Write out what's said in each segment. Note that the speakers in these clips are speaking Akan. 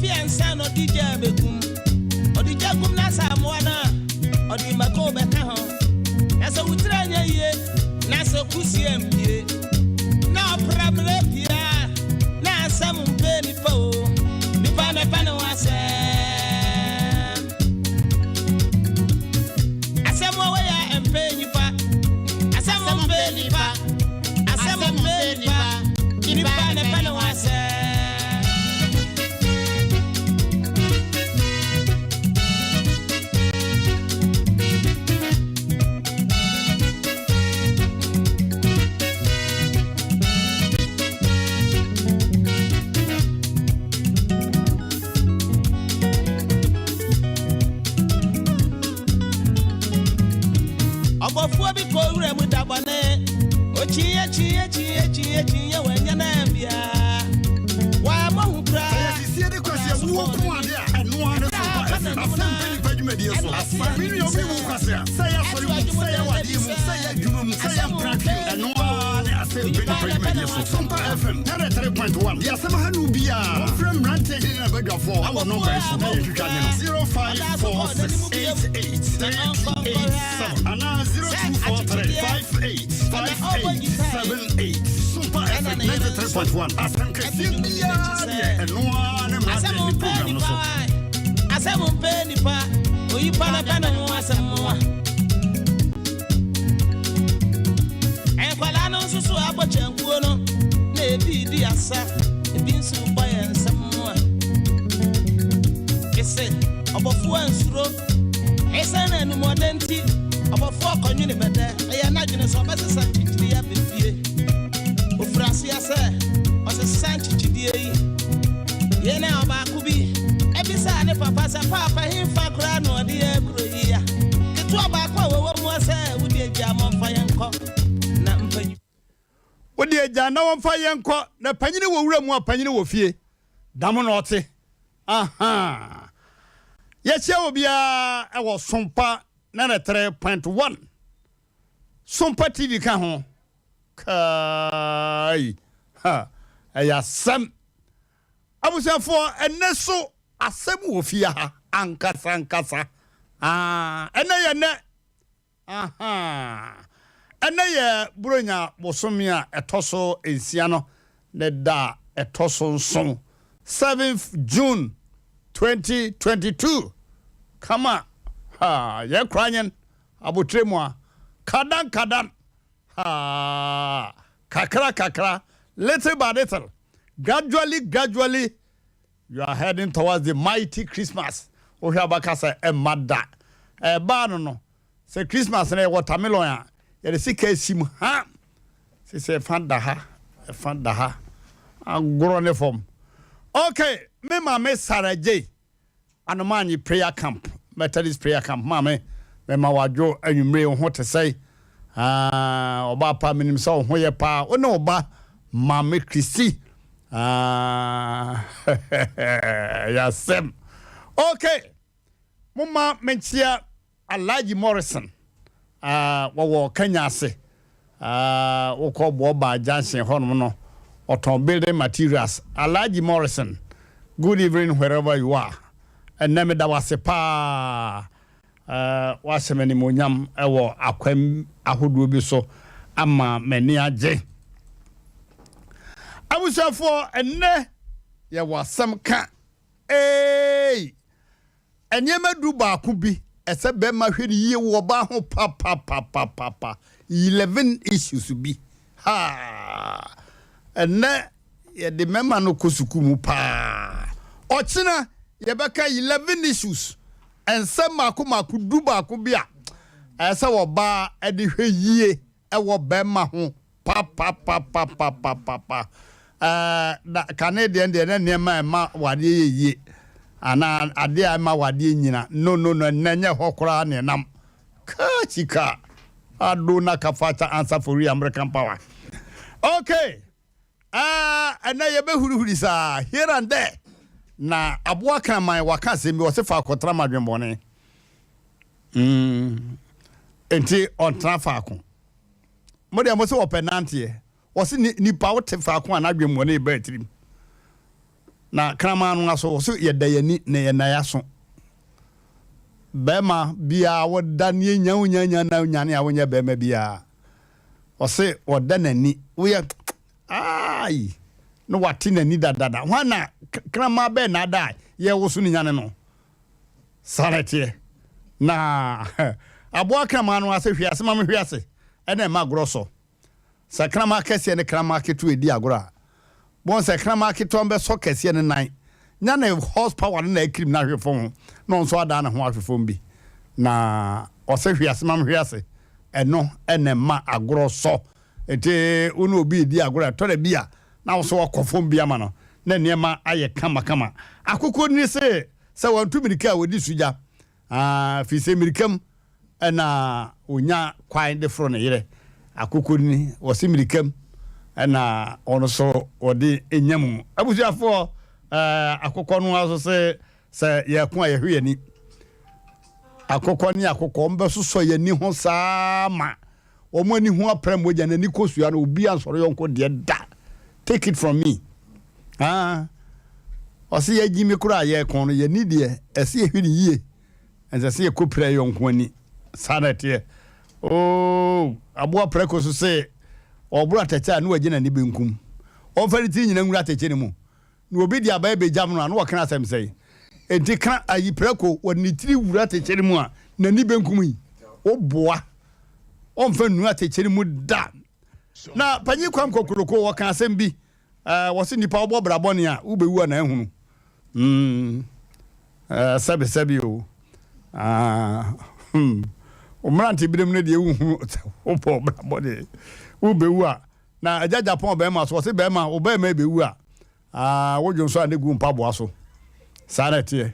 fiansa no DJ begum odija gum na samoana odi mako beka ho na so wutranya ye na so kusie mpie na problem pia na Asem Mmpe Nipa o nipa na pa na wase Asem wo ya Mmpe Nipa Asem Mmpe Nipa Asem Mmpe Nipa nipa na pa na wase Obofuo bi ko wure mu dabane ochiye chiye wanya na bia wa mahu pra sie de kwase wo ko ade a eno ade so ba Asem Mmpe Nipa dwumadi so afami no obi mu kwase a say afori mu say wadi mu say adwuma mu say ampraki eno ade Asem Mmpe Nipa dwumadi so Sompa FM 3.1 ya sama hanu bia from Mmrantehene na badwafo awo number so na yetwa ne 0546883887 ana 0243585878 Sompa FM 3.1 Asem Mmpe Asem Mmpe Nipa oyipa na kana mu asemwa enkwala no susu abochankuo no na ebi di asa ebi nsu boye nsemwa ese obofu ansuro ese na enu modenti obofu akonyu ne bede eya na dwene so obesesa chichiri ya befie ofrasi ase osesa chichiri yi ye na obakubi ebisa ne papa sa papa himfa kra no ode ekro ya ketu obakwa wo mu ase wudi eja monfa yenko na mpanyi wudi eja na wonfa yenko na panyine wo wura mu apanyine wo fie damo na ote aha ye che obia e wo Sompa na 3.1 Sompa TV ka ho kai ha aya sam abusafo eneso Asem wo fia ha ankasa ene ye ne aha ene ye bronya bosomia etoso ensia no ne da etoso nson 7th June 2022 kama ha ye kranyen abotremu kadan ha kakra little by little gradually you are heading towards the mighty Christmas. O here bakasa e mada. E ba no. Say Christmas na watermelon ya. Ye se kesim ha. Se fanda ha. E fanda ha. Agoro ne form. Okay, me mama Saraje. Anomanyi prayer camp. Methodist prayer camp. Mama me ma wadwo anwumre ho te say. Oba pa minim so ho ye pa. O no oba mama Christy. Yasem. Okay. Mama menchia Alaji Morrison. Wawo Kenya se. Woko boba Johnson hono no. Oton building materials. Alaji Morrison. Good evening wherever you are. And name da wase pa. Wasemeni monyam ewo akwam ahodo bi so ama mani age. Abusafo enne ye wasam ka enyema du ba ku bi ese be ma hwe ni ye wo ba ho pa 11 issues bi ha enne ye de mema no kosuku mu pa ochina ye beka 11 issues ense maku du ba ku bi a ese wo ba e de hwe yie e wo be ma ho pa da Canadian de na ma wade ye ana ade ma wade nyina no nanya hokora ne nam ka chika ado na kafacha answer for American power. Okay, ana ye be hurihuri sa here and there na aboa kan man waka se mi wo se fa kotra madwenbone enti on trafaako mo de mo se wo penante wo se nipa wo te faako anadwenbone e ba tirim na krama no aso so ye da yani na ye na yaso bema bia woda ne nya na nyane a wonya bema bia ose woda nani wo ye ai no wate nani dadada hwana krama be na da ye wo so ne nyane no sarete na aboa krama no ase hwiase ma me hwiase ene ma grosso sa krama kese ne krama ketu edi agora bon sa krama ketu ambe so kese ne nan nya na horsepower na ekrim na hwefo no nso ada na ho hwefo bi na ose hwiase ma me hwiase eno ene ma agoroso ete unu obi edi agora to da bia na wo so wakofo bi ama no na niema aye kama akoko ni se wantu mirika wodi suja fi se mirikam na onya kwan de fro ne yire akoko ni wo se mirikam na ono so odi enyam abusuafo akoko no aso se ye ko aye hwe ni akoko ni akoko mbe so ye ni ho sama omo ni ho aprem oja na ni kosua na obi ansoro yonko de da take it from me osi ye jimi kura ye kon ye ni de ese ye hwini yie ese ye kopra yonko ani sanate aboa preko so se obro atacha na wagina ni benkum on fariti nyina ngura atache ni mu na obi dia ba be jam no na wakana asem sei enti kan ayi preko woni tiri wura atache ni mu a na ni benkum yi oboa on fa nu atache ni mu da na panyi kwam kokoroko wakan asem bi wose nipa obo brabone a ubewu na ehunu sabi o Mmrantehene bidem ne de ewu obo brabone ubewu a na ajaja pon be ma so wose be ma oba ma bewu a wodwo so anegu mpaboa so sanete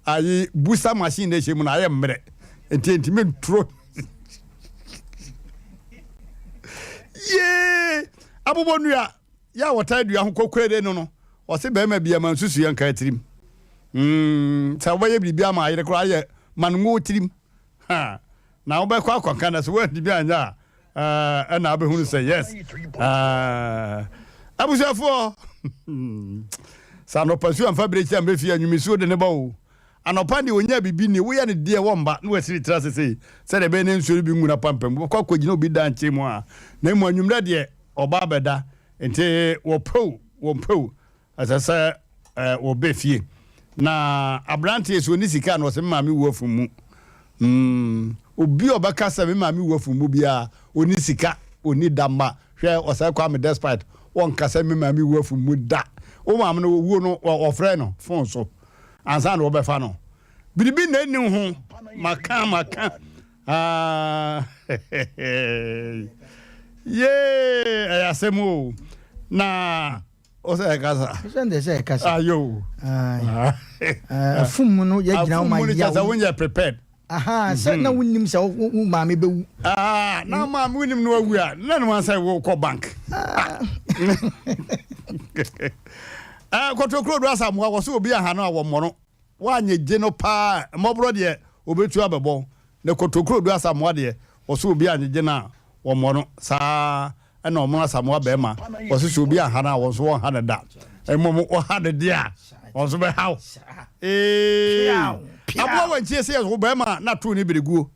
ayi busa machine de shemu na aye mmre enti mentro ye abobonua ya wota dua ho kokwede no wose be ma bia man susu yan ka tirim sa wo ye bibia ma ayere kro aye man ngo tirim ha na wo be kwa akwanka na so wadi bia anya na abehunu say yes abusuafo sa no pasu amfa brechi am befia nwumisu de ne bawo anopa de onya bibi ni wo ya ne de womba na wasiri trase sei se de be ne nsori bi nguna pampam kwa kwagina obi da nche mu a na mu anwumra de oba beda ente wo asasa wo befie na abrante so ni sika no se maami wo afumu obi obaka se maami wo afumu bia oni sika oni damba hwe osai kwa me despite won kasa maami wo afumu da o maami no wo no ofre no fon so ansa na obefa no biribi na eni ho maka ye Asem na o se kasa sende se kasa ayo fumu no ye gina o ma ya so when you prepared se na wunim se wo maame bewu na maame wunim no awu a na no ansai wo ko bank kotokro do Asam wo so obi aha no awo mono wanye geno pa mobro de obetu abebo na kotokro do Asam wo de wo so obi anye gena wo mono sa na omo Asam wo be ma wo so obi aha na wo so wo ha da emomo wo ha de a wo so be haw aboa wanchie se wo be ma na to ni biriguo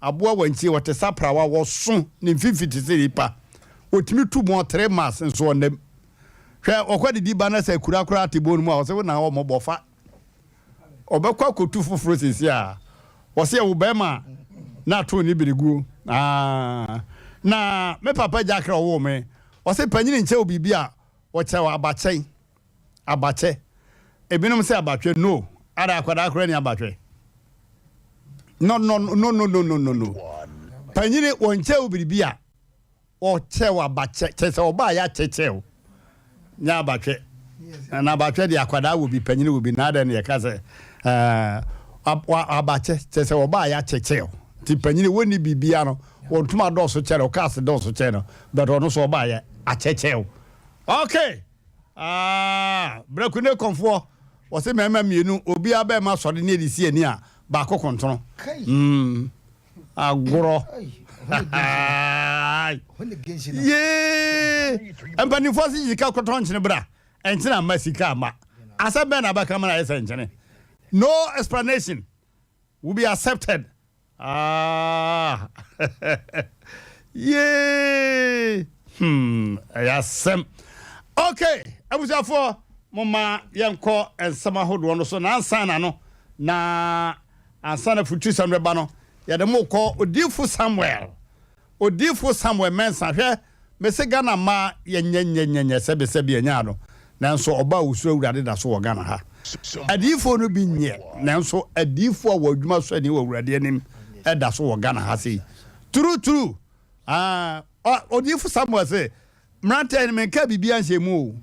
aboa wanchie wote saprawa wo so ni mfifiti se ripa otimi tu mo 3 mas nso onam hwe okwadi di ba na se kurakura atibonu mu a wo se na wo mo bofa obekwa kotu fufuro sisi a wo se wo be ma na to ni biriguo na me papa jakra wo me wo se panyini nche obibi a wo chewa abache ebinom se abatwe no ada akwada akora ni abatwe no panyini wonche obibi a o chewa abache chese oba ya chechew nya abatwe na abatwe di akwada wo bi panyini wo bi na ada ne yakase abache chese oba ya chechew ti panyini woni bibia no wontuma doso chere o kase doso chere no but ono so oba ya achechew okay brakune konfo wo se mema mienu obi aba ma sode ne disi ani a ba kokontono agoro ye empani fosi yika kotonchine bra entina masika ma Asem Mmpe Nipa come na yesen. No explanation will be accepted. Ah. Yay. Asem. Okay, abusafo mama yenko ensama hodo no so na ansana no na ansana futu samre ba no ya de mo ko odifu Samuel mensa hwe mese Ghana ma yenyenyenyenye sebe enya no nanso oba usu awurade da so wo Ghana ha adifo no bi nye nanso adifo a wadwuma so ani wo awurade anim da so wo Ghana ha sei true odifu Samuel say Mmrantehene menka bibia nhemu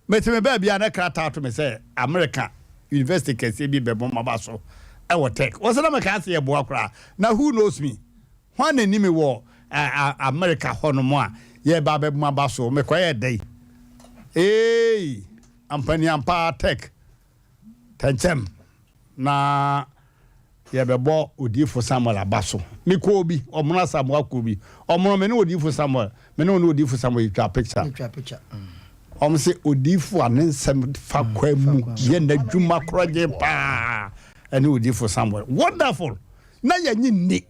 meteme ba bia na krata to me say America University kese bi bebo maba so e wo tech wo se na meka ase ebo akra na who knows me when enemy wo America hono mo a ye ba bebo maba so me kwaye dai ampani ampa tech tenchem na ye bebo odifu Samuel abaso me ko obi omuna Samuel ko obi omono me ne odifu Samuel me ne odifu Samuel twa picture say odifu anensem fa kwamu ye na dwuma kroje pa ene odifu Samuel wonderful na ye nyinni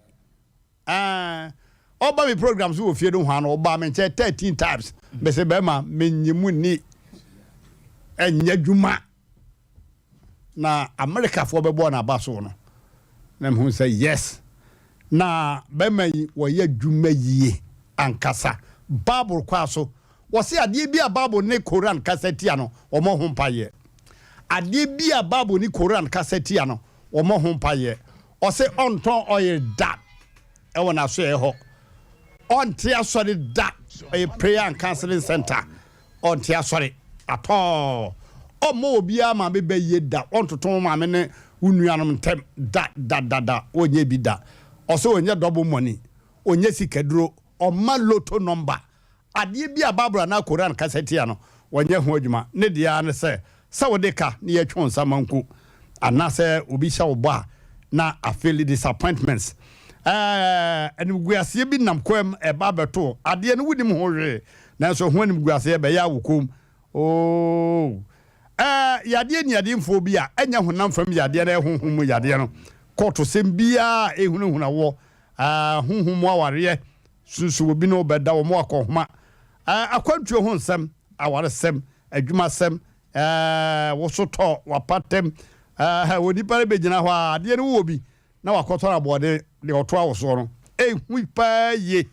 oba me programs wo fie do hwan oba me 13 times be se be ma menyimu ni enya dwuma na America fo be bo na abaso no na me say yes na be mai wo ye dwuma yie ankasa Bible kwaso wose ade bia Bible ne Quran kaseti ano omo ho mpaye ade bia Bible ne Quran kaseti ano omo ho mpaye ose onton oil da e wona so e ho onte asori da a prayer and counseling center onte asori ato omo obia ma be ye da ontoton ma me ne unuanom ntem da onye bi da ose onye double money onye sikaduro oma loto number ade bia Bible na Quran kaseti ano wonye ho adwuma ne dia ne se wodeka ne ye twon samanku anase obi sha wo ba na afeli disappointments enu guase bi nam kwam e ba beto ade ne wudim ho hwe nanso ho anim guase be ya wokom yade ni ade mfo bi a enya honam fam yade na honhom yade no koto sem bia ehunhuna wo honhom aware susu obi no beda wo mo akohoma akwantuo ho nsem aware sem adwuma sem wo so to wapatem wodi pare begina ho ade ne wo bi na wakoto abode de oto awoso no hu pa ye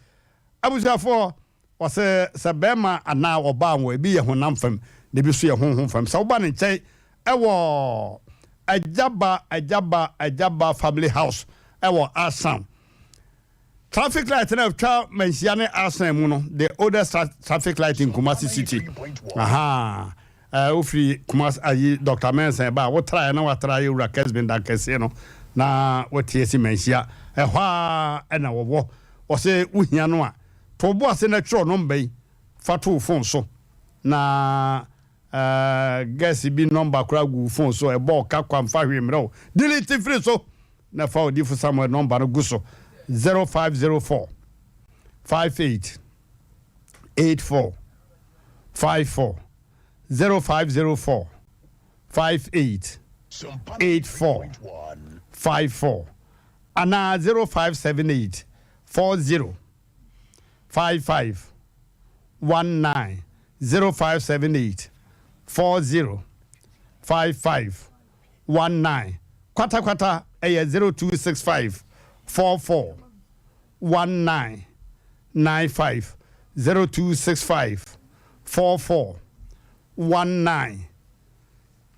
abusafo wase sebema ana oba anwo bi ye honam fam de bi so ye honhom fam sa oba ne nkyai ewo ajaba family house ewo Asam traffic light na twa mensiane Asam mu no the oldest traffic light in Kumasi city ofri Kumasi ayi Dr. Mensa ba wo try na wa try ura Kesben da kese no na wotie si mensia ehwa na wo se uhia no a to bo ase na tro no mbai fatu phone so na guess bi number kura gu phone so e bo ka kwamfa hwemro delete free so na fa odi fu Samuel number no gu so 0504 58 84 54 0504 58 84 54 and 0578 40 55 19 0578 40 55 19 kwata 0265 44 19 95 0265 44 19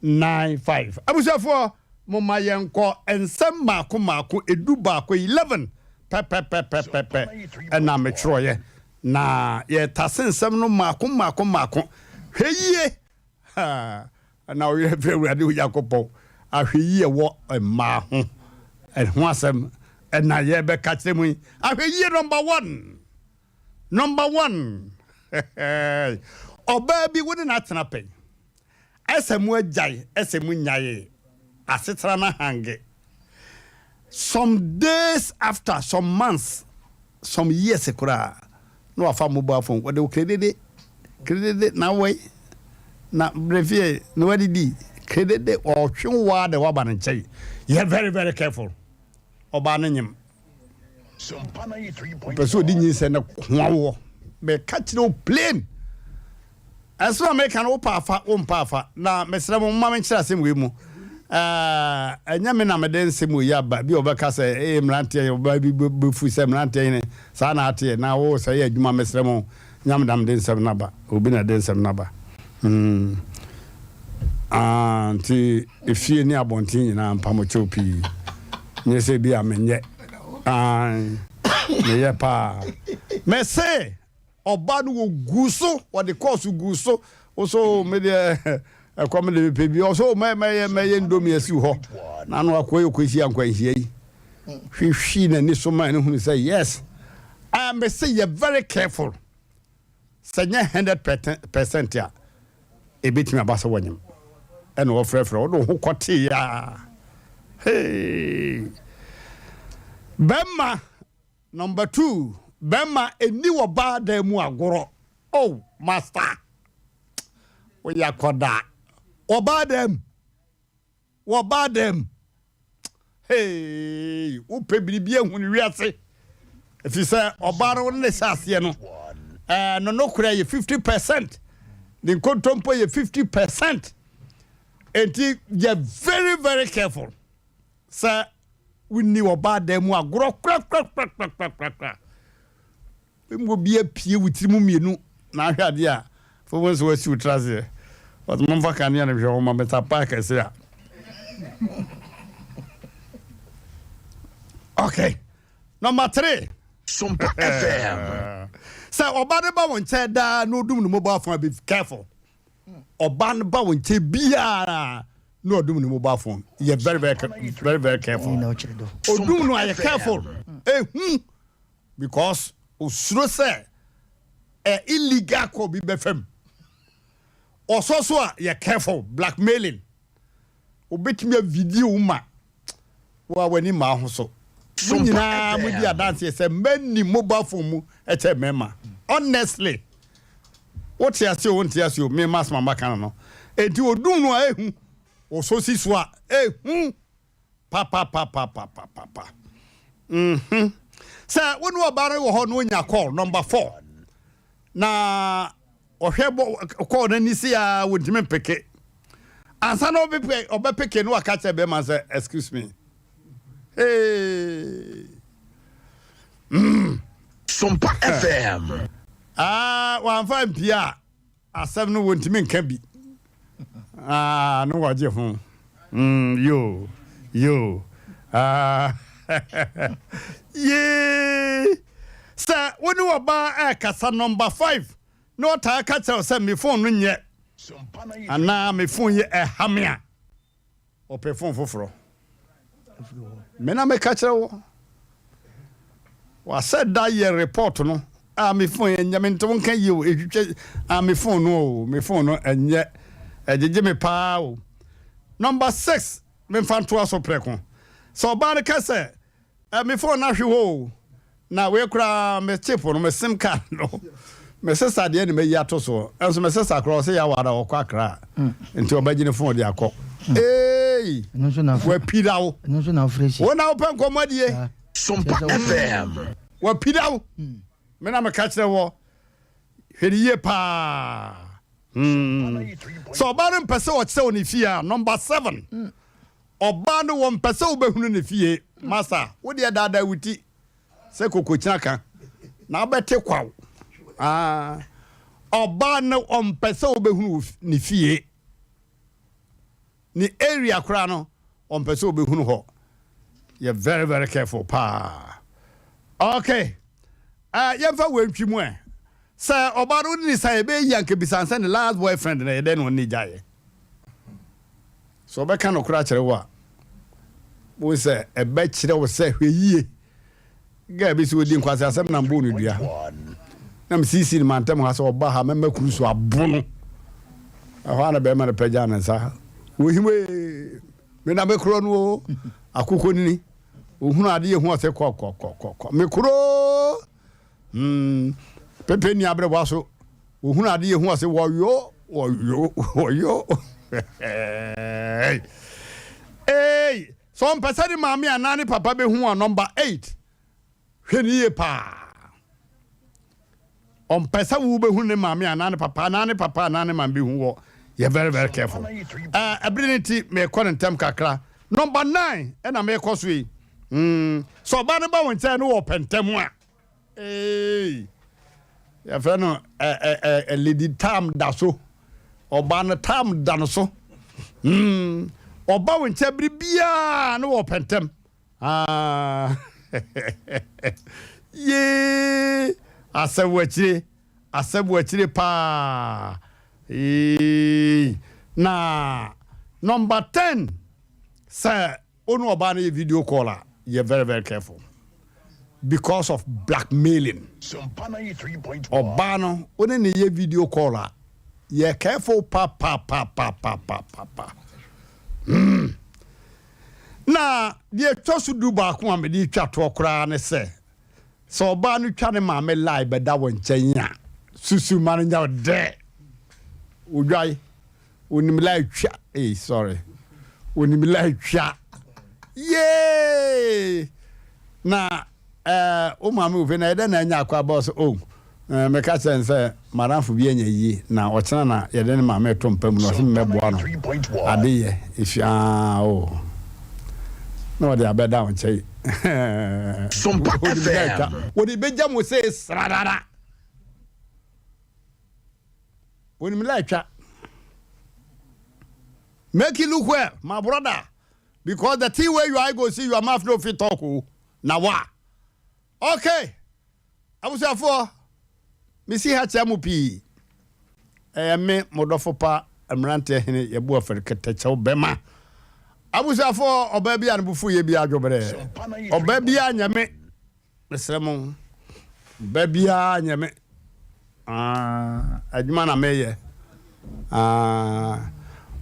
95 abusafo mama yenko ensem mako edu baako 11 pe na metroye na ye tasensem no mako hweye na o ye fewurade o yakopo ahweye wo ma ho ho asem na ye be ka kyeremu ahweye number 1 oba bi woni na tena pe esemu ajai esemu nyaye asetra na hange some days after some months some years ekura no afa mobile phone what they credit na way na brefie no what did kedede or chunwa the waban and you're very, very careful. Obanim. Sompa 93.1. Pursue didn't send a wow. May catch no plane. As well, make an opa. Now, Mr. Mamma Chassim Wimu. And Yamina Maden Simu Yaba, be over Cassa, Mmrantehene, baby Bufu Mmrantehene, Sanati, now say, Mamma Mr. Yamadam Den Sabnaba, Ubina Den Sabnaba. And if you near Bontin and Pamochopi, you say, be a man yet. Yeah, pa. Me say, Obadu Guso, what the course of Guso, also made a comedy baby, also may do me as you hope. None of Quaky and Quaky. She and this woman who say, yes. I may say you're very careful. Say 100% ya. A bit me a bass of one. And offer for all who caught ya. Hey. Bema number 2. Bema a new bad demu agoro. Oh, master. We ya koda. Obadem. Hey, upe bibie hunu wiase. If you say obaro ne sase no. No kura ye 50%. The contrompo ye 50%. And you very, very careful. Sir, we knew about them who are crack. We will be a peer with Muminu. Now, yeah, for once was you trust. But Mumfa can you know, Mamma Park, I say. Okay, number 3. Sompa FM. So, Obadeba won't say that no doom mobile phone, be careful. Obadeba won't say beer. No, do the mobile phone. You're very, very careful. Oh, do no, you're careful. Because Usro say illegal could be befem. Or so you're careful, blackmailing. Obit me a video ma. Well, when in my house. When you know, with your dance, say many mobile phone at a mema. Honestly, what you you, me mass my canano. And you do no, so si swa papa sir when we about ho no nya call number 4 na ohwebo call na ni si a wodime peke ansa no obe peke no aka che be man say excuse me hey Sompa FM wan fa mpia asem no wontime nka bi no waje ho yo yeah sir when you ba kasa number 5 no ta ka tell say me phone no nye ana me phone ye hamia o pe phone foforo me na me ka tell wa said that year report no me phone ye nya me nto kan ye o me phone no enye ejeje me pa o number 6 me fanto aso preko so ba ne ka say me phone na hwe ho na we kura me chip no me sim card no me sesa de ne me yato so enso me sesa cross ya wada okwa nti obagine phone de akọ no so na we pidawo no so na fresh wona open komodie Sompa FM we pidawo me na me ka kire wo hwediye pa so oban pese o kise oni fie number 7 oban won pese o behunu ne fie master wo de dada wuti se kokochina kan na bete kwaw oban on pese o behunu ne fie ni area kra no on pese o behunu ho you're very, very careful pa okay yemfa wantwimu say obaru ni say be yanke bisanse the last boyfriend na yede no ni jaye so be kan okura kire wo wo say e be kire wo say hweyie ga bi so odi nkwase asem na mbo no dua na msisi ni mantem ha so oba ha mema kuru so abono ahwa na be ma na pagya na sa wo himwe me na be kro no akoko ni ohunu ade ye hu ose kọ me kro pepe ni abre waso ohunu ade ye hu ose woyo Hey, so Sompa di mami anani papa be hu number 8. Hwe ni ye pa. Pesa wo be hu ne mami anani papa anani man be hu wo. You very very careful. Ability me ntem kakra. Number 9 e na me koso yi. So ba ne ba won tell no wo pentem a. Hey. Ya fe no lady tam da so. Oba no tam da no so. Oba won tell bia no wo pentem. Ye asebwachire pa. Na number 10 say onu oba na video caller. You're very very careful because of blackmailing. Sompa 93.1. Obano oni ne ye video caller. You're careful pa. Na die tosu du ba ko amedi twa to kra ne se so ba no twa ne ma me live be da won kyanya susu man nya de udwai onim live twa sorry onim live twa ye na o ma me ofe na de na nya akwa boss me ka sense maranfo bi anya yi na o kyena na ye de ne ma me to mpam no se me boa no ade ye ifia no they are better down say Sompa FM. What the Benjamin says radara. When me like that, make it look well, my brother, because the thing where you are go see your mouth no fit talk. Now what? Okay, I was here for me see Asem Mmpe. Me modofopa Mmrantehene ye bo aferketeche bema. Abusa for obabi an bufu ye bi adwobere obabi anyame mesremo obabi anyame adwuma na meye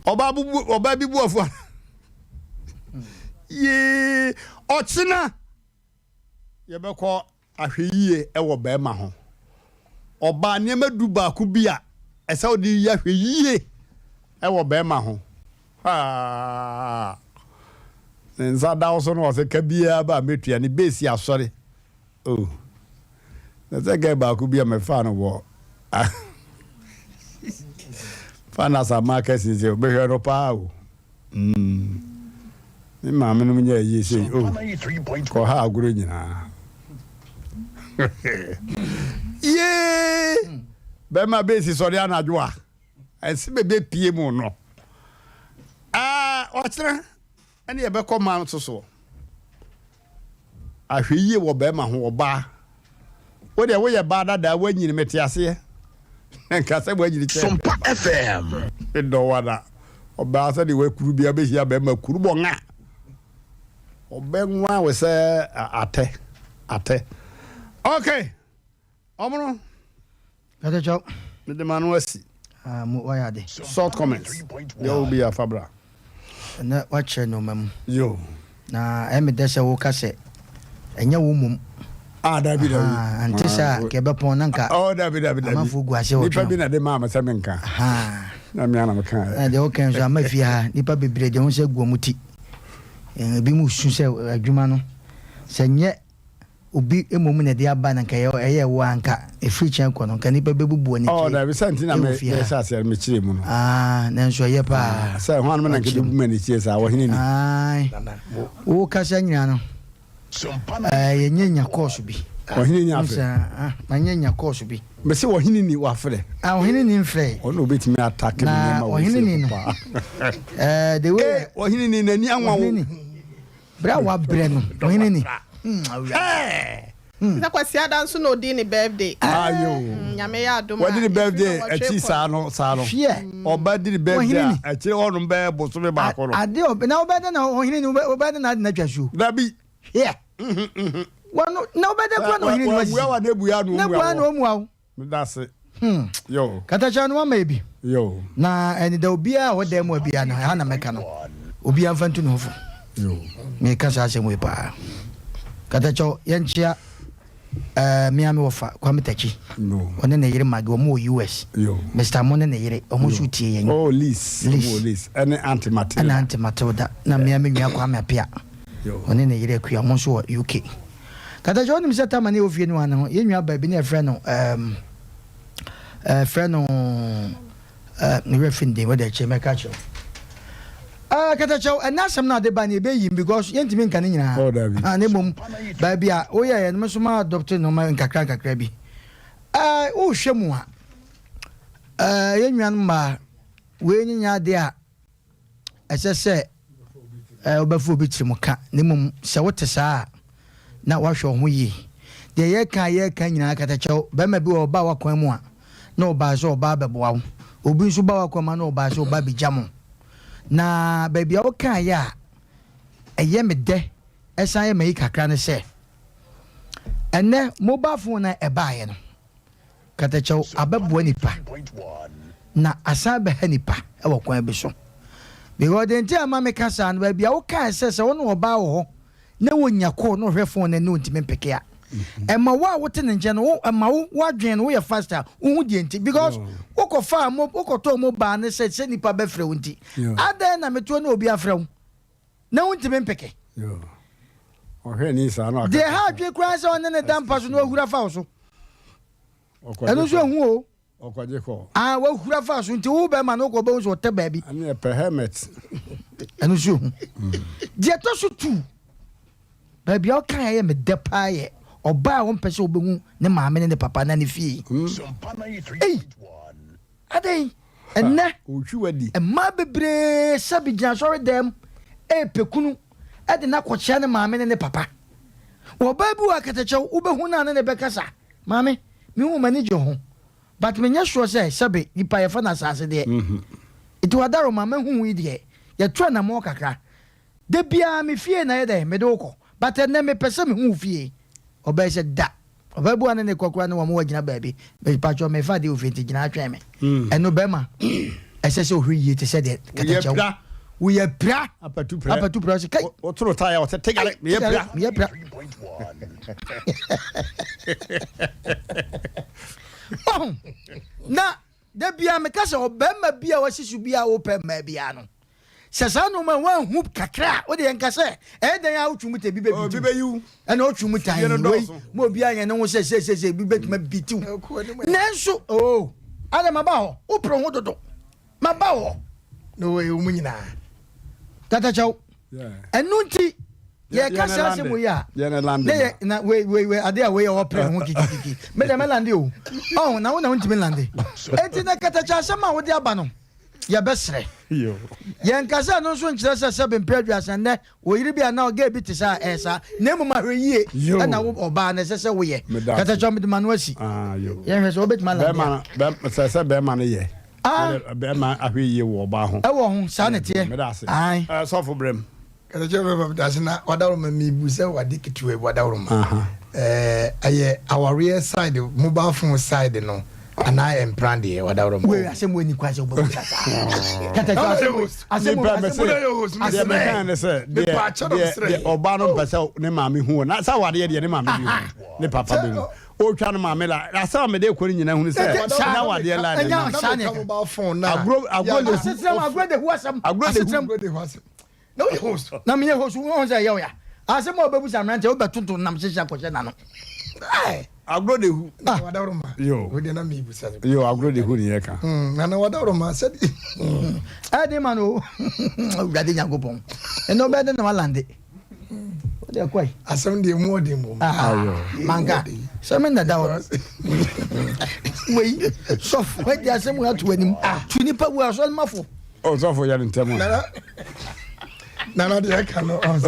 obabi bu afu ye ochina ye beko ahweyiye ewo ba ma ho oba niam du ba ku bia ese odi ye ahweyiye ewo ba ma ho nza da also no se kabia ba metua ni base ya sori na se ga ba ku bia me fa no wo fa na sa market si se be hero pa ni ma me no nya yi se ko ha aguro nyina ye be ma base sori anadwo a esi be pie mu no ochira ene ye be koma so ahweyi wo be ma ho oba wo de wo ye ba dada wanyini metiase nka se wanyini che Sompa FM do wada oba se de we kuru bia be hia be ma kuru bo nga obe nwa we se ate okay omono Kata chao. me de manu asi Mu wayade. short comments there will be a fabra Na wache no mam. yo Na desa wo kase. Enya wo mum. David Antisa ke be pon nanka. David Amafu gu ase wo. nipa bi na de mama se menka na me ana meka De o kan so amafi ha nipa bebre de ho se gu omuti. Bi mu su se adwuma no. Se nye obi emom na de aba nanka ye wo anka efri chen ko no kan nipa bebubu ani ki. da bi santi na me sa se me chire mu no na so ye pa se ho an me na ke de bu mani chie sa wo hini ni wo kasa nyina no ye nyenya course bi wo hini ni afa ma nyenya course bi me se wo hini ni wa fre wo hini ni mfre o no betimi attack me ma wo hini ni no the way wo hini ni nani anwa wo bra wa bre no wo hini ni na kwasi adanso no di ni birthday ayo nyame ya adom what did birthday achi sa no oba di birthday achi onu be bo so be ba ko no ade na obeda na ohini ni obeda na twasu dabi here wano na obeda kwa no ohini ni wasi wa na buya no mu wa no mu awu that's it yo kata cha no ma bi yo na eni da obia wo da mu obia na ha na meka no obia mfantu no hofu yo me kasa Asem Mmpe pa kata cha yenchia Miami ofa Kwame Tachi. No. One ne yere magi omo US. Yo. Mr. Mone ne yere omo shuti yen. Oh, Liz. Any Auntie Matilda. Ana Auntie Matilda. Na Miami nwa Kwame apia. Yo. One ne yere akua omo so UK. Kata jo nim seta mane ofie no ana ye nwa ba bi na friend no friend no ne refinde we dey chemeka cho. Kata cho anasam na de ba ne be yim because yentimi nka ne nyina. Oh, David. Ne mom ba bia o ye no so ma adopt no ma nkakra bi. O hwemu a ye nwan ma we nyinya de a esese obafu obi chirimuka ne mom se wote saa na wahwe ho yi de ye kan nyina kata cho ba ma bi o ba wakwan mu a na o ba so o ba beboa wo obi nso ba wakwan ma na o ba so o ba bijamo na baby o kan ya eye me de esan ye me kakra ne se ene mobile phone na e ba ye no kata cho abeboa nipa na asa be ha nipa e wo kwan bi so because the entire mama kasa no baby o kan se wo no ba wo na wonya ko no hwe phone na no ntime peke a ema wa wote ne nje no ema wo wadwen no ye faster wo die nti because ukofa mo ukoto mo ba ne se nipa be frɛ wonti adan na meto na obi afrɛ wo na wo ntime peke yo o hwe ni sa no de ha dwe kura se on ne dampa so no ahura fa wo so eno so hu o okwaje ko wa hura fa so nti wo be ma no ko be so te ba bi ani per helmet eno so de to so tu ba bi o kan ye me de pa ye oba won pese obehu ne maame ne papa na ne fie Sompa 93.1 adai enne otwi wadi emma bebre sabi gyan sori dem pekunu de na kwọchia ne maame ne papa oba bi wa katachew obehu na ne bekasa maame mi hu manage ho but me nya sure say sabi nipa ye fa na sase de it wadaro maame hu wi de ye twa na mo kakra de bia me fie na ye de me de okọ but enne me pese me hu fie oba se da oba bu ane ne kokora ne wo mo wagina baabi me pacho me fa de ofenti gina atwen me eno be ma ese se ohwi yi te se de katachew we ye pra apatu pra se kai o tro tire o te tegale me ye pra oh na de bia me kase obema bia wasisu bia open ma bia no sesa no ma wan hu kakra o de nkase den ya utwumute bi be yu na utwumuta we mo bia yen no se bi betuma bitiu nanso oh ada maba ho o pro ho dodo maba ho no we mu nyina tata chaw enu nti ye kasa se mo ya na we ade a we o pre ho kikiki me da melande o oh na wona ntimi lande enti na kata cha sama wo de aba no ya besre yo ye nkasa no so nkyere se sebe mpredua sande wo yiri bia na o ga bi te sa esa na mu ma hweyie na wo oba na se wo ye kata cha me de manu asi yo ye hwe so obetuma lande se be ma ne ye be ma ahweyie wo oba ho e wo ho sa ne te ai so for brem kada jebe ba dasina wadawro ma mi bu se wadikitwe wadawro ma aye our rear side mobile phone side no ana emprande wadawro ma we asem we ni kwase obo kata asem de me kan se de oba no pese ne maame hu na sa wade de ne maame hu ne papa be mu o twa no maame la asa me de ko ni nyina hu se na wade la na mobile phone na agro system agro de hu asem no host na me host won say ya asem obebu samrante obetuntu nam shisha kwose na no agro de hu wadawro ma yo we de na mi bu sa yo agro de hu ni ye ka na wadawro ma said ade mano gade nyagopon eno be de na malande o de kwai asem de mu de mu ayo manga semen da dawo we so we de asem wa to anim tuni pa wo aso mafo o so for ya ntemo na de ka no on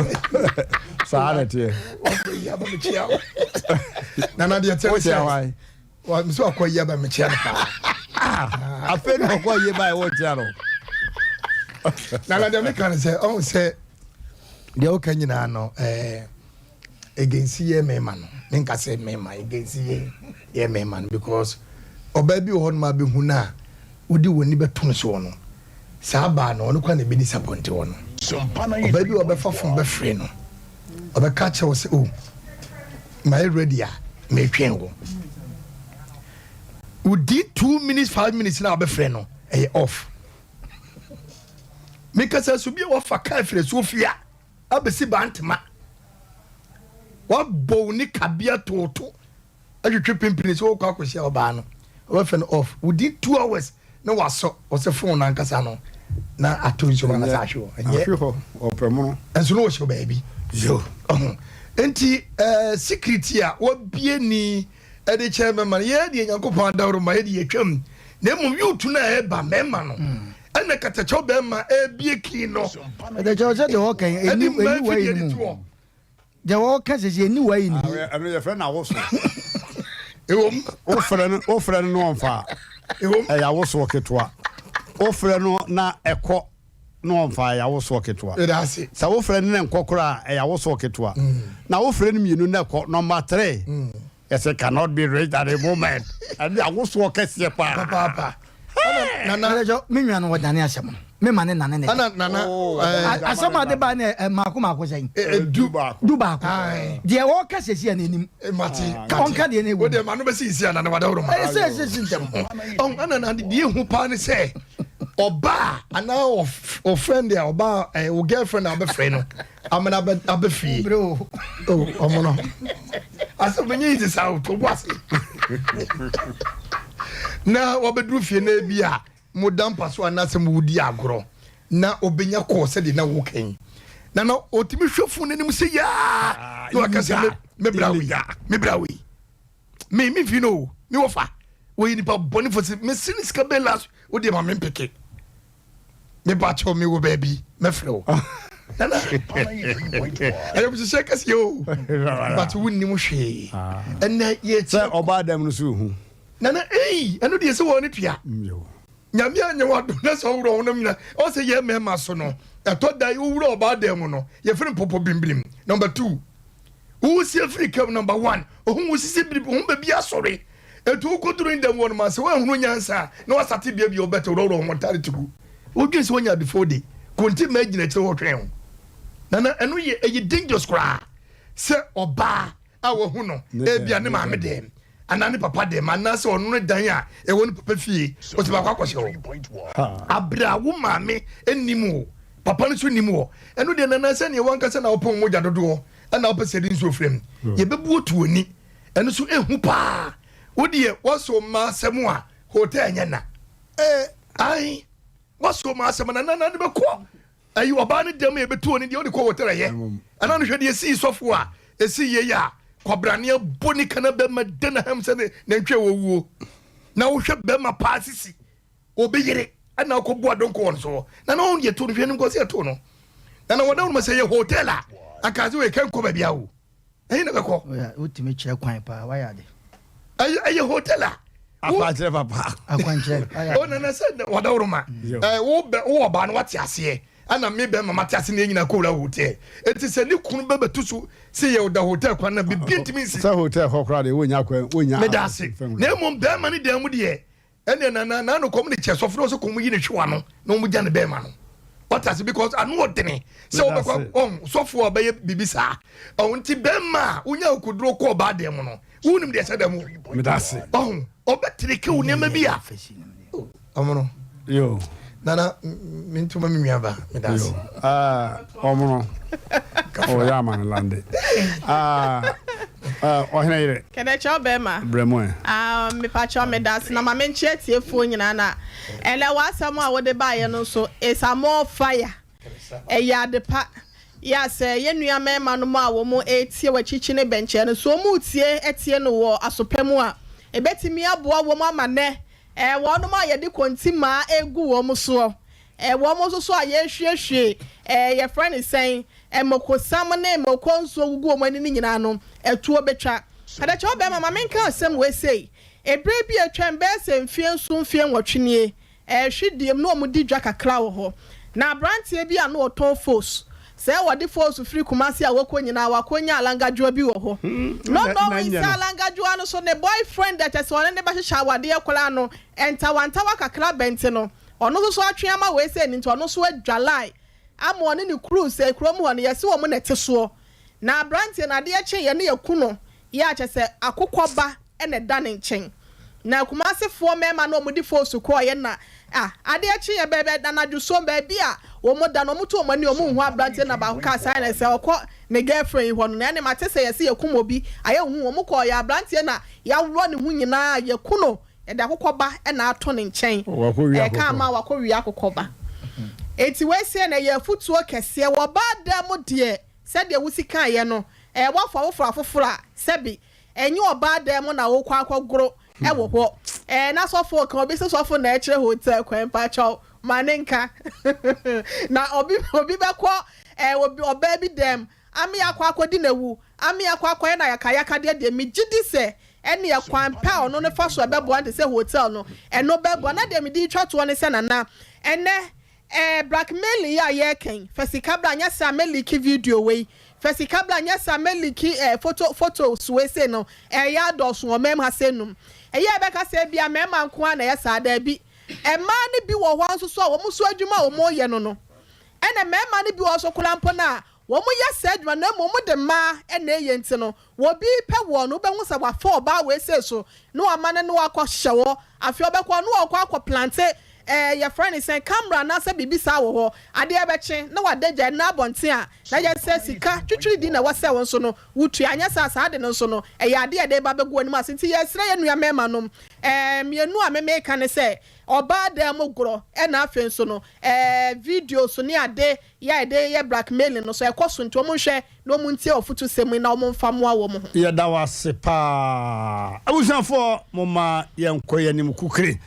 saare tie ya ba mechia na de tell say wa mi so akoya ba mechia pa afen ko ye ba wo tiaro na de me kan say on say de o kan nyina no against ye me man me nka say me man against ye me man because oba bi ho no ma be hu na odi woni beto so no sa ba no no kwa na be disappoint wono oba bi oba fa fon be free no oba catch us oh my ready me twen within 2 minutes 5 minutes na be frɛ no off me kasa so bi wa fa ka frɛ Sofia abesi bantema wa bo ni kabia toto atwetwe pimpini so kwa akosia oba no wa frɛ no off within 2 hours na waso ose phone na nkasa no na ato so na sa hwe ahwe opemo enso no wo hwe baabi yo enti security a wa bie ni ede chairman man ye de Nyankopɔn dawro ma ye de yetwam na mum yutu na e ba mema no ana katacho be ma e bie ki no de jojo de wo kan eni wai ni mu de wo kan se eni wai ni anu ye friend na wo so ewom o friend no onfa ewom ya wo so ketwa o friend no na ekọ no onfa ya wo so ketwa e da se sa wo friend na nkokora ya wo so ketwa na wo friend mienu na ekọ number 3 yes, it cannot be raised at the moment. And I was walking papa. Nana jo me nwa no wadane asem. Me mane nana ne. Nana asem ade ba ne mako sen. Du ba. De wo ka sesi anenim. Mati. Onka de ne wo. Wo de ma no be sisi ana na wadawro ma. Se ntem. On ana de hu pa ne se oba ana o friend ya oba o girlfriend na be friend no. Amana be free. Bro. Oh, omono. Asa menye is out to was. Na obedru fie na bia modam paso anasem wudi agro na obenya ko se de na wo kan na no otimi hwefu nanim se ya no akase me brawi me fi no me wofa wo yi nipa boni for se me sinis ka belas wo de ma me peke me ba cho me wo baby me fro nana ayo bi se kasi yo but wonni mo hwe ena ye say oba dem no so hu nana eno de se wo ne tua nyame anya wado na so wuro no mina o se ye mema so no eto dai wuro oba dem no ye firi popo bimbrim number 2 who see Africa number 1 ohun sisi biri ohun be bia sori eto ko duru ndem won ma se wa hunu nyansa na wasate bia bia obeta wuro ho tare tugu odwen se wonya before day konti ma gina kire wo twen nana eno ye dangerous kra se oba a wo hu no e bia ne ma me dem anani papa dem anase onu no dan a e woni papa fie o ti ba kwa kwose o abra wo maame enimu papa no so nimu eno de nana se ne wanka se na opon moja dodo na opese din so frem ye bebu otu oni eno so ehu pa wo de waso ma semu a hotel nya na ai waso ma semu na nana de be ko ayi oba ne dem ye betu oni de o de ko hotel ye ana no hwe de si sofo a esi ye ya kwabrania boni kana be ma dena ham se na ntwe wowuo na wo hwe be ma pasisi obeyire ana ko bo adon ko so na na on ye to hwe nim ko se to no na na wodan ma se ye hotel a akazi we kan ko ba bia wo eyi na be ko utime kire kwan pa wa ya de ayi hotel a apa kire papa akwan kire o na na se wodan ma wo ba no wate ase ana me be mama tiase na nyina ko wura hotel eti se ni kunu be betusu se ye oda hotel kwa na bibi ntimi nsi se hotel hokra de wonya kwa wonya me da se na mo be ma ni dem de ene na no kom ni che sofro so kom yi ni hwa no no mo gya ne be ma no what as because anu odene se wo be kwa on sofo be bibi sa on ti be ma wonya okuduro ko ba dem no wunim de se dem me da se on obetrike wo ne ma bia amono yo nana mintuma mimiaba medasi omono o ya man lande o hena ire kede cho be ma bremo me pa cho medasi na ma menche tiefo nyina na ele wasam a wode ba ye no so is a more fire ya de pa ya se ye nua mema no ma wo mo etie wachichi ne benche no so mu tie etie no wo asopemu a ebetimi aboa wo mo amane wono ma ye de konti ma egu wo mo so wo mo so a ye hwehwe ye friend is saying mokosam na mokonso gugu wo mani nyina no etuo betwa kada cho be mama menka asem we say ebre bi atwan be se mfie nso mfie nwotwenie hwediem no mo di dwa kakra wo ho na brantie bi a no oton force se wode force free kumasi a wakonyina wakonya alangajua bi wo ho no we alangajua no so ne boyfriend that is one ne ba hwehwa wade ekola no enta wakakra bente no ono so atweama we say ni nto ono so adwalai ama one ni cruise e krom ho ne yesi wo mo nete so na brantie na de eche ye ne yaku no ya che se akokoba ene da ne nchen na kumasefo mema no mudi force ko ye na ade achi ye bebe da na dwuso baabi a wo mo da no mo to o mani o mo hu abrante na ba ka sai na se okọ ne girlfriend ho no na ne mate se ye se ye kum obi aye hu wo mo ko ya abrante na ya wro ne hu nyina ye kuno e da akokoba e na ato ne nchen e ka ma wakọ wi akokoba eti we se na ye futuo kese wo ba da mo de se de wusi kan ye no wafo afoforo sebi enye oba dem na wo kwa akogoro wo ho na sofo kan obi sofo na ekire hotel kwan pa chaw manenka na obi bekọ oba bi dem ami akwa akodi na wu ami akwa na yakayaka de mi gidi se ene ya kwan pa ono ne fa so bebo ante se hotel no eno bebo na dem di twato ne se na ene blackmail ya ye ken fasika bra nya sa meliki video we fasika bla nya sa meliki photos we say no ya dos wo mem ha senum ya be ka se bia mem anko na ya sa da bi ma ne bi wo ho anso so wo muso adwuma wo mo ye no no ene mem ne bi wo so kulampo na wo mo ya sa adwuma na mo de ma ene ye nti no wo bi pe wo no be hu sa wa for ba we say so no amane no akọ hyewo afi obekọ no akọ plante your friend is saying camera na say bibi sa wo ho ade ebeche na wadaja na abonte a na je say sika twitwiri di na wase won so no wutu anya sa ade no so no ya ade ade ba begu anim asenti yesre ye nua mema nom mienu a meme ka ne say oba da mogoro e na afen so no video so ni ade ya ade ye blackmail no so e koso nti o mo hwe no mu ntie ofutu semu na o mo mfa mo awo mo ye da wase pa abusanfo mo ma ye nkoye nim kukire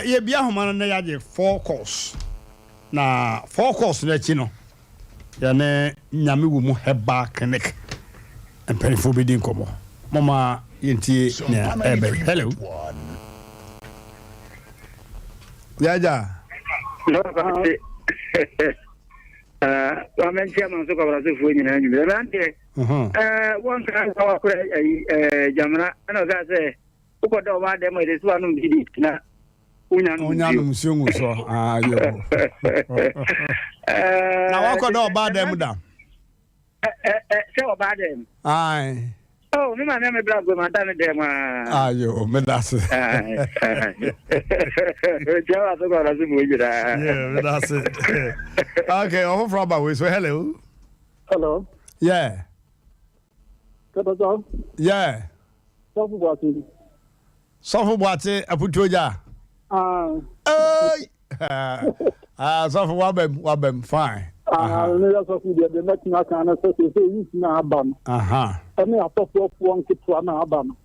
ye bia homa na ya je 4 course na 4 course na chi no ya ne nyame wo mu heba clinic emperifo be din komo mama yenti na ebe hello ya Wamen chairman so kabra so fu nyina nyu be ante won kan ka ko jamana ana ga se ko do ma de mo de su anu bidi na unyanu musungu so ayo na wako do ba dem da se o ba dem ai oh mi ma me bla go ma ta me dem ayo me das jawa so ko ra su mo jira yeah me das okay over from ba we so hello yeah Kato yeah Sofu Boate aputoja so for wabem fine. Ne ya so fi de make na kan na so yi na abam. Ene atofo fo nketo na abam.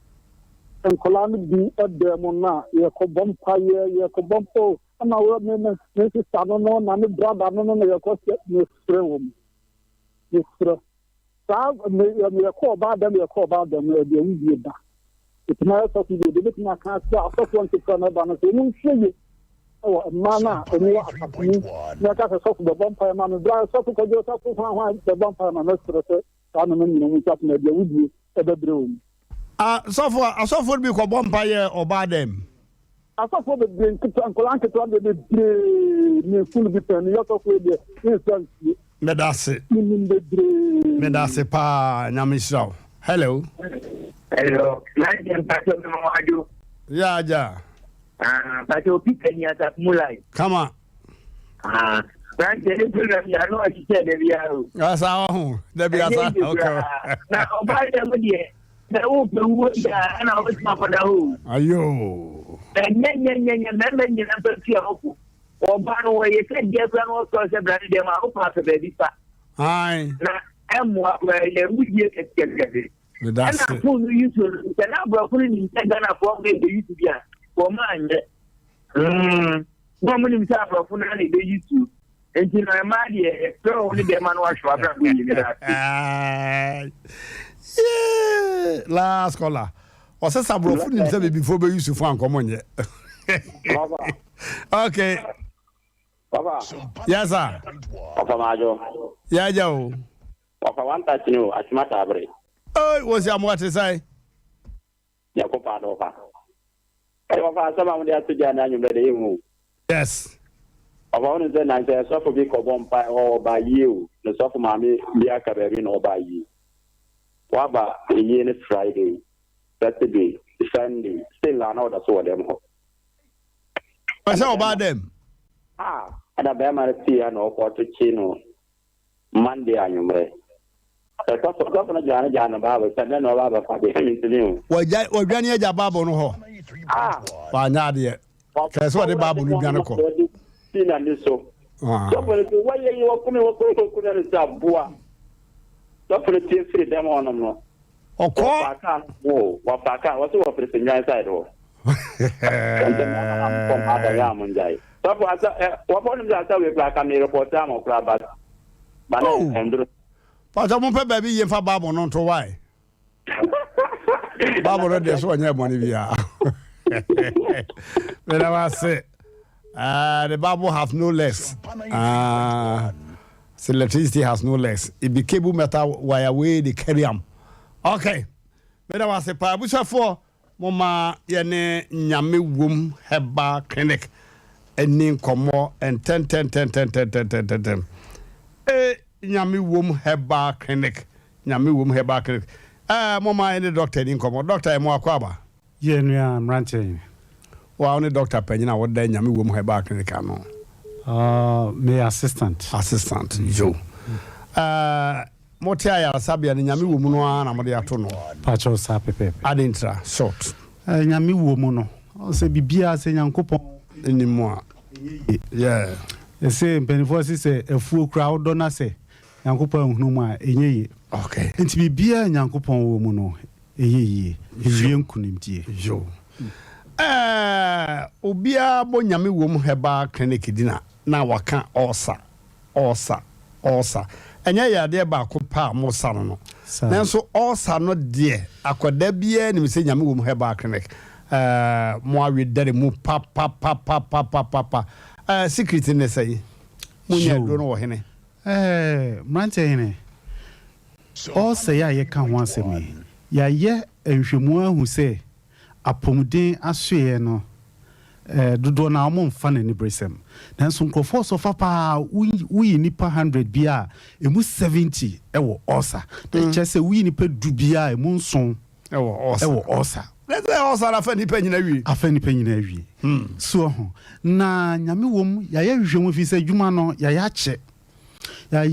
Enkola no bi edem na ye ko bompa ye ko bompo na wo me sister no na me brother no ye ko ne stre wo. Ye stre. Sa me ko ba dem e de wi da. It's not so to do the na kan so atofo nketo na ba no so mu hweye. Oh, mana, only a company. Not as a soft the bumpire man, drive so to go to the bumpire man, Mr. Simon, we got maybe with you at the room. So far, I saw for me for bumpire or bad them. I saw for the drink to Uncle Uncle to the full depend. You also with the Medase. Medase pa Namisao. Hello. Hello. Yeah. But you pick any other mulai. Come on. That's I know what you said. That's our home. There be okay. Now, by the open wood, and I was not for the home. Ayo. And then you never see a hope. Or by the way, you said, yes, I was also a brand of my own part of the aye. I'm what where would get it. And I fool you to the number of putting in Ghana for the use to be. For man, woman himself of Funani, they used to. And you know, my dear, so only the man was yeah, last caller. Was a sub of himself before we used to find common yet. Okay. Papa. Yes, sir. Papa Majo. Yeah, Joe. Papa, one touch you at Matabre. Oh, was your what to say? Yakopa. Yes. I want to say, I say, so for big or by you, the soft mammy, be a cabaret or by you. waba a Friday, Saturday, Sunday, still an order so them. I say about them. And a bear man see an offer chino Monday and you may. The top of Governor John Baba, and then all other party to you. Well, Granny Jababo no ho. Why not yet? That's what the Babu Luganako. Seen and this so. Why you are coming up with a boa? Don't free them on them. Of course, I can't go. What I can't, what's over the inside? And then from other Yamunjai. So, what one of that we black and report time or club, but Andrew. But I won't pay baby if a Babu non to why. Babu, that's one year money we are. Then I say, the Babu have no less. So electricity has no less. It be cable metal wire away the carry am. Okay. Then I say, Pabusa for Mama Yene Nyame Womb Heba Clinic. And name come more and 10. Nyame Womb Heba Clinic. Nyame Womb Heba Clinic. Mama any doctor in come. Doctor Emo Akwaba. Yeah, Mmrantehene. Well, only Doctor Penina what day Nyame Womb Heba Clinic no. Me assistant. Joe. Motia ya sabia ni Nyame Womb no na mo de ato no. Pacho sa pepe. Adintra short. Nyame Womb no. O se bibia se Nyankopon Ni mo. Yeah. Say mpenifo se efuo crowd do na se Nyankopon hunu mu a enye. Okay. Enti bibia Nyankopon wo mu no eyeye. Ewie nkunimtie. Yo. Obia bo Nyame Womb Heba Clinic dina na waka osa. Enya ya de ba ko pa mo sa no. Nanso osa no de akoda bia ni se Nyame Womb Heba Clinic. Mo awe dare mu pa. Secret ne say. Munya do no wo hene. Mmrantehene. Osa ya ye ka ho asemi. Ya ye enhwemu ahu se apomuden asoe no dodo na mo mfa na ni bresem nanso nkrofo so fa pa wi nipa 100 bia emu 70 ewo osa de chese wi nipa du bia emu nson ewo osa let's say osa na fa nipa nyina wi so ho na Nyame Wom ya ye hwehwemu fi se dwuma no ya ya che ya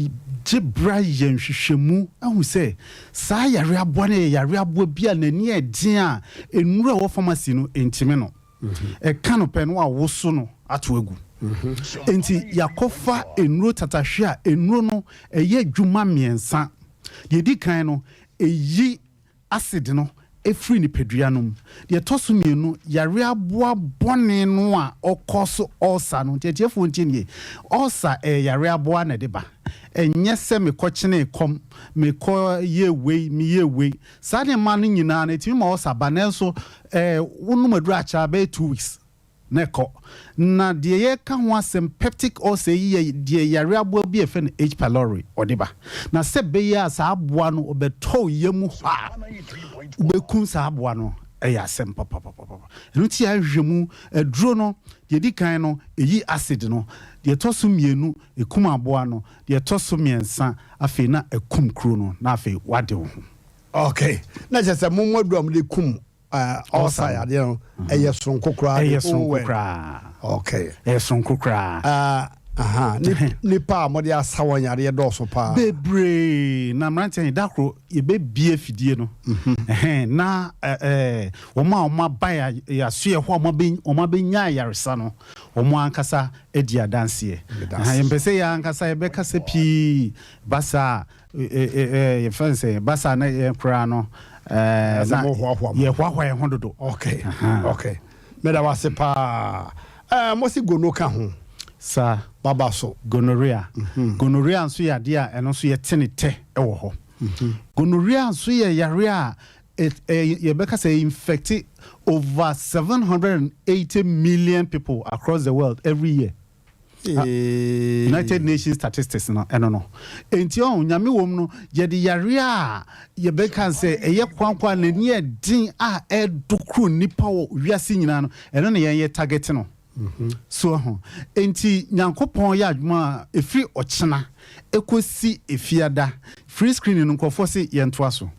jebra yen hwehwemu ahu se sa yare abo bia nani edin a enura wo pharmacy no entime no kano pen wa woso no ato egu enti yakofa enuro tatahwe a enuro no eye dwuma miensa de di kan no eyi acid no efri ni peduanom de toso mienu yare aboa bone no a okoso ulcer no tietefo ntinie ulcer yare aboa na de ba enye se me kochene kom me ko ye we sa de ma no nyina na timi ma ulcer ba nenso wonu maduru acha be 2 weeks neko na de ye ka ho asem peptic ulcer ye de yare aboa bi efe no H pylori odeba na se be ya sa aboa no obeto yemu ha ubekun sa aboa no eya asem papa enu ti ahwemu eduro no de di kan no eyi acid no de toso mienu ekum aboa no de toso miensa afi na ekum kro no na afi wade ho. Okay, na just momadu am de kum osa ya de no eye sonko kra okay sonko kra nipa amode asawo yare doso pa bebre na Mmrantehene dakro ye be bie fidie no na oma ba ya so ye ho oma be nya yaresa no oma ankasa edi adanse ye mpese ya ankasa ye be kasa pi basa ye fanse basa na ye kra no ye hwahwa ye hondodo okay me da wase pa mosi gono ka ho sa baba so gonorrhea gonorrhea nso ya de a eno so ye tenete ewo ho gonorrhea nso ye yare a ye beka say infect over 780 million people across the world every year. United Nations statistics no no enti on Nyame Wom no ye de yare a ye beka say eye kwankwa na ni edin a edukru nipa wo wiase nyina no eno ne ye target no. So enti Nyankopon ya adwuma efiri ochena ekosi efiada free screening nkofo se yentoa so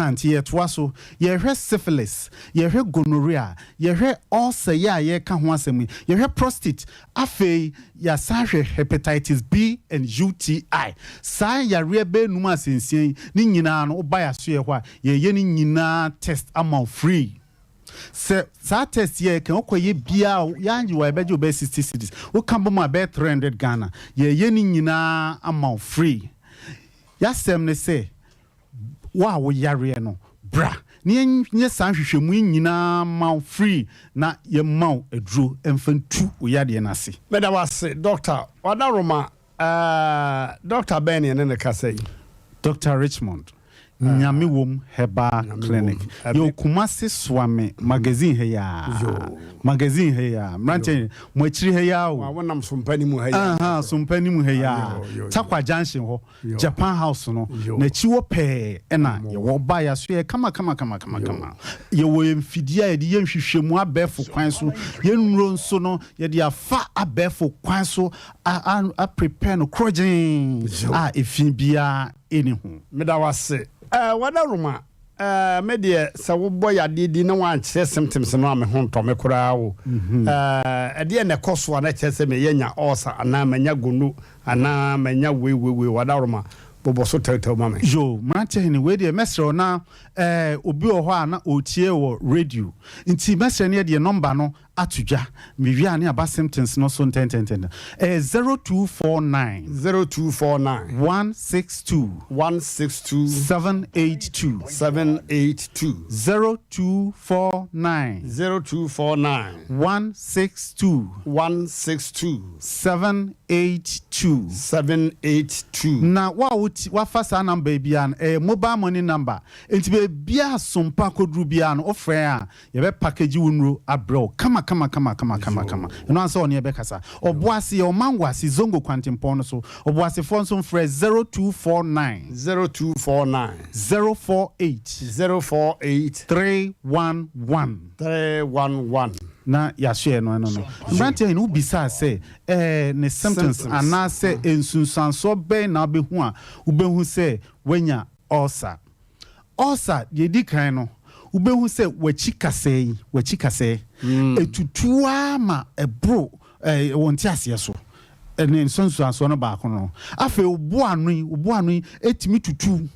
anti yetoa so ye hwe syphilis ye hwe gonorrhea ye hwe ulcer ye ka ho asem ye hwe prostate afei ya sa hwe hepatitis B and UTI sa ya rebe num asensien ni nyina no oba ya so ye ho a ye ni nyina test amount free. Se sa test ye kan okoye bia yanji wa beje obe 60 cedis o kan bo ma be 300 Ghana ye ni nyina amount free. Yasem ne say wa wo yare no bra ne nye san hwehwemu nyina amount free na ye maw eduro emfantu o yade na se. Meda wase doctor wadaroma Dr. Benny ne kasa yi Dr. Richmond Nyame wom Heba Clinic. Yo Kumasi Swame magazine he ya. Magazine he ya. Mmrantehene mo akiri he ya o. Wonam Sompa ni mu he ya. Sompa ni mu he ya. Takwa Junction ho. Japan House no. Na chiwo pe na ye wo ba ya so ye kama. Ye wo mfidia ye di ye hwehwemu abefo kwan so. Ye nuro nso no ye di afa abefo kwan so a prepare no crojin. Efin bia enihu. Meda wase wadaruma me de se wo boy ade di na wan kire symptoms no ame ho ntome kura wo de ne koso na kire se me yenya ulcer ana manya gonu ana manya we wadaruma bobo so tawtaw mama yo Mmrantehene we de mesro na obi ho a na otie wo radio nti mesro ne de number no atudwa me wi ane aba symptoms no so 10 0249 162 782 0249 162 782 na wa fasa number bia mobile money number enti be bia Sompa kodru bia no ofre a ye be package wonro abro kama you know answer on ye be kasa oboase o mangwase zongo kwantimpon no so oboase fon so frɛ 0249 048 311 na ya share no Mmrantehene no bisa say ne symptoms ana say ensunsanso be na be hu a ubehu say wenya ulcer ye di kan no ubehu say wachikase etutua ma ebro wonti ase so ene ensunsanso no ba kono afi obo anu etimi tutu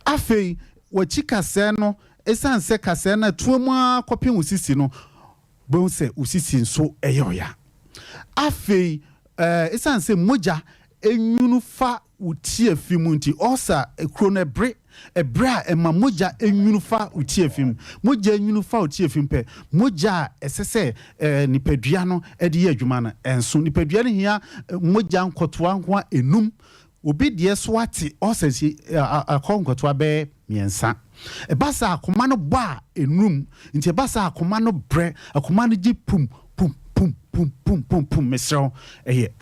afi wachikase no esanse kase na tuomu akopin usisi no bon se usisi nso eyoya afei esanse moja enyunu fa utie fimu nti osa ekrone bre ebra ema moja enyunu fa utie fimu moja enyunu fa utie fimu pe moja esese nipadua no ede ye adwuma na enso nipadua ne hia moja nkotoa nko enum obi de so ate osa si akonkotoa be miensa ebasa akoma no ba enum nti ebasa akoma no bre akoma no gi pum mesro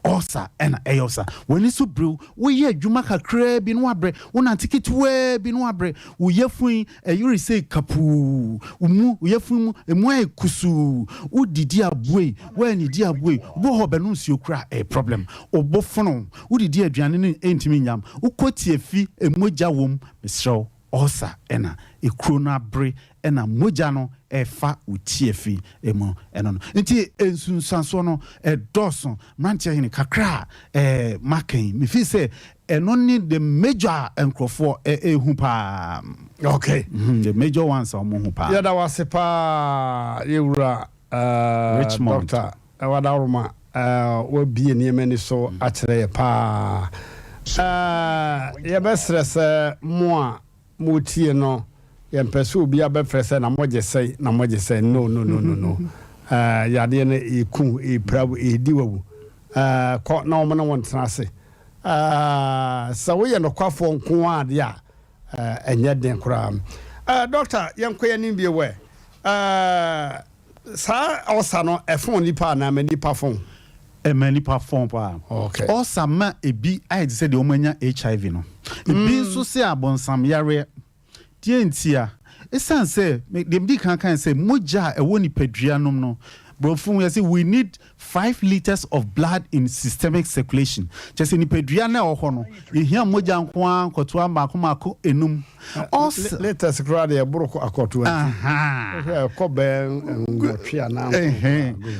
osa ena eyosa woni so brew wo ye adwuma kakra bi no abre wona ticket we bi no abre wo yefun yuri say kapu umu wo yefun emu ekusu wo didi abue wo ni di abue bo ho benu si okura problem obofono wo didi aduane ne entimi nyam wo kotie fi emoja wom mesro osa ena ekrona bre ena moja no efa utiefi emo eno nti ensunsanso no edoso Mmrantehene kakra maken me fi say eno ni the major enkrofo ehu pa okay the major ones are hu pa ya da wase pa yewura Richmond doctor wadaruma wo bie niema ni so akere pa ye be stress mo tie no yempeso obi abefrese na moje sei no yade ne eku eprabu ediwawu ko na omo na wontena se sa wo ye no kwafo nko ade a enye den kura doctor yenkoye nim bie we sa osa no efon nipa na manipa fon manipa fon pa okay osa ma ebi I say de omanya HIV no ebi nso se abonsam yare tientia esan say dem di kan say moja e woni padua nom no Brofun, you see, we need 5 liters of blood in systemic circulation. Just in Pedriana or Hono, you hear Mojan Kwan, Kotua Makumako, enum. Also, let us grab a broke a cotu. Aha. Cobe and Tria now.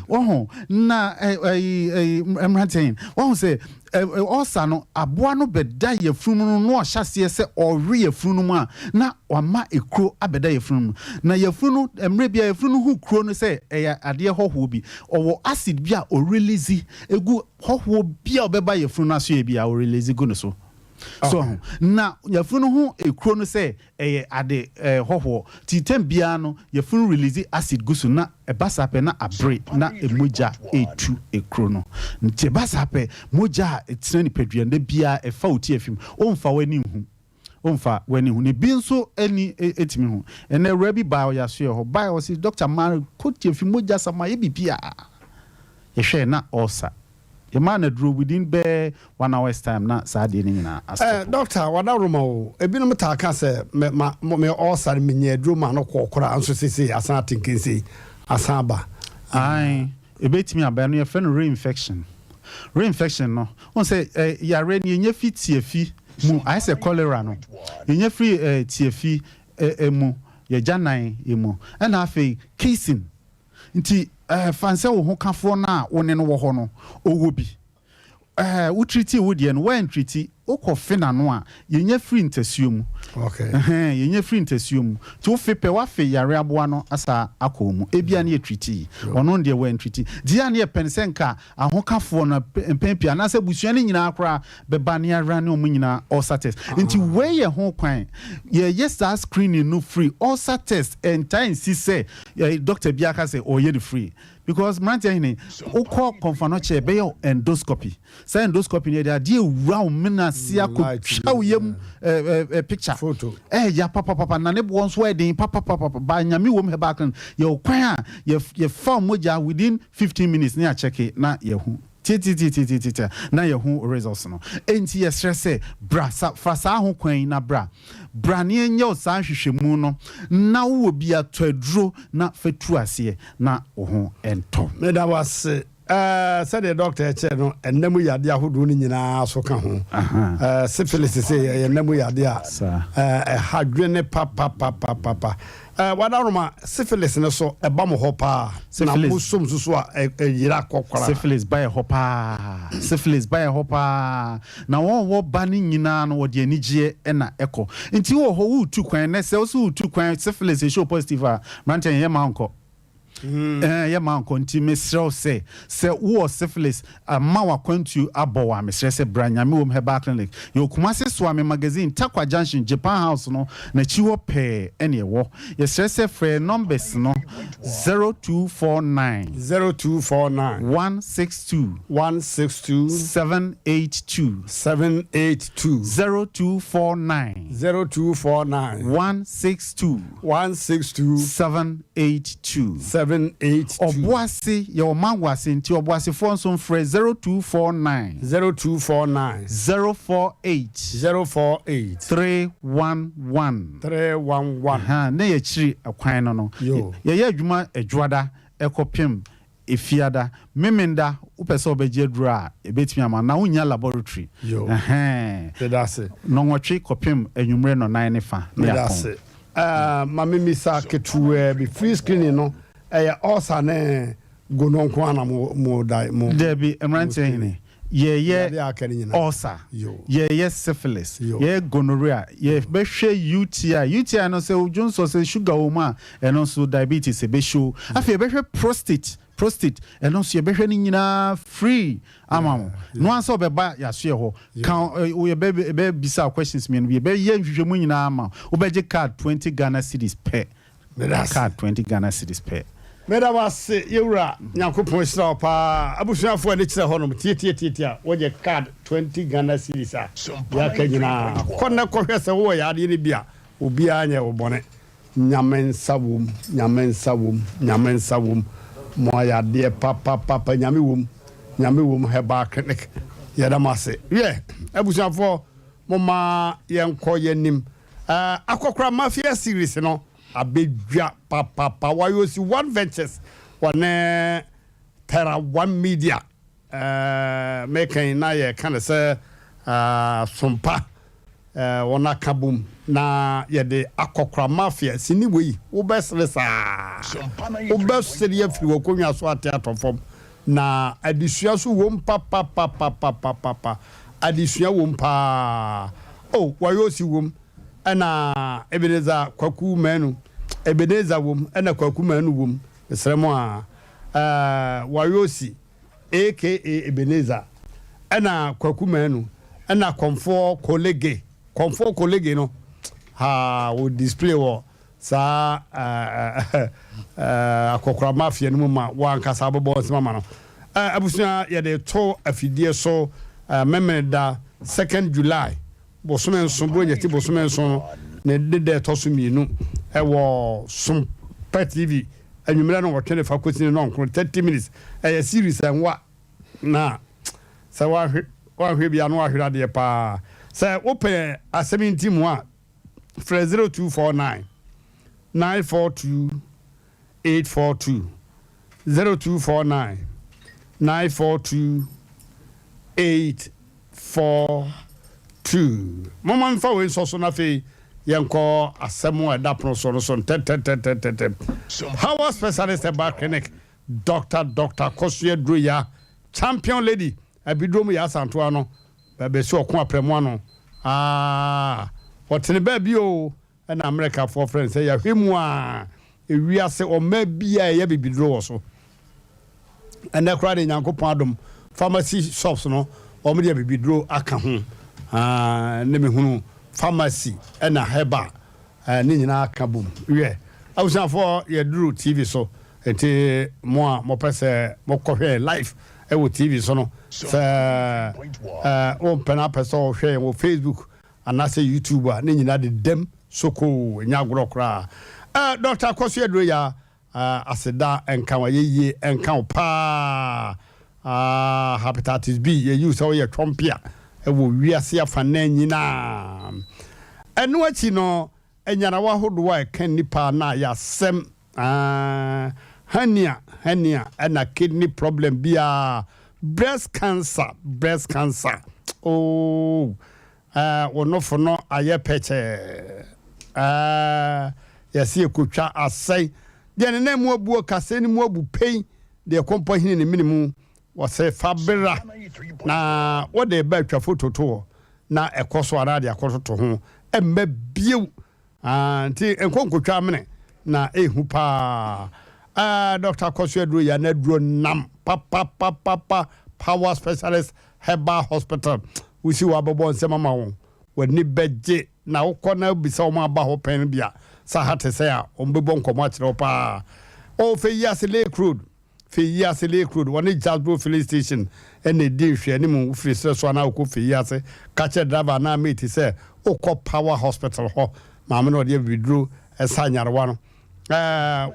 Oh, na Mmrantehene. One say, also no aboano beda ye funu no ahyase se ori ye funu mu a na wama ekro abeda ye funu na ye funu emre bia ye funu hu kro no se eya ade hoho bi owo acid bia o release egu hoho bia obeba ye funu aso ye bia o release gu no so. So na yafunu hu ekro no say ade hoho titem bia no yafunu release acid gusu na ebasape na abre na emoja etu ekro no nti ebasape moja etina ni peduande bia efa oti afim omfa wani hu ne bi nso ani etimi hu ene rabi ba ya so ho ba o si Dr. Man koti afim moja sama ye bibia ye hwe na osa. A man drew within 1 hour's time, not Sardine. Doctor, what I remember, a bit of Mataka said, me all side me drew man or quokra, and so say, as I think, say, Asaba. Aye, a bit me about your friend reinfection. Reinfection, no. One say, ya ready in your feet, TFE, I say cholera, no. In your free TFE, emo, your janai, emo, and I feel casing. Nti fanse wo ho kafo na woni no wo ho no owo bi wo treaty wo de no when treaty okofe na no a yenya free intasuo okay yenya free intasuo mu to fepe wa fe yare aboa no asa akomu ebia na treaty ono de when treaty dia na pensenka ahokafo na mpempia na se busua ni nyina akora beba ne ara ne omu nyina ulcer test nti we ye ho kwan ye yesa screening no free ulcer test and time si say Dr. Biaka say oye the free because Mmrantehene ukọ confirmation be your endoscopy say endoscopy ne dey round mina sia ko show yem picture photo ya papa na ne bo nso edin papa ba nyame wom he back ye kwan a ye form moja within 15 minutes ne a check na ye hu ti na ye hu results no enti ye stress bra fa sa ho kwan na bra ne nye o sa hwehwemu no na wo bia to aduro na fatu ase na wo ho ento me da was said the doctor che no enemu yade ahodo ni nyina so ka ho syphilis say enemu yade a hadwene papa wadaroma syphilis ne so eba mo hopa na musom so a yira kokora syphilis by hopa na wo ba ni nyina no wo de anigye na eko nti wo ho wo tu kwan na se wo so tu kwan syphilis show positive a Mmrantehene ye ma nko ye man continue say wo syphilis ma wa kwantu abowa me se branya me wom heba clinic yo kumase swami magazine Takwa Junction Japan House no na chiwo pe ene wo ye se free numbers no 0249 162 782 0249 162 782 Obuasi your mangwasi nti obuasi phone so free 0249 048 311 ha na ye chiri akwan no ye adwuma adwada ekopem efiada memenda upese obeje dura ebetimi ama na unya laboratory that's it no nwotwe kopem enwumre no 9 fa na that's it mama misa ketu be free screening no also ne gononko ana mo Debbie Mmrantehene ye ulcer ye syphilis ye gonorrhea ye behwe UTI no se ujunso se sugar oma eno so diabetes e be show afi behwe prostate eno so ye behwe ni nyina free amamo no answer obeba ya so ye ho kan we be bisa questions me no be ye nhwehwemu nyina ama obeje card 20 Ghana cedis per card 20 Ghana cedis per Meda was yura Nyankopon sra pa abusuafo ade kire honom tie wo card 20 Ghana cedis a ya kanyina konna kohwe se wo ya ade ni bia obi anya wo bone nyamen sawum mo ya de papa nyame wom heba clinic ya da mase abusuafo moma yenko yenim akokra mafia series no abedwa papa wayo si one ventures wane Pera One Media making na ye kind of say Sompa wana kabum na ye de akokra mafia sini we wo best lesa wo best serie fi wo konwa so ate atofom na adisua so wo papa adisua wo mpa oh wayo si wo na Ebeneza kwaku manu Ebeneza wo na kwaku manu wo esremo wayo si aka Ebeneza na kwaku manu na komfo colleague no ha wo display wo sa akokra mafia no ma wa nkasa bobo nsema no abusua ye de to afidie so memeda 2nd July bosomen so bro yeti bosomen so ne de to so mienu e wo Sompa TV anwumra no wo twene fa kwesini no nkro 30 minutes e series enwa na sa wa hwe bia no ahwera de pa say open Asem Mmpe Nipa 0249 942 842 0249 942 842 mama mfa we so na fe yenko asemo eda pro so tetetetetete how specialist about clinic Dr. Kosue Druya champion lady abidrom ya santo ano be so okon apremo ano wotene ba bi o na America for friends say ya hwemu a ewiase o ma bia ya bibidro so and na crowd nyankopon adom pharmacy shops no o me dia bibidro aka ho ne me hunu pharmacy na heba ne nyina aka bom we awusan for ya duru TV so enti mo pese mo kohwe live e wo TV so no o pena peso hwe wo Facebook anase YouTube ne nyina de dem soko nyagoro kra Dr. Kosue Druya aseda enkan waye enkan pa hepatitis B ye use o ye trompia e wo wiase afa na nyina eno achi no enyana wa hodo wa kan nipa na ya sem hania na kidney problem bia breast cancer oh wono fono aye peche yesi ekotwa asai de ne mu abu kase ni mu abu pei de kompo hini ne minimu wose fabera na wode ba twa photo to na ekoso arade akoto ho emma biu anti enkonkotwa amene na ehu pa Dr. Kosue Druya na duro nam papa power specialist herbal hospital usi wa bobo nsema ma won wani beje na ukona bisa o ma ba ho pen bia sa hate se a o mbebo nkomo akire pa o fe yase Lake Road wani Jasbro filling station ene di hwe ni mu firi so na ko fe yase ka che driver na mate se ukọ power hospital ho ma me no de bidru esa nyarwa no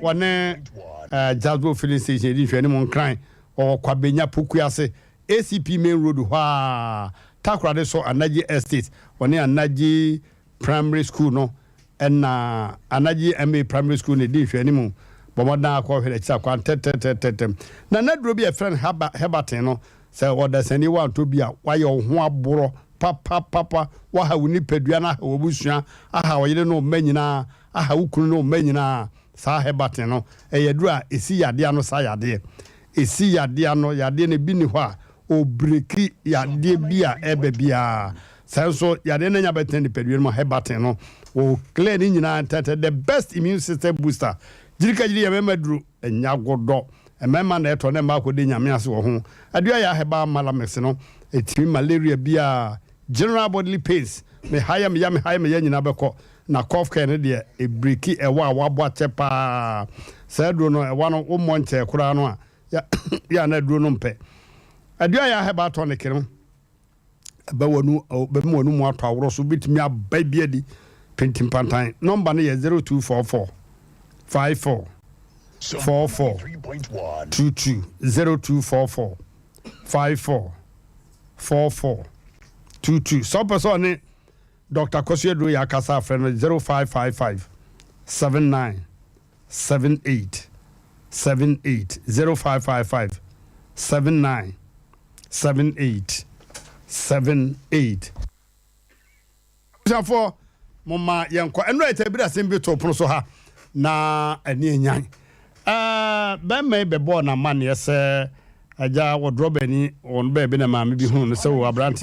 wani Jasbro filling station di hwe ni mu nkran o kwa benya poku ase ACP main road ha takrade so Anaji estate woni Anaji primary school no na Anaji MA primary school ne di hwani mu bomodan akọ hwere cha kwa tetetetem na duro bi a friend Hebaten no say order sani wan to bia waye ho aboro papa wa ha woni padua na wo busua aha wo yire no manyina aha wukunu no manyina sa Hebaten no duro a esi yade ano sa yade esi yade ano yade ne bi ni ho a o breki yade bia ebe bia so yade na nya beten ni pedue no Hebaten no o clear ni nyina tete the best immune system booster jirika jiri ya memaduru enyagodo emema na eto na ma ko de nyame ase wo ho adua ya heba malamex no etimi malaria bia general bodily pains me haya me ya nyina beko na cough care ne de e breki ewa wabo achepa saduro no ewa no wo monche kura no a ya na duro no mpe adua ya heba tonic no ba wonu ba mu wonu mu ato awro so bitimi abai bia di pentim pantan number no ye 0244 54 44 22 0244 54 44 22 so person ni Dr. Kosue Druya kasa friend 0555 79 78 0555 797878. For Mama Yanko, and right a bit of simple to Prosoha na any yan. Ben may be born a man, yes, a jar or drop any on baby and mammy be home, so a branch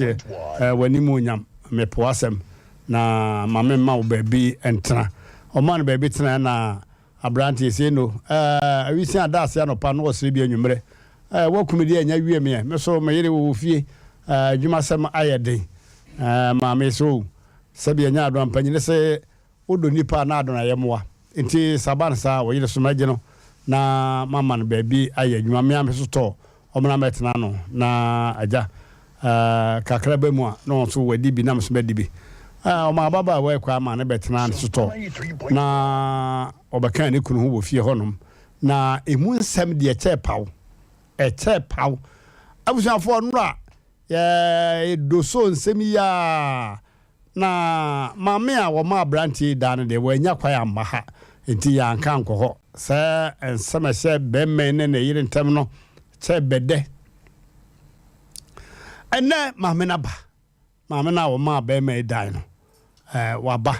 when you moon me poasem na mamma mau baby and tra. O man baby na a branch is no. We see a das yan upon was be in your what comedian ya me, so my will fee. You must have my day, mammy so. Sabia nya do ampanyine se wodo nipa na adona yemwa nti sabansa wo yire somagino na mama no baabi aye adwuma me ameso to omna metena no na aja kakra ba mu a no so wadi bi na mso badi bi o ma baba we kwa ma na betena so to na obaka ne kunu ho wo fie honom na emu nsem de eche paw abusuafo nura do so nsem ya na mame a wo ma branti dan de wo nya kwaya maha enti ya nka nkoho se ensema se bemme ne ne yire ntem no che bede ene mame na wo ma bemme dan no waba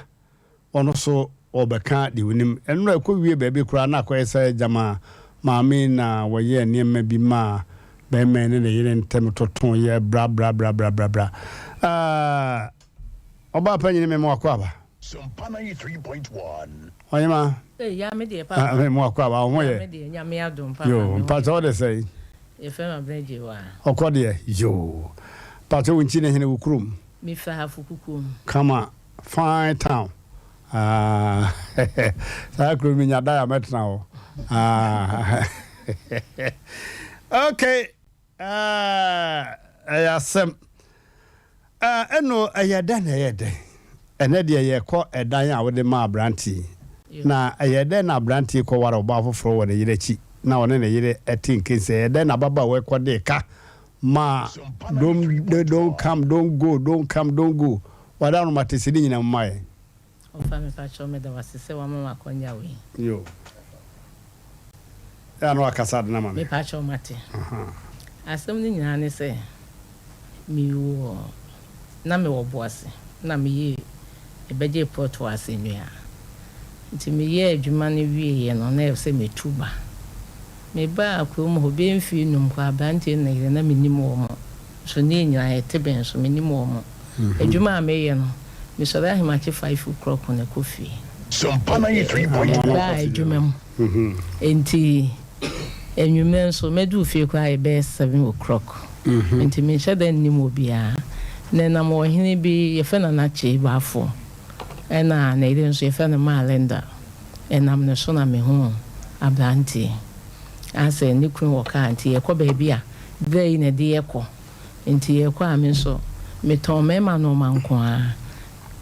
ono so obeka de wonim eno akọ wie ba bi kura na akọ se jama mame na wo ye niam bi ma bemme ne yire ntem toton ye bra Oba penye me mo akwa ba. Sompa 93.1. Oyema. Ya me de pa. Me mo akwa ba o mo ye. Me de nya me adom pa. Yo, pa so de say. E fe ma breje wa. Okode yo. Pa so wunchi ne hene wukurum. Me fa hafukukum. Kama fine town. Sa kru mi nya da ya metna o. Okay. Asem eno ayeda na yede ene de ye ko edan a wode ma branti na ayeda na branti ko wara oba foforo wona yire chi na wona na yire etinke se ayeda na baba we ko de ka ma don't come don't go wada no matesidi nyina mmae o fa me pa cho me da wasese wa mama konya we yo ya no akasa na mama me pa cho mate asem ni nyina ne se mi wo na me wo boase na me ye ebeje poto ase nua nti me ye adwuma ne wie ye no na se me tuba me ba akrom ho be mfi num kwa abante na ye na me nim wo mo so ne nyina ete ben so me nim wo mo adwuma me ye no me so da hima che 5 o'clock na kofi Sompa 93.1 ba adwuma mo enti enwumen so me du fie kwa e be 7 o'clock enti me shada nim obia na mo hini bi ye fena na che bafo ena na ile nso ye fena ma lenda enam ne so na me hu ablanti ase ni kun woka anti ye ko ba bia dei na de ye ko enti ye ko a me so me ton me ma no manko a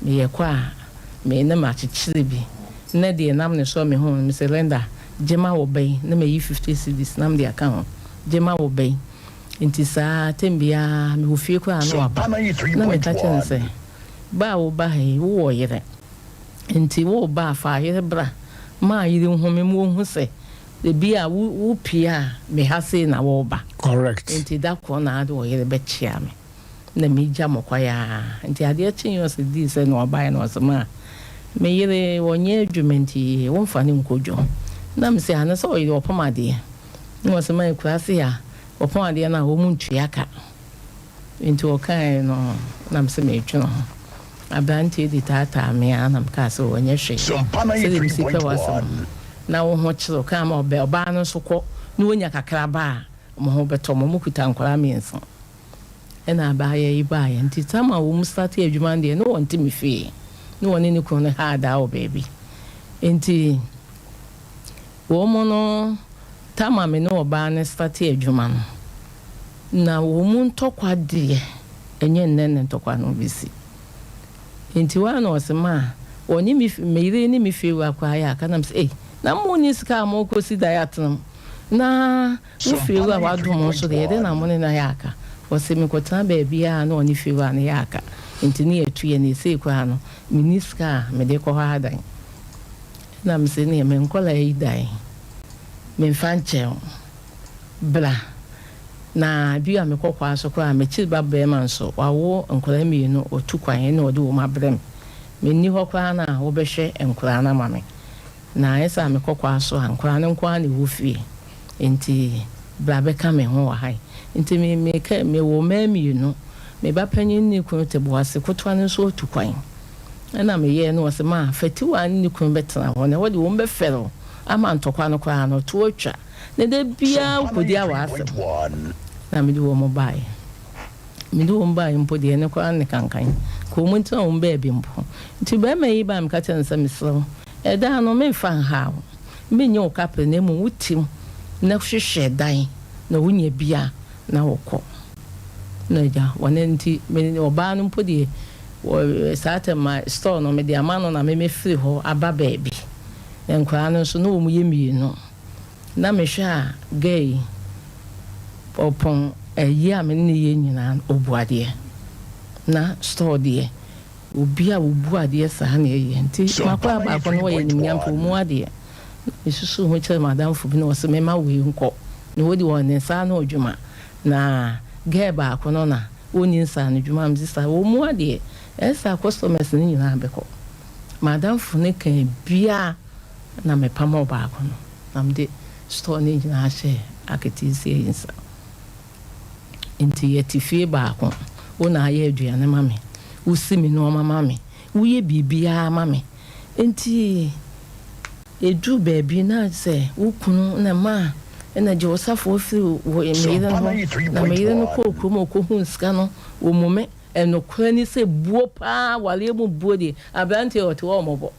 me ye ko a me na ma chichire bi na de enam ne so me hu me se lenda jema wo bai na me yi 50 cedis nam de account jema wo bai inti sa tembia me hofie kwa anu aba na me ka chen se ba wo ba he wo yere inti wo ba fa yere bra ma yire hu me mu hu se de bia wo pia me ha se na wo ba correct inti da ko na ade wo yere be chia me na me ja mokwa ya inti ade chin yo se di se no ba no se ma me yere wonye adwumenti wo mfa ne nkodwo na me se ana so yire opamade no se ma ekurase ya opon ade na wo muntua ka into okan no na mse metwe no abante di tata me anam ka so onye hwe na wo ho chiro ka ma oba no so ko na wonya kakra ba mo ho beto mo kuta nkwara menso ena ba ye iba ye nti tama wo mu start adwuma de no wonti me fie no woni ni ko no ha da o baby nti wo mo no tama me no oba ne start adwuma no na wo mu ntokwa de enye nnenne ntokwa no bisi nti wa no osema oni mi meire ni mi fi wa kwa ya kana mse na mo ni ska mo ko si diet no na mi fi wa wa do mo so de na mo ni na ya ka o se mi ko tan ba bia na oni fi wa na ya ka nti ni etu ye ni se kwa no mi ni ska me de ko ha dan na mse ni me nkola yi dan me fanche bla na bi a mekɔkɔ aso kɔ a mechi ba bɛma nso wawo nkɔla mienu otu kwan na ɔde wo mabrem menni hɔ kɔ na wo bɛhwɛ nkɔla na mame na esa mekɔkɔ aso a nkɔla ne nkɔ na wo fie enti bra bɛka me ho wa hai enti me wo ma mienu me ba panyin ni kun te boase kotwa ne so otu kwan na me ye no se ma fati wa ni kun betena ho na wode wo mbɛfɛro ama ntɔkwa no kwa no to otwa ne de bia kodi awa asem na me do mo bai mpo de ne kwa ne kankan ko mo ntina wo mba bi mpo nti ba ma yi ba me ka tensa misro ɛda no me fa ha me nye o kapre na mu wutim na hwehwɛ dan na wonya bia na wokɔ na ja wanenti me oba no mpo de sata ma store no me de amano na me free ho aba baabi enkwa no so no mu yemi no na me hwa gay opon eyi a me ne ye nyina obuade na store de obi a obuade sa na ye nti makwa ba ko no ye nyampo mu ade isusu ho chere madam fu bi no se me ma we nko no wodi won ne sa na odwuma na geba akono na oni nsa no dwuma mzisa wo mu ade esa customers ni nyina abekọ madam fu ne kan bia na me pama ba akono na mde store ni nyina hye aketisi insa inti yetifie ba akon wona aye aduane mame usimi no mame uye bibia mame inti edu baby na se ukunu na ma ena je osafo fi wo emire no na emire no ko kromo ko hu nska no wo mume eno kwani se buo pa wale mu buo de abante ote wo mobo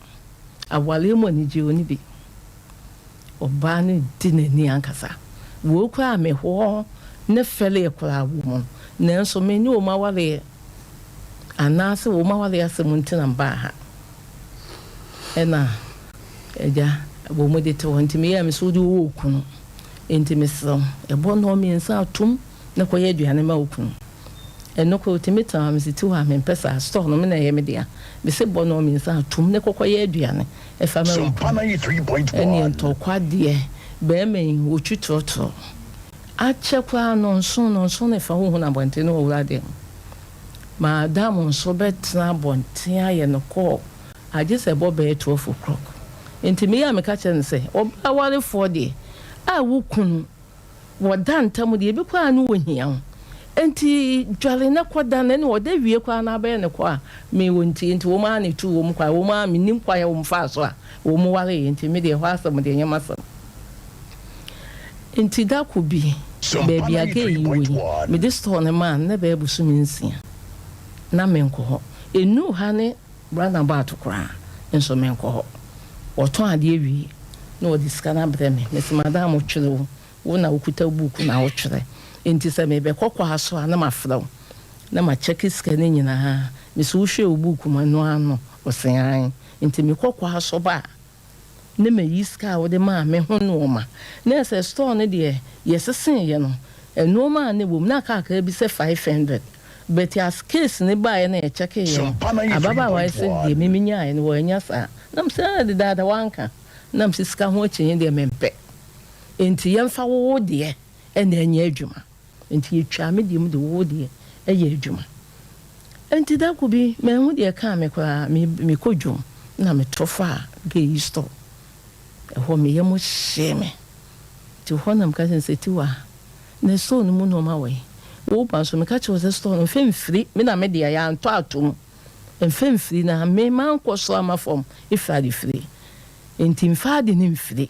awale mu ni je oni bi oba ni dinani ankasa wo kwa me ho ne fele ekura wo mu nanso me ni o ma wale anase wo ma wale asemuntina mba ha ena eja bo mo de to ntimi ya me so de wo okunu ntimi so ebo no mi nsa atum na koye aduane ma okunu eno ko timi ta me siti wa me pesa store no me na ye me dia me se bo no mi nsa atum ne kokoye aduane e fa ma Sompa 93.1 eni to kwade be me otutoto achekwa no nso ne fa hu na bonte no wurade ma dam nso betra bonte aye no ko aje se bo be 12 o'clock enti me ya me ka chen se oba wale for de a wukunu wodantam de bi kwa no wohia enti dwale na koda na ne woda wie kwa na ba ne kwa me wonti enti wo ma ne tu wo kwa wo ma minim kwa ya wo mfa so a wo mu wale enti me de ho asem de nyama sam enti da ku bi baby again yi me de store ne man na ba ebusu mi nsia na me nko ho enu ha ne brana ba to kra enso me nko ho oton ade wi na odi skana breme me se madam twere wo na okuta buku na wo twere enti se me be kokwa aso na mafraw na ma check skana nyina ha me se wo hwe buku manu ano osan enti me kokwa aso ba ne me yiska wo de ma me ho no ma na se store ne de yesesen ye no eno ma ne bom na ka bi se 500 but as case ne ba na check ye ababa wa se de me minya ye no wo nya sa nam se de dada wanka nam se ska ho chenye de mempe enti yemfa wo de ena anya adwuma enti yetwa me de mu de wo de eye adwuma enti da ku bi me hu de ka me kwa me kodwum na me trofa ge store ho me yemo sheme ti ho nam ka se tiwa na so no mu no ma we wo ba so me ka che wo store no femfiri me na me de ya anto atom femfiri na me man ko so ama fom ifadi free enti mfadi ni mfiri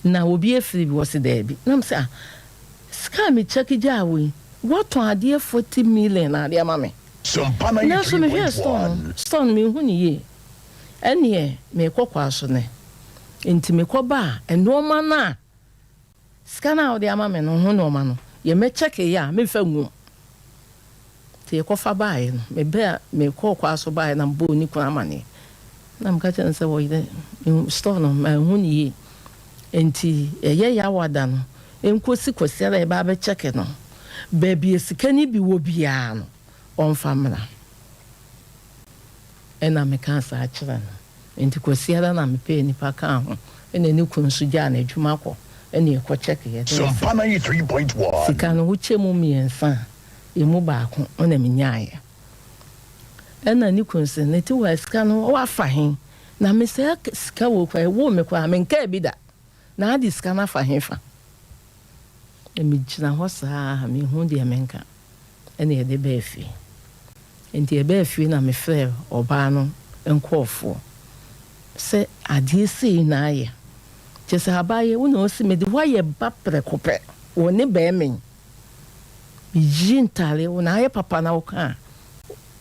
na obi efiri bi wose there bi nam say ska me check jawe what on ade 40 million na ade ama me Sompa na so me hwe 93.1 stone me hu ni ye ene me kokwa so ne enti me koba enoma na ska na ade ama me no hu no ma no ye me check ya me fa ngu te kofa bae no me be me kokwa so bae na bo ni kuna mane na mka chen se wo ide store no ma hu ni ye enti eye ya wada no enkosi kosiara e ba be check no baby esikani bi wo bia no on famila ena me kan sa achira no enti kosiara na me pe nipa kan ho ena ni kunsu ja na adwuma ko ɛne ɛkɔ check yɛ Sompa 93.1 sika no wokyɛ mu mmiɛnsa ɛmu baako ɔna menyaeɛ ɛna ne kun sɛ ne ti wɔ sika no wafa he na mesɛ sika wɔ kwa ɛwɔ me kwa menka bi da na ade sika no afa he fa megyina hɔ saa mehu deɛ menka ɛne yɛde bɛɛ fie nti yɛbɛɛ fie na mefrɛ ɔbaa no nkɔɔfoɔ sɛ adeɛ sei na ayɛ kyɛ sɛ abaayɛ wo na ɔsi mede woayɛ ba prɛkopɛ wɔ ne bɛɛmen meyi ntale wo na ayɛ papa na woka a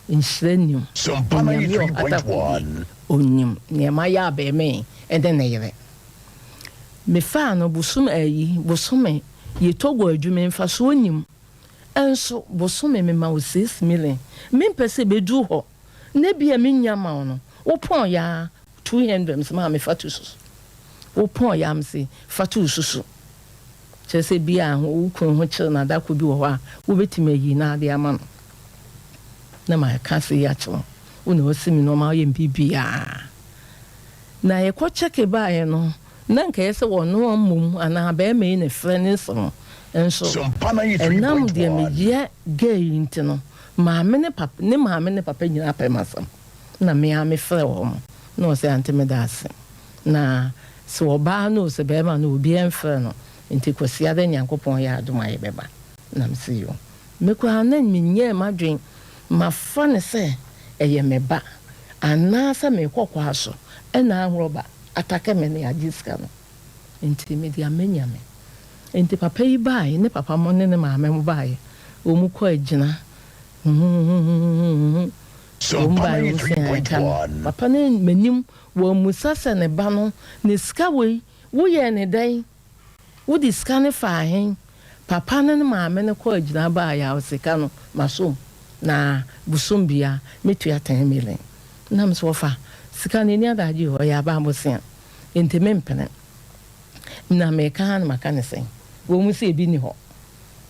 nhyira nnim Sompa 93.1 ɔnim nneɛma yɛ a bɛɛmen ɛde ne yere mefaa no bosome yɛtɔgɔ adwuma mfa so ɔnim ɛnso bosome mema wo 6 million mempɛ sɛ bɛduru hɔ na bia menya ma wo no wopɔn yɛa 200 msɛ maa mefa to susu wopɔn yɛa mse fa to susu kyerɛ sɛ bia wokun ho kyerɛ na adako bi wɔ hɔ a wobɛtumi ayi na ade ama no na maka sɛ yɛ akyerɛ wo na ɔsi mi nɔɔma ɔyɛ mbibiaa na yɛkɔ kyɛke baeɛ no na nka yɛ sɛ wɔno mmom anaa bɛɛma yi ne frɛ ne nsɛm nso ɛnam deɛ meyɛ gay nti no maame ne papa nyina pɛ masɛm na mea mefrɛ wɔ mo na ɔsɛ ante meda ase na sɛ ɔbaa no sɛ bɛɛma no obiara mfrɛ no nti kwasiada nyankopɔn yɛ adom a yɛbɛba na mese yo mekɔa na menyɛɛ m'adwen mafa ne sɛ ɛyɛ me ba anaasɛ mekɔkɔa so ɛna ahorɔba ataka me ne agye sika no nti mede amanya me nti papa yi baeɛ ne papa mo ne ne maame mo baeɛ ɔmu kɔ agyina papa ne m'anim wɔmmusa sɛ ne ba no ne sika wei woyɛ ne dɛn wode sika ne faa hen papa ne ne maame ne kɔ agyina baeɛ a sika no masom na busom bia metua 10 million nam sɛ wɔfa sika no ani adagye hɔ ɔyɛ aba abosea nti mempene na meka ha no maka ne sɛn wɔ mu sɛ ebi ni hɔ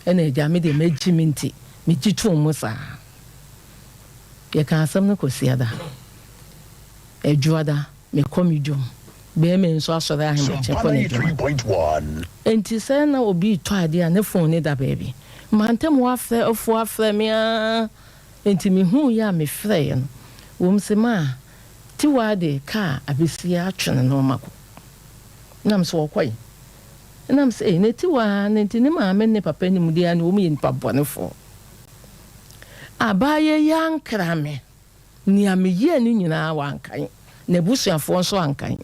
ɛna agya mede magyi me nti megyi too mu saa yɛka asɛm no kɔsiada adwoada mekɔ me dwom bɛɛma nso asɔre ahemɔkyɛ kɔ ne dwom enti sɛ na obi tɔ adeɛ a ne phone ne da baabi mantam afrɛ me a enti mehu yɛ a mefrɛeɛ no wɔm sɛ ma a tiwa de kaa abɛsia atwene no ɔma kɔ nam sɛ wɔkɔe nam sɛ ne tiwa ne nti ne maame ne papa nim deɛ ne wɔm yɛ nipa bɔnefoɔ abaayɛ yɛ ankra me nea meyɛ no nyinaa wankan na abusuafoɔ nso ankan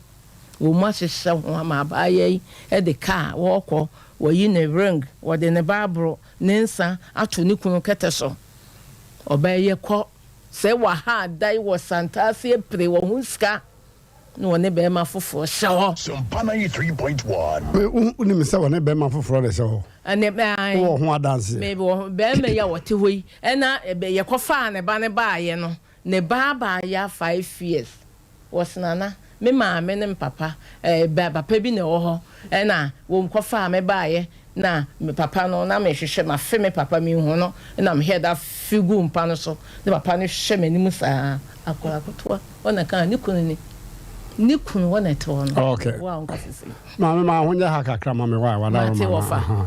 wɔm ahyehyɛ ho ama abaayɛ yi de kaa wɔkɔ wɔyi ne ring wɔde ne baaboro ne nsa ato ne kunu kɛtɛ so ɔbɛyɛ kɔ sɛ waha dai wɔ santaase apire wɔ ho sika na wɔne bɛrima foforɔ hyɛ hɔ Sompa 93.1 wonim sɛ wɔne bɛrima foforɔ de hyɛ hɔ wowɔ ho adanse bɛrima yi a wɔte hɔ yi ɛna yɛkɔfaa ne ba ne baayɛ no ne ba baayɛ 5 years wɔsenana me maame ne papa papa bi na ɛwɔ hɔ ɛna wɔmkɔfaa me baayɛ na me papa no na me hwehwɛ ma fe me papa mi hu no na me head that figu mpa no so ne papa no hwehwɛ m'anim saa akorakotoa ona kan ne kunu wona to no okay wa onka sisi maame ma ho nya ha kakra ma me wa wada ma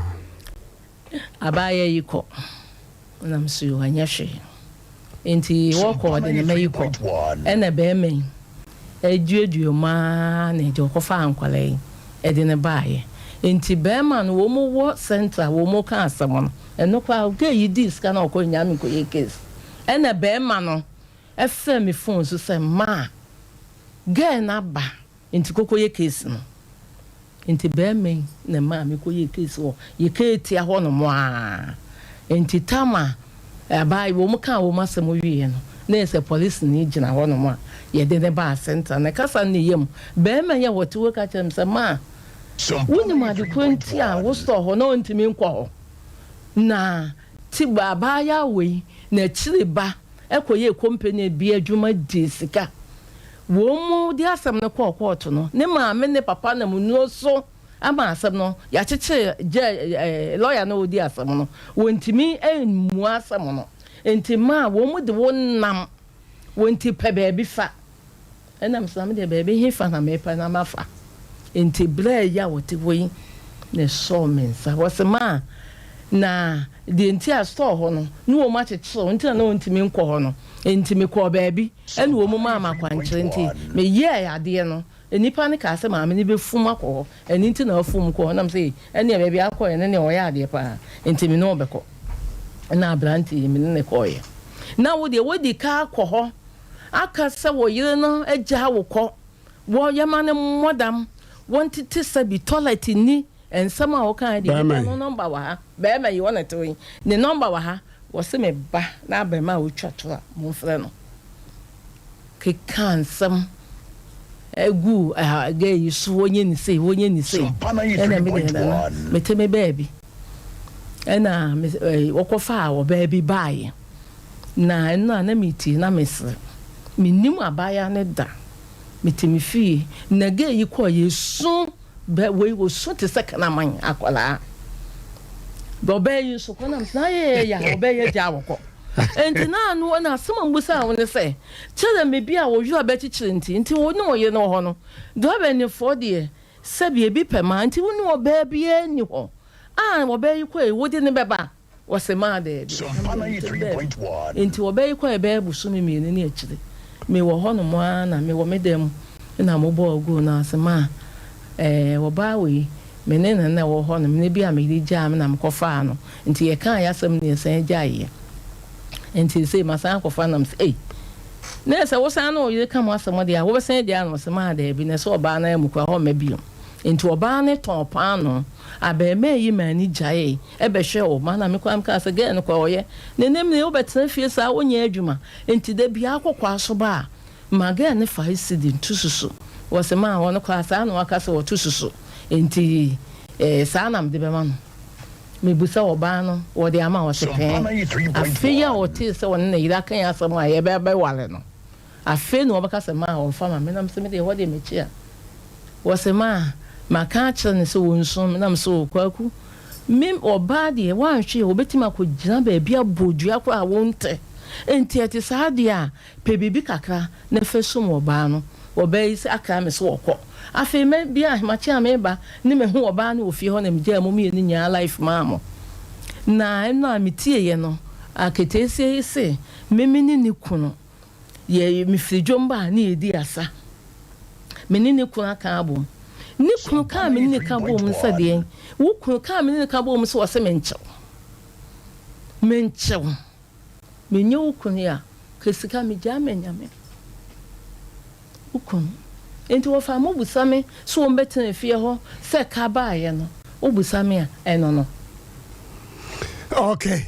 abaya yi kɔ na msu anya hwe enti wɔkɔ de ne mayi kɔ ɛna bɛɛmɛn aduaduo ma na de kɔfa ankwala yi ɛde ne baayɛ enti bɛɛma no wɔ mu wɔ center wɔ mu ka asɛm no ɛno kwa ga yi dis kana ɔkɔ nyame kɔ yɛ case ɛna bɛɛma no ɛfɛ me phone so sɛ ma ga na ba enti kɔkɔ yɛ case no enti bɛɛma na ma me kɔ yɛ case wɔ yɛ keti ahɔ no mo a enti tama abai wɔ mu ka wɔ mu asɛm wiye no na ɛsɛ police ni gyina hɔ no mo a yɛde ne ba center na kasa ne yam bɛɛma yɛ wɔte wɔ ka kyerɛ sɛ ma wonim ade kwanti a wo store hɔ na ontimi nkɔ hɔ na ti baba ya wei na kyire ba ekɔyɛ company bi adwuma di sika wo mu di asɛm ne kɔ court no ne maame ne papa na mu no so ama asɛm no ya kyekye lawyer na odi asɛm no wontimi enmu asɛm no enti ma wo mu de wo nam wonti pɛ baabi fa ɛnam sam de baabi he fa na me pa na mafa enti bra ya wote woyi ne so mensa was ma na de nti a store ho no wo ma chechiro nti na ntimi nkọ ho no ntimi kọ baabi ene wo mu ma kwankyere nti me ye ade no enipa ne ka ase ma me ne be fum akọ eni nti na fum kọ na me say ene baabi akọ ene ne o ya ade pa ntimi no bekọ na abranti me ne kọ ye na wo de wodi ka akọ ho aka se wo yire no agya wo kọ wo yamane modam wanti te sabi toilet ni ensama wo kan de no number wa ha be ma yi wona to yi ne number wa ha wo se me ba na ba ma wo twato a mo frɛ no ke kansam egu ga yi so wonye ni sei ena me de na me te me baby ena wo ko fa wo baby bae na miti na mesre minim abaya ne da mitimi fi na ga yi ko yesu be we wo so te sekana man akola do be yi so kona na ya wo be ye ja wo ko enti na anu na asema mbusa wo ne se chere me bia wo yu abechichire nti wo ne wo ye no ho no do be ne for de se bi ebi pema nti wo ne wo be bia ni ho wo be yi ko e wo de ne beba wo se ma de nti wo be yi ko e be busu mi mi ne akire me wo ho no mo na me wo medem na mo bo ogu na asema wo ba we me ne na wo ho no me bi a me di ja me na me kofa no nti ye kan ya sam ne san ja ye nti say masan kofa na me say na se wo san no ye kan mo asem de a wo be san dia no se ma da bi na se oba na mu kwa ho ma bi nti oba ne ton pa no aba me yi mani jaye e be hwe o ma na me kwa am ka se ge no kwa oye ne nem ne wo betra fie sa wonya adwuma nti da bi akokwa so ba ma ge ne fa isidi ntususu wo se ma won kwa sa no aka se wo tususu nti sa na mde be ma no me busa oba no wo de ama wo se pen afi ya wo ti se won na yira kan ya asem a ye be wale no afi no wo baka se ma wo fa ma me na me se me de wo de me chi a wo se ma ka chene se wonso na mso kwaku mim oba de wanhwe obetima ko gina ba bia bodua kwa wonte enti ati saade a pe bibi kakra na feso mo ba no oba yi se aka me so wokọ afi me bia ma chi ameba ni me hu oba na ofie ho na me gya mo mi ni nya life maamo na na mitie ye no aketese se memini ni kunu ye mi fridjomba na edi asa menini kunu aka abom ni kunu ka me ni ka bom nsa de wo kunu ka me ni ka bom so wose menchew menye wo kunu ya kesika me ja menyame ukun enti wo fa mo busame so wo betene fie ho se ka ba ye no wo busame a eno no okay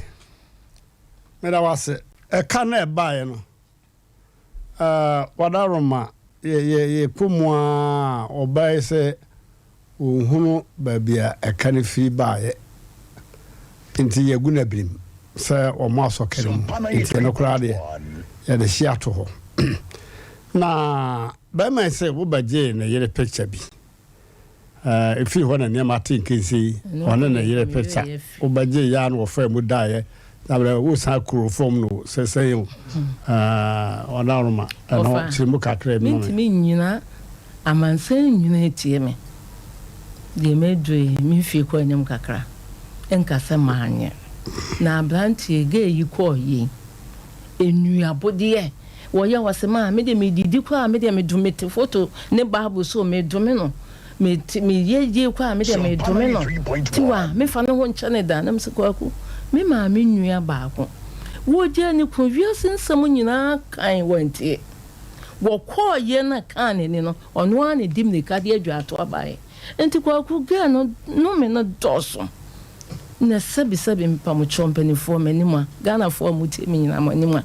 me da wase e ka na e ba ye no wadaroma ye kumwa obai se uhunu babia ekane fi baaye nti ye guna brim se o ma so kere nti no kra de ya de hia to ho na ba ma se wo baje na yere picture bi if you want na ma tin kinsi ona na yere picture wo baje ya no fa mu daaye abra wo sa kro form no se yo ona roma no chimu kakra mi mi nyina amansan nyina etie me de medwe mi fi ko anyam kakra enkasa maanye na abrantie ge yi ko yi enuabode wo ya wasema me de medidi ko a me de medumete photo ne bible so medume no me ye ko a me de medume no tiwa me fa ne ho nchane da na msekwaku me ma me nua baako wo je ni ko wiase nsam nyina kan wantie wo ko ye na kan ni no ono an dim ne kade adwato abae enti kwaku ga no me no doso na sabi mpamu chompeni fo menima Ghana fo mutemi nyina manima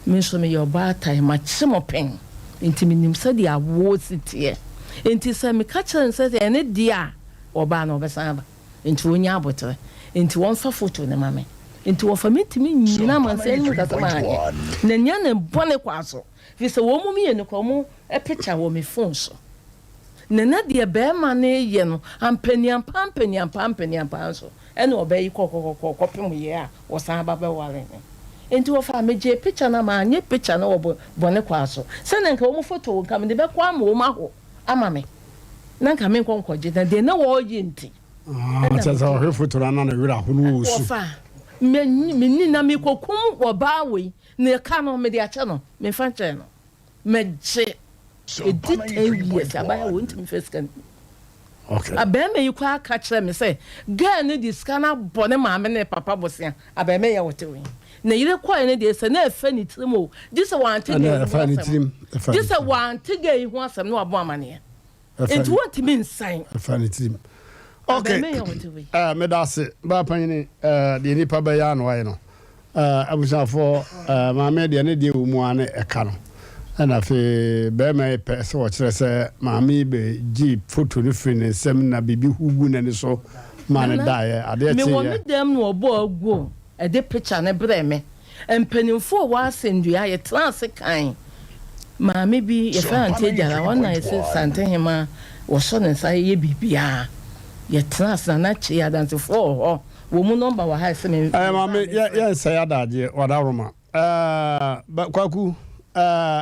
me so me yo ba tai ma chimo pen enti minim sadi awo sitie enti sa me ka chere nse ene dia oba na obesaba enti wonya abotre enti won fa photo ne mame enti wo fa metimi nyina man se ni ka sama anye na nya ne bone kwaso fi se wo mu mi enu ko mu e picture wo me phone so na dia be ma ne ye no ampani ampa so ene obayi kokopim ye a wo san ba be wale enti wo fa meje picture na ma anye picture na wo bone kwaso se na nka wo mu photo wo nka me de be kwa ma wo ma ho ama me na nka me nkonkoje na de na wo yi nti Sasa o foto na na wira hunu osu. Ofa. Me na me kokum wo bawe na ka no me de acha no me fa nche no. Me je. Edit years abaya won't me first can. Okay. Abeme yi kwa aka kire me say girl ne di scanner bone maame ne papa bosia. Abeme ye wote we. Na yire kwa ne de se na efa ni trimo. This one take na efa ni trim. This one take e hu asem no abo amane. It what mean sign. Efa ni trim. Okay. Me da se ba panyi de nipa ba ya no ayi no. Abusafo maame de ne de wo mu ane eka no. Ana fe be me pe se wo kire se maame be ji photo ni free ne sem na bibi hugu na ni so man da ye ade me tie. Me won dem no obo agu e de picture ne bre me. Empanimfo wa asendua ye trans kan. Maame bi ye fa antejara wona ye se santehema wo so ne sai ye bibia. Ye trans na chi adanse for wo mu number wa ha se me. Maame ye say adaje wadaroma. Ba kwaku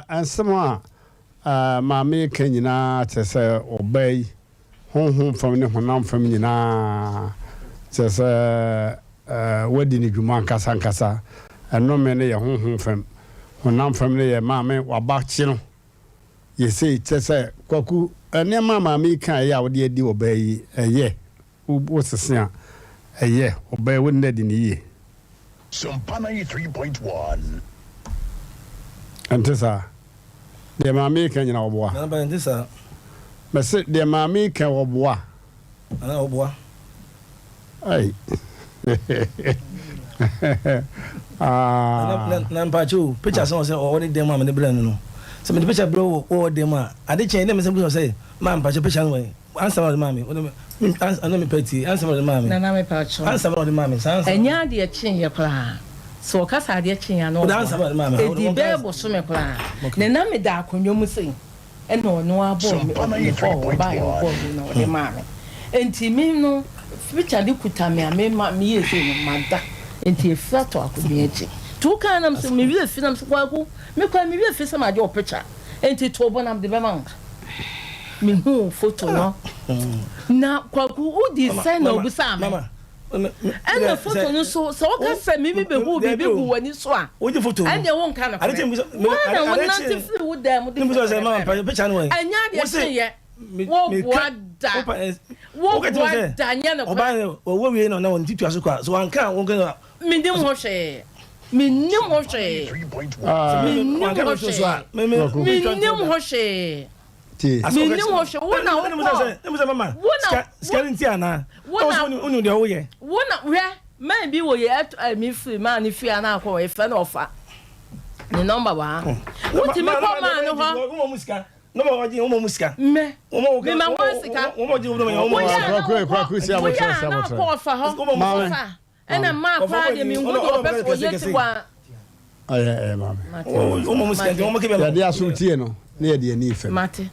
ansema maame kanyina tese obey honhom fam ne honam fam nyina tese wadi ni dwuma nkasa eno me ne ye honhom fam honam fam ne ye maame wabachi no ye sei tese kwaku ene maame kan ya wode adi obey eye wo sese a eye obey wonne di ni ye Sompa 93.1 Antisa de maame kan nyina oboa na ba antisa me se de maame kan oboa ana oboa ai na mpacho picture so say o de dem am ne bra no so me picture bro o dem a ade chen dem say say ma mpacho picture no answer the mami ana me peti answer the mami na me pacho answer the mami enya de chen ye kra so kasa de chen ya no answer the mami e di be bo so me kra ne na me da akonyo mu sei e no no abo me ba yo bo no de mami enti mi no picture de kuta me me ye sei no mada enti e flato akonyo echi tu kan nam se me wi fi nam se kwaku me kwa me wi fi se ma de o picture enti to bo nam de be man me hu photo no na kwaku udi say na obusa mama and photo no so ka say me be hu bibi hu wani so a odi photo and they won kana ade tem na won not free with them dem so say mama picture no anya de say wo wada nya na oba wo wie no na won titu aso kwa so anka won kan mindim ho hwe minnim ho hwe minnim ho hwe minnim ho hwe wona wo mama scarinti ana wona de wo ye wona hwe man bi wo ye mi free man ni free ana akọ e fa na ofa ni number wa wuti mi ko man no ho wo musika no mo waji wo musika me ma wa sika wo mo ji wo mo kwa si abotre ko fa ho ma ena ma kwa de mi ngudi ope fo ye ti wa mama wo mo musika wo mo ke be ya dia so tie no na ya dia ni ife mate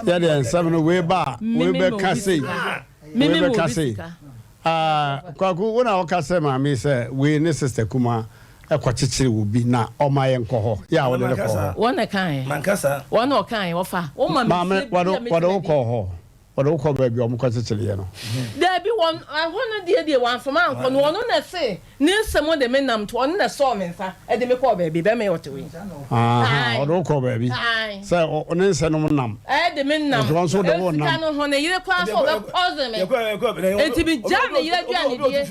ya dia nsam no we ba we be kase we be kase kwaku wona o kase maami se we ne sister kuma ekwachichiri wo bi na o ma ye nko ya wo de ko wona kan mankasa wona o kan wo fa wo ma maame wado ko ho wado ko ba bi o mo kwachichiri ye no there be one hono de wan fama anko no wono na se ni nsemo de menam to ono na so me nsa e de me ko ba bi be me wote we wado ko ba bi se o ne nse no nam e de menam e so de wo nam ka no hono yire kwa so be pause me e ti bi jam ne yire dua ne die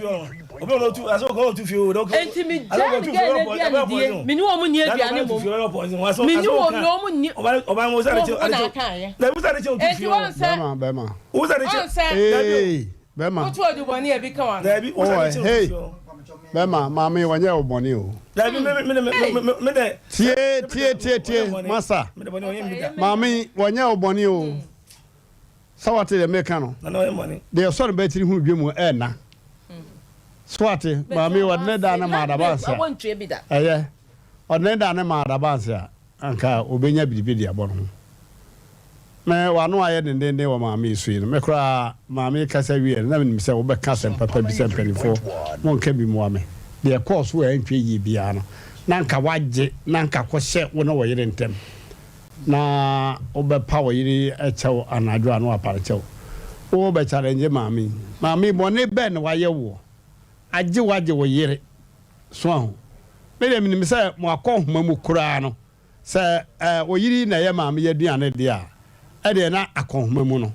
obi no tu aso ko tu fi o do enti mi jam ge ne dua ne die mi ni wo mu nie dua ne mo mi ni wo no mu nie oba mo sa de na mo sa de tu fi o bema wo sa de bema what would you want here be come on hey bema mama wanye oboni o me de tie masa mama wanye oboni o sawate de meka no na no money de so no betiri hu dwemu na swate mama wadne da na madabansa odne da na madabansa anka obenya bibidi abono me wano aye dendende wo maame isui no me kra maame kasa wie na me nimse wo be kasa papa bi se mpanifo mo nka bi mo ame de course wo antwe yi bia no na nka waje na nka kwose wo na wo yire ntem na wo be pa wo yire echew anadwo anu apare chew wo be challenge mami bone ben wa ye wo agye wo yere so ho me dem nim say mo akɔhoma mu kura no say oyiri na ye mami ye duane de a e de na akɔhoma mu no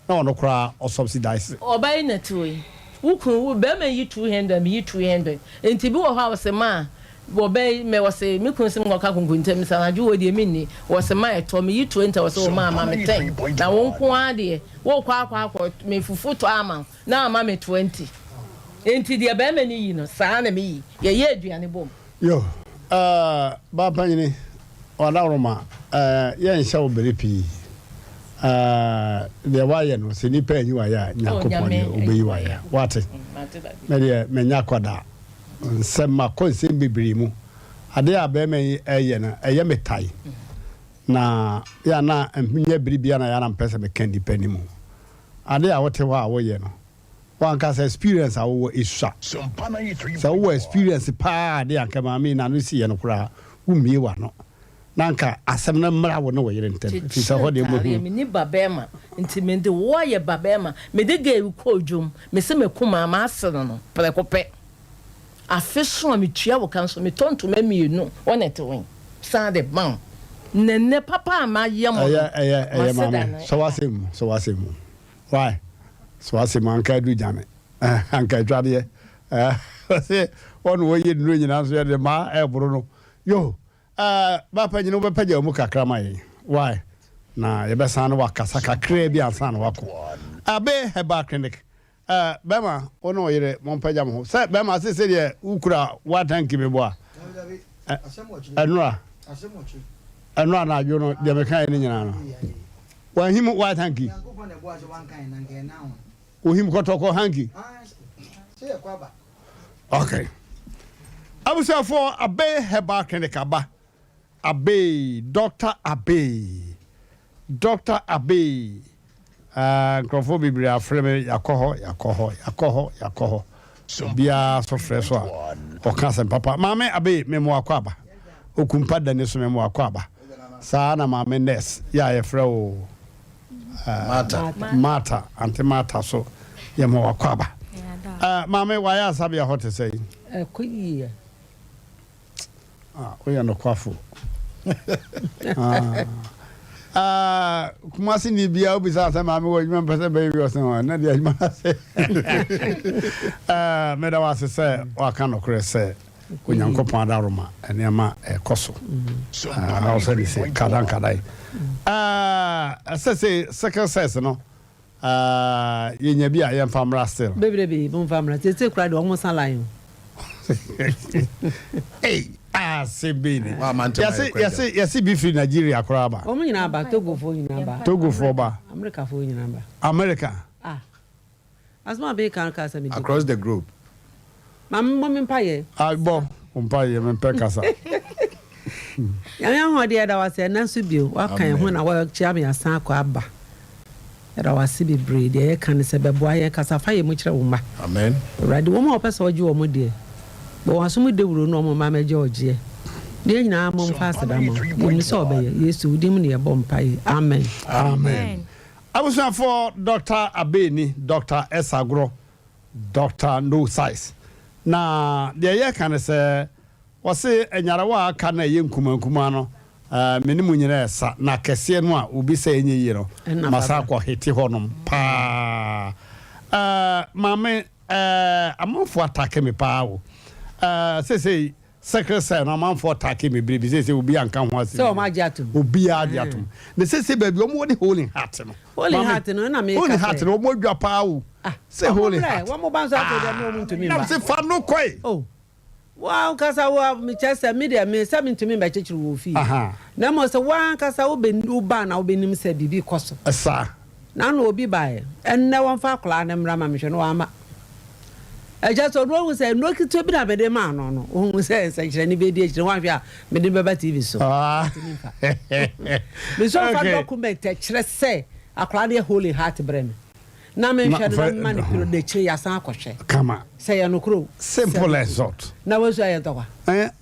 na ono kura o subsidize obai na tuyi wukun be ma yi 200 me yi 200 enti bi wo ha wo se ma wo be me wo se me kun sim ngoka kunkuntem sa aju wo de minni wo se ma eto me yi 20 wo se wo ma me 10 na won ko ade wo kwa me fufu to ama na ama me 20 enti de be ma ni yi no sa na me yi ye aduane bom yo ba panyini wala roma ye nhyɛ wo berepi de wayɛ no se nipa anyi wayɛ nyakopɔne obeyi wayɛ wate me de menya koda nsɛm akɔnsɛm bebree mu ade a bɛma yi ɛyɛ no ɛyɛ metai na ya na nya biribia na ya na mpɛsɛ me kan nipa ni mu ade a wote hɔ a woyɛ no wanka sɛ experience a wo isua sɛ wo experience pa ade anka ma me na no si yɛ no kora wo mie wa no nanka asɛm na mmra wo no wo yere ntem fi sɛ hɔ de mo hu me ni babema nti me de wo yɛ babema me de ga ko dwom me se me kuma ma asere no prekopɛ afeso me tua wo kan so me tonto ma mienu wonete wen sa de ban nenne papa ma yam mama so wasem why so wasem anka du jame anka twade se won wo ye nu nyina so de ma ebro no yo ba pa nyino be paja mu kakra mai why na ye be san wa kasa kakra bi ansan wako abe heba clinic bema ono yere mon paja mo se bema se de ukura watanki me boa anura na ajo no de me kan ni nyina no wa him watanki o him kotoko hanki okay abusa for abe heba clinic aba abe Dr. Abe nkrofo bibiri afreme yakoho bia so freso a o kanse papa mame abe memo akwaba okumpa dane so memo akwaba saa na mame nurse ya ye frɛ o mata anti mata so ye mo akwaba mame wa ya sabe ya hote sei koyi oya no kwafo kumasi ni bia obi sa mame wo nyuma pese baby o sen na dia nyuma se me da wase se wa kan no kure se onyankopon adaroma enema ekoso na o se se kadan kadai se second sense no yenya bia ye famra still baby bon famra se kura de o mo san hey sebini yasi bi fi Nigeria kura ba o mo nyina ba Togo fo nyina ba America fo nyina ba America asma be kan ka me across the globe mam mo me paye bo mpaye me pe kasa ya ho de da wase na so bio wa kan ho na wa chia me asan akọ aba era wase be breed ye kan se bebo aye kasa fa ye mo kire wo ma amen already wo mo pese oje wo mo de bo waso mu de wuro no mo ma meje oje de nyina mo mfa aseda mo ni so obeye Yesu dim ne ye bom pai amen abusa for Dr. Abeni Dr. Esagro Dr. No Size na de ye kan se wose enyarawa aka na ye nkumankuma no menimu nyina esa na kese no a obi se enye yi no masa akọ hiti honom pa mame amanfo atake me pa wo say secretary na man for take me bribe say obi anka ho ase so ma jatum obi adiatum ne say baby o mo de holding heart no na me holding heart no mo dwa pa wo say holding heart wo mo ban so to dem no mo ntumi ba na say fa no koi wa kasa wa mi chese media me say me ntumi ba chechiru wo fi na mo say wa kasa wo be ba na wo be nim say bibi koso esa na no obi ba e enne won fa kla na mra ma me hwe no ama just no we say no kitu bi na be de ma no o say kire ni be di kire wan hwe a me de beba TV so me so fa document kire say akla de holy heart brem na me hwe no ma ne kiro de kire ya san akohwe kama say ya no kro simple as that na we so ya to kwa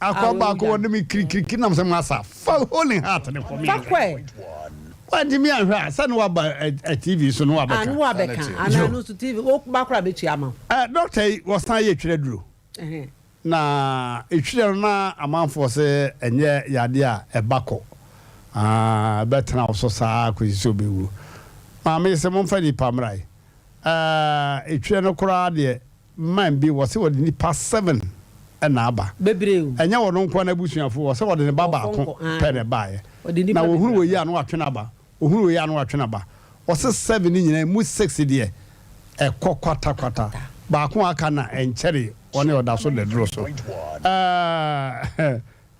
akwa ba ko won mi kiri na me say masa fa holy heart ne for me fa kwe What do you mean? Son, what about a TV? So no, about no, I know to TV. Walk back rabbit, Yama. Doctor was not yet drew. Na itwere na amanfo se enye yade a ebako betra so saa kwisi obewu ma me se mo mfa Nipa mrai itwere no kura de man bi wo se wo de Nipa 7 na aba bebreu enye wo no nko na busuafo wo se wo de ne baba ko pere baaye na wo huru wo yi anu atwe na aba ohuru wo yi anu atwe na aba wo se 7 nyina mu 6 de kwata ba ko aka na enchere one oda so the draw so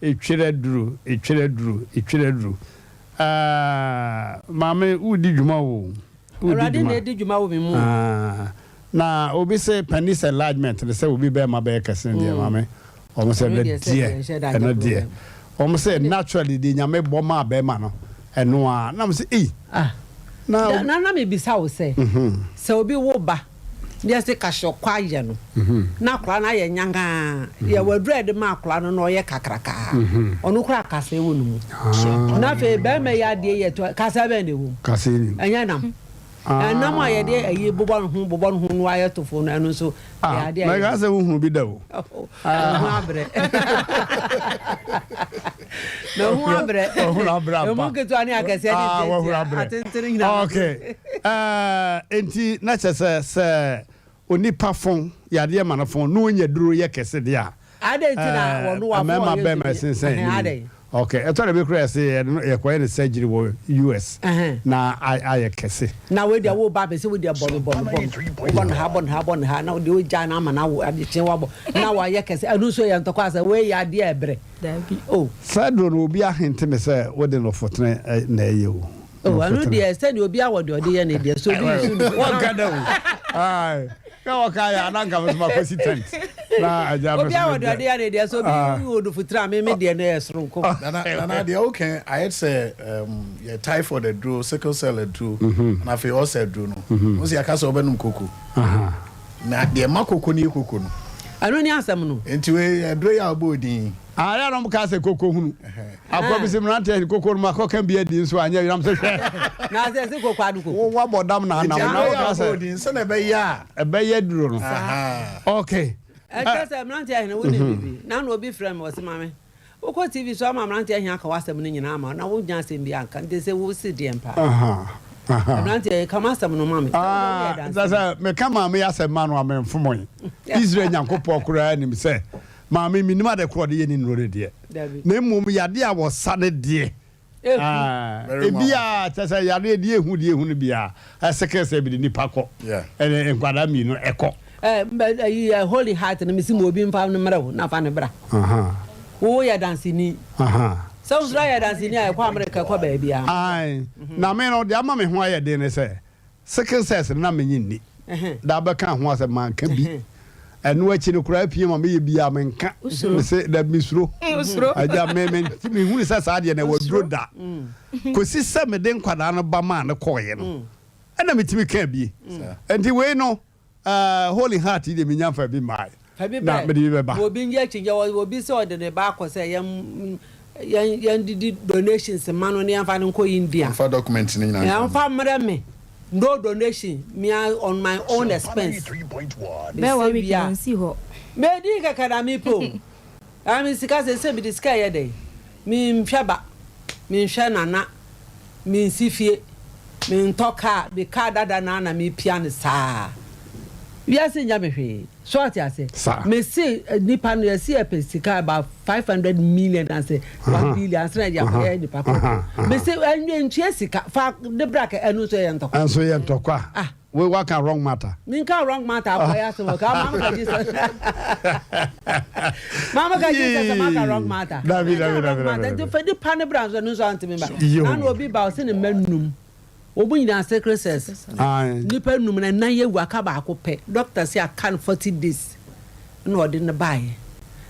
itwere duru mame udi dwuma wo urade na edi dwuma wo me mu na obi say penis enlargement they say obi be ma be kesen dia mame omo say the dear and dear omo say naturally the nyame bo ma be ma no eno a na mo say na me bisa wo say say obi wo ba dia se kasho kwaye no na kra na ye nyanga ye wadred ma kra no no ye kakraka onu kra kase wo no mu na fe be me ya de ye to kase be ne wo kase ni anya nam na ma ye de ayi bobon hu no aye to fo no anu so ya de na kase wo hu bi da wo hu abre na hu abre e mo ke to ani akase ni de okay enti na chese se onipa fon yade ma na fon no nya duro ye kese de a ade ntina wo no wa ma be ma sensen okay eto na be kura se ye kwa ne surgery wo US na aye kese na we dia wo ba be se we dia bon ha na de o ja na ma na wo ade chen wa bo na wa ye kese anu so ye ntokwa se we ya de ebre oh sadro no obi ahente me se wo de no fotene na ye wo anu de se ni obi awode ode ye na de so bi su one kada wo ai ka wakaya ananga msema president na ajabu obi awode ode ye na de so bi wodu futra me de na esronko na de okay I had say your typhoid the draw sickle cell the draw na fe also draw no o se akasa obenum koko na de makoko ni koko no anu ni asem no enti we draw ya obodin ara no mka se koko hunu akwa bi Mmrantehene koko no makoka bi adi nso anya yiram se hwe na se koko adu koko wo bodam na na ka se odin se na be ya duro no okay kase Mmrantehene wo ne bibi na no obi frame wo se mame wo ko TV so ama Mmrantehene aka wasem no nyina ama na wo nya asem bi anka ndese wo si de mpa Mmrantehene kama asem no mame that's me kama me asem ma no amemfomo Israel nyankopɔ kura nim se maame minima de kro de ye ni nore de na mmom yade a wo sane de ebia tesa yade de ehu no bia sekese bi de Nipa kɔ enkwada mi no ekɔ holy heart na misi mo obi mfa no mra na fa ne bra wo ya dance ni so usra ya dance ni ay kwa America kwa ba bia ai na me no de ama me ho aye de ne se sekese na me nyini da ba kan ho ase man ka bi enu achi ne kura pie ma me ye bia menka me se da misuro aja me hunu sa sa de na waduro da kosi se me de nkwada no ba ma ne koye no ana metimi ka bi enti we no holy heart de me nyamfa bi mai na me de be ba obi nje chinje obi se ode ne ba ko se yan didi donations mano ne amfa nko India amfa document ni nyina amfa mre me no donation me on my own expense 3.1 be wa we can see ho me di ka kada mi po ami sika se bi diska ye dey mi mhwaba mi nhwa nana mi nsifie mi ntoka bi ka dada na mi piano saa bia se nya me hwe so ati ase me see Nipa no see e pesika about 500 million and say 1 billion say ya e Nipa ko me say anwe ntue sika fa de bracket enu so ye ntokwa anso ye ntokwa we work a wrong matter min ka wrong matter ko ya so ka mama ka Jesus mama ka Jesus ma ka wrong matter David de fa de pan brands no so antime ba na no obi ba o se ne manum obu nyina secrecies Nipa num na nan yewu aka ba akopɛ doctor say akan 40 days na odi ne bae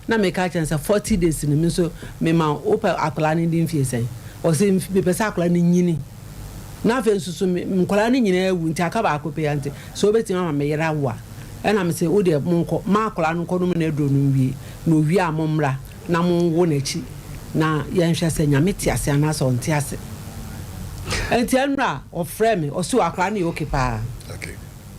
na me ka chance 40 days ni me so me ma opa akola ni din fie sen o se me pesa akola ni nyini na fe nsusu me nkola ni nyina ewu nti aka ba akopɛ ante so obeti mama me yera wa na me se o de monko ma akola no nko no na edro no wie na owie amomra na monwo na chi na yenhwe se nyame ti ase ana so nti ase enti anra ofrɛ me ɔso akra na okay pa Okay.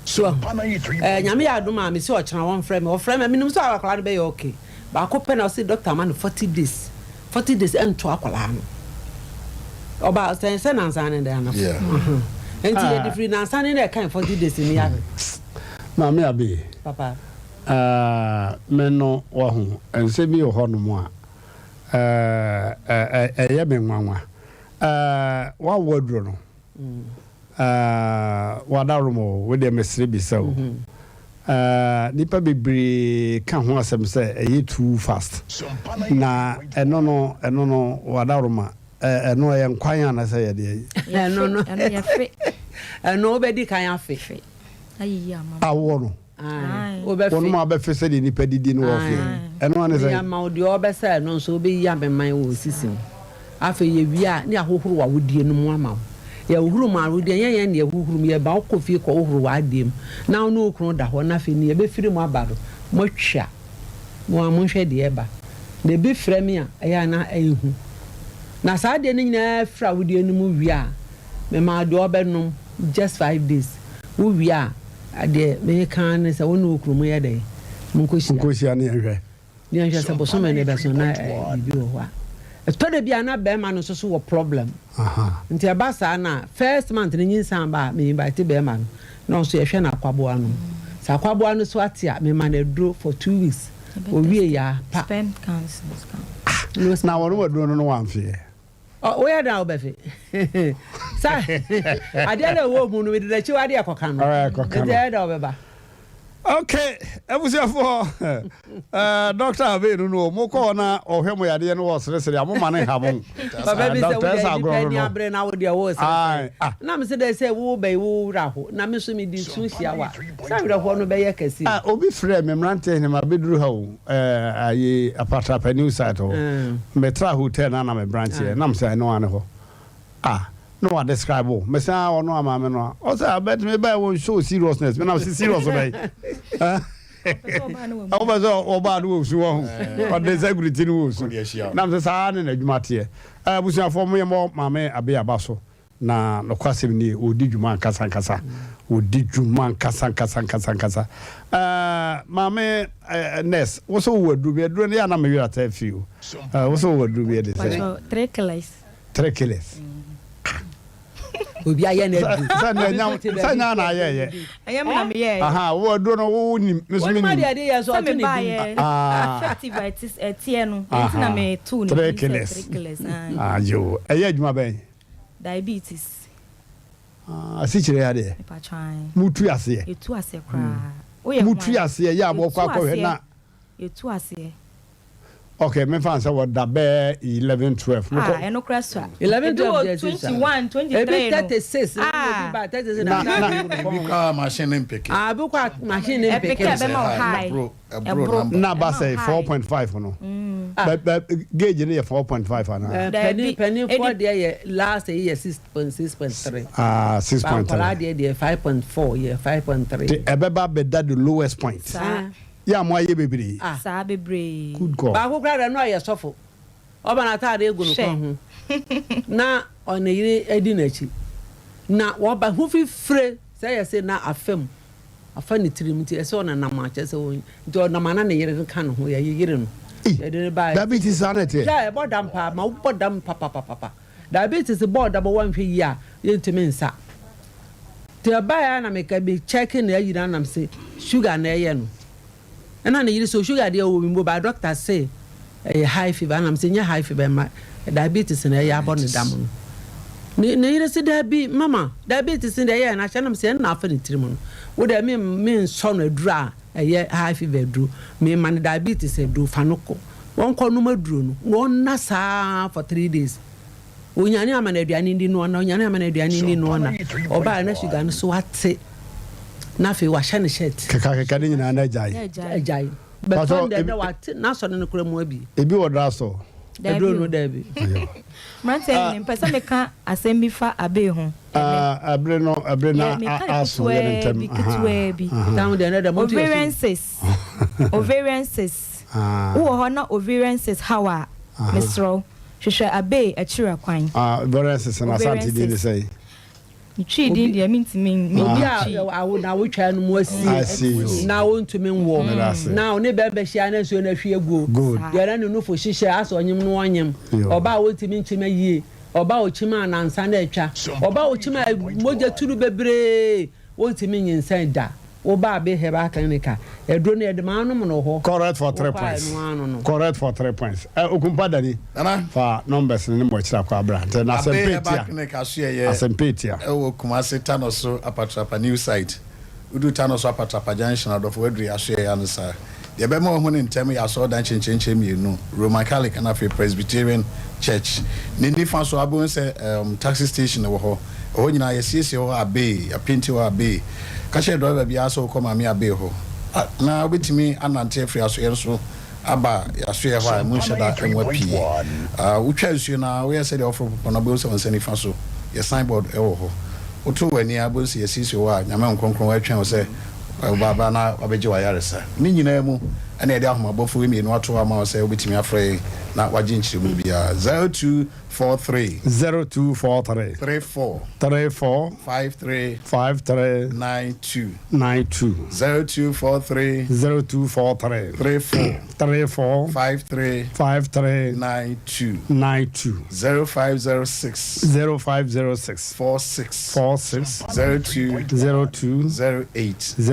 so nyame ya adom a me se ɔkyena wɔn frɛ me ɔfrɛ me minim so akra no be okay ba ko pɛ na ɔse doctor man 40 days ento akwala no oba sɛ nansa ne da na enti ye different nansa ne na kan 40 days ni ya ma me abi papa me no wo ho ense bi ho no mo a ɛyɛ me nwanwa wa wodro no wadaromo we de mesre bi sɛ nipa bebre ka ho asɛm sɛ ɛyɛ too fast na ɛno no wadaroma ɛno ɛyɛ nkwan ana sɛ yɛ de ɛno yɛ fe ɛno obedi kan afe ayi ama awo no wono ma be fese de nipa didi no wo fe ɛno ane sɛ ya ma odi obesa no so obeyi abeman wo sisim afe ye wi a ne ahohoro wa wodie no mu ama ya ohuru ma wodie yen ne ahohuru me ba okofie ko ohuru wa adiem na no okunu da ho na fe ne be firi mu abado mo twa mo amonhwe de eba de be frɛ me a ɛya na ehu na saa de ne nyina fra wodie no mu wi a me ma de obenom just 5 days wo wi a ade me kan ne sɛ wonu okuru mu yɛ dɛ munkosia ne nhwɛ sɛ bosome ne bɛ so na bibi wɔ hɔ a ɛtɔde bia na bɛrima no so wɔ problem nti ɛba saa na first month ne nyinsan ba me invite bɛrima no na ɔso yɛhwɛ na akwaboa no sɛ akwaboa no so ate a me ma na duro for 2 weeks owie ya pa spend council na wɔn mo duro no wamfie where da obefe sa ade na wo mu no de chi wade akoka no de da obeba okay ebusiafo doctor Abenu no mo ko na ohwe mo yade no wo sere amo ma ne ha mo baba bi se wo de ni abre na wo de wo sere na me se de se wo be wo raho na me so me di su hia wa sa wira ho no be ye kasi obi frɛ me Mmrantehene ma beduru ha o aye apatra pani site ho metra hotel na me branch na me se no ane ho no one describe me say ono ama me no o say bet me buy one show seriousness me na see serious obey oba no so ho o de security no so na me say na adwuma te abusuafo mo ye mo mame abe abaso na no kwasem ni odi dwuma nkasa odi dwuma nkasa mame nurse wo so wadu be duro ne ya na me wira ta fiu wo so wadu be de say 3 kilos obi aye na du sanya na aye ayam na me ye wo do no wo ni mesumi ni ma de ye so to ni effectivitis etie no na me 2 ni 3 kilos yo aye adwuma ben diabetes asichire ya de pa chan mutu ase etu ase kra mutu ase ya bo kwa kwa na etu ase okay, me fan say what da be 11 12. Eno kraswa. 11 12 21 23. 36. Ba 36 na machine impeke. Buka machine impeke be ma high. Na ba say 4.5 no. But gauge ni 4.5 ana. Penny for there last year 6.6.3. 6.3. Ba there 5.4 year 5.3. The ebeba be that the lowest point. Ya mo aye bebre sa bebre good god ba ko kra no aye sofo oba na ta de egu no kon ho na ona yire edi na chi na wo ba hu fi fre say ye say na afam afa ni tirim ti ese ona na ma che se wo nti ona ma na ne yire kan ho ya yire no ye de ba diabetes anete ya e bodam pa ma bodam papa diabetes bodam wo nhwe yi a ye ntimi nsa te ba ya na me ka be checking na yira na me say sugar na ye no and I need so sugar dear woman by doctor say a high fever and I'm saying high fever my diabetes in a year born the dam. Neither said there be mama diabetes in the year and I shall say nothing in Trimon. Would I mean son a dry a year high fever drew me man diabetes a do fanoko. One call no drew one nasa for 3 days. When you're man a dianin no one, you're man a dianin no one or by an sugar so what say. Nafi wa shane shirt kaka ni na na jai but on the what na so no kura mu abi ebi wodra so ebro no da bi Mmrantehene pesa me ka asem bi fa abe ho abre na aso ye ntem down there na ovarian cyst wo ho na ovarian cyst hawa mesro hwehwe abe akira kwan ovarian cyst na santi dey say Twi din dia mintimi me na wo twa no mo asi na wo ntumi nwo na ne bebe hia na so na hwie go ya na no fo hihye aso onyem no onyem oba wo ntimi nchima yie oba o chima anansa na etwa oba o chima moja turu bebre wo ntimi nyinsan da oba be heba clinica edro na edema no no ho correct for 3 points correct for 3 points okumpa dani fa numbers ni mo chira kwa bra na Asem wo Kumasi Tanoso Apatrapa new site udu Tanoso Apatrapa junction of Wedri ahye ya no sa de be mo ho ni ntem ya so dan chenchenche mienu Roman Catholic and Afri Presbyterian Church ni nifa so abon se taxi station wo ho o nyina yesiesie ho abe apinti ho abe ka she driver bia so ko ma me abe ho na obetimi anante afri aso yenso aba yaso ye ho mu sheda enwa pi utwa nsuo na we say de offer na bo so nsani fa so ye signboard e wo ho otu wani abo se yesiesie ho a nyama nkonkron wa twa se baba na abeje wa yaresa ni nyina mu ana ede ahomabofo we mienu ato ama se obetimi afre na waje nchire mu bia 0243 0243 34 53 92 0243 34 53 92 0506 46 02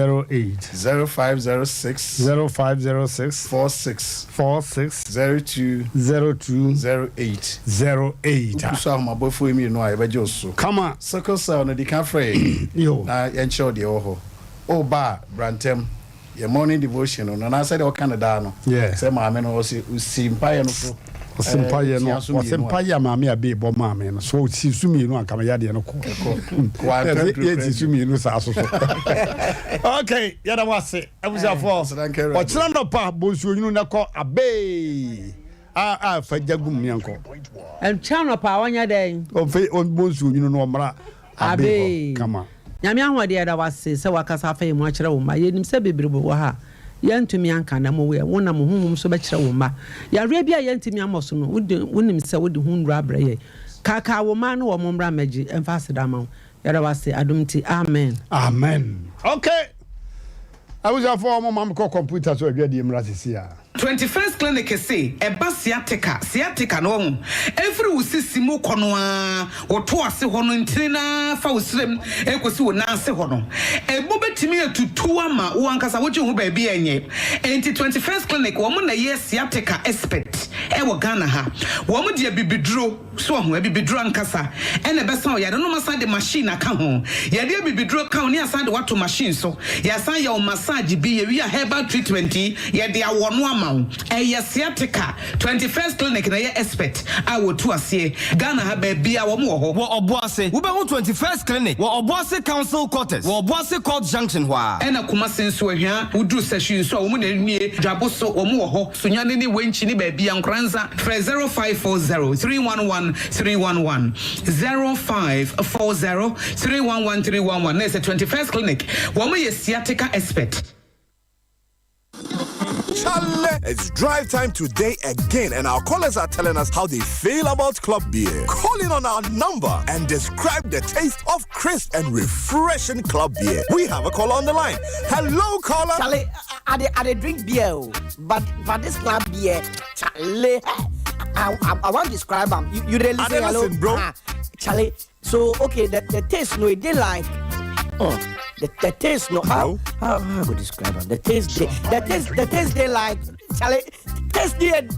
08 0506 46 02 08 so my boyfriend me no abeje so come on circle cell no di can free yo na encho de ho o ba brantem your morning devotion no na say de o Canada no say ma me no si usimpa no so Sompa ye no Sompa ya ma me abe bo ma me no so si sumi no aka me ya de no ko ye si sumi no sa so okay ya da wase abuja for o tira no pa bo su onyunu na ko abe fajagum mianko and channel pa wanya den o fe on bonsu nyunu no mra abe kama nyame ahwade da wase se wakasa fa mu akere wo ma yenim se bebrebo wo ha yantumi anka na mo we wona mo honhom so be kire wo ma ya re bia yantumi amoso no wonim se wode hunru abraye kaka wo ma no wo mo mra magi emphasize da ma ya da wase adumti amen okay I was for mo mam ko computer so adwa di mra sisia 21st clinic say eba sciatica no ho every usisi mu kono a woto ase ho no ntina fa usrem ekosi wo nanse ho no ebo betimi atutu ama wo ankasa woje ho ba bia enye enti 21st clinic wo mo na ye sciatica expert e wo Ghana ha wo mo de bibiduro so ho bibiduro ankasa ene besa ya no masa de machine aka ho ya de bibiduro ka oni asa de wato machine so ya san ya o massage bi ya wi herbal treatment ya de awono ama sciatica 21st clinic na ye expert awotu ase Ghana ha ba bia wo mo ho wo oboase wo be ho 21st clinic wo oboase council quarters wo oboase court junction hwa ena kuma senso ahia wudru session so wo mo na nie dwaboso wo mo ho sunyane ni wenchi ni ba bia nkranza 0540 311 311 0540 311 311 na 21st clinic wo mo ye sciatica expert. It's drive time today again, and our callers are telling us how they feel about club beer. Call in on our number and describe the taste of crisp and refreshing club beer. We have a caller on the line. Hello, caller. Charlie, I drink beer, but this club beer, Charlie, I want to describe them. You really say hello, bro. Charlie. So okay, the taste, no, they like. The taste, no, how would describe them? The taste, they like. Charlie, taste they deep.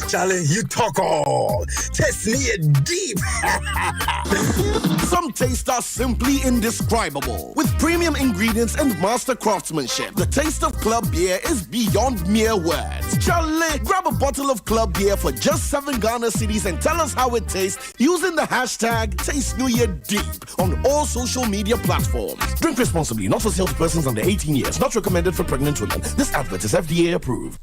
Charlie, you talk all. Taste me deep. Some tastes are simply indescribable. With premium ingredients and master craftsmanship, the taste of club beer is beyond mere words. Charlie, grab a bottle of club beer for just 7 Ghana cedis and tell us how it tastes using the hashtag TasteNewYearDeep on all social media platforms. Drink responsibly, not for sale to persons under 18 years. Not recommended for pregnant women. This advert is FDA approved.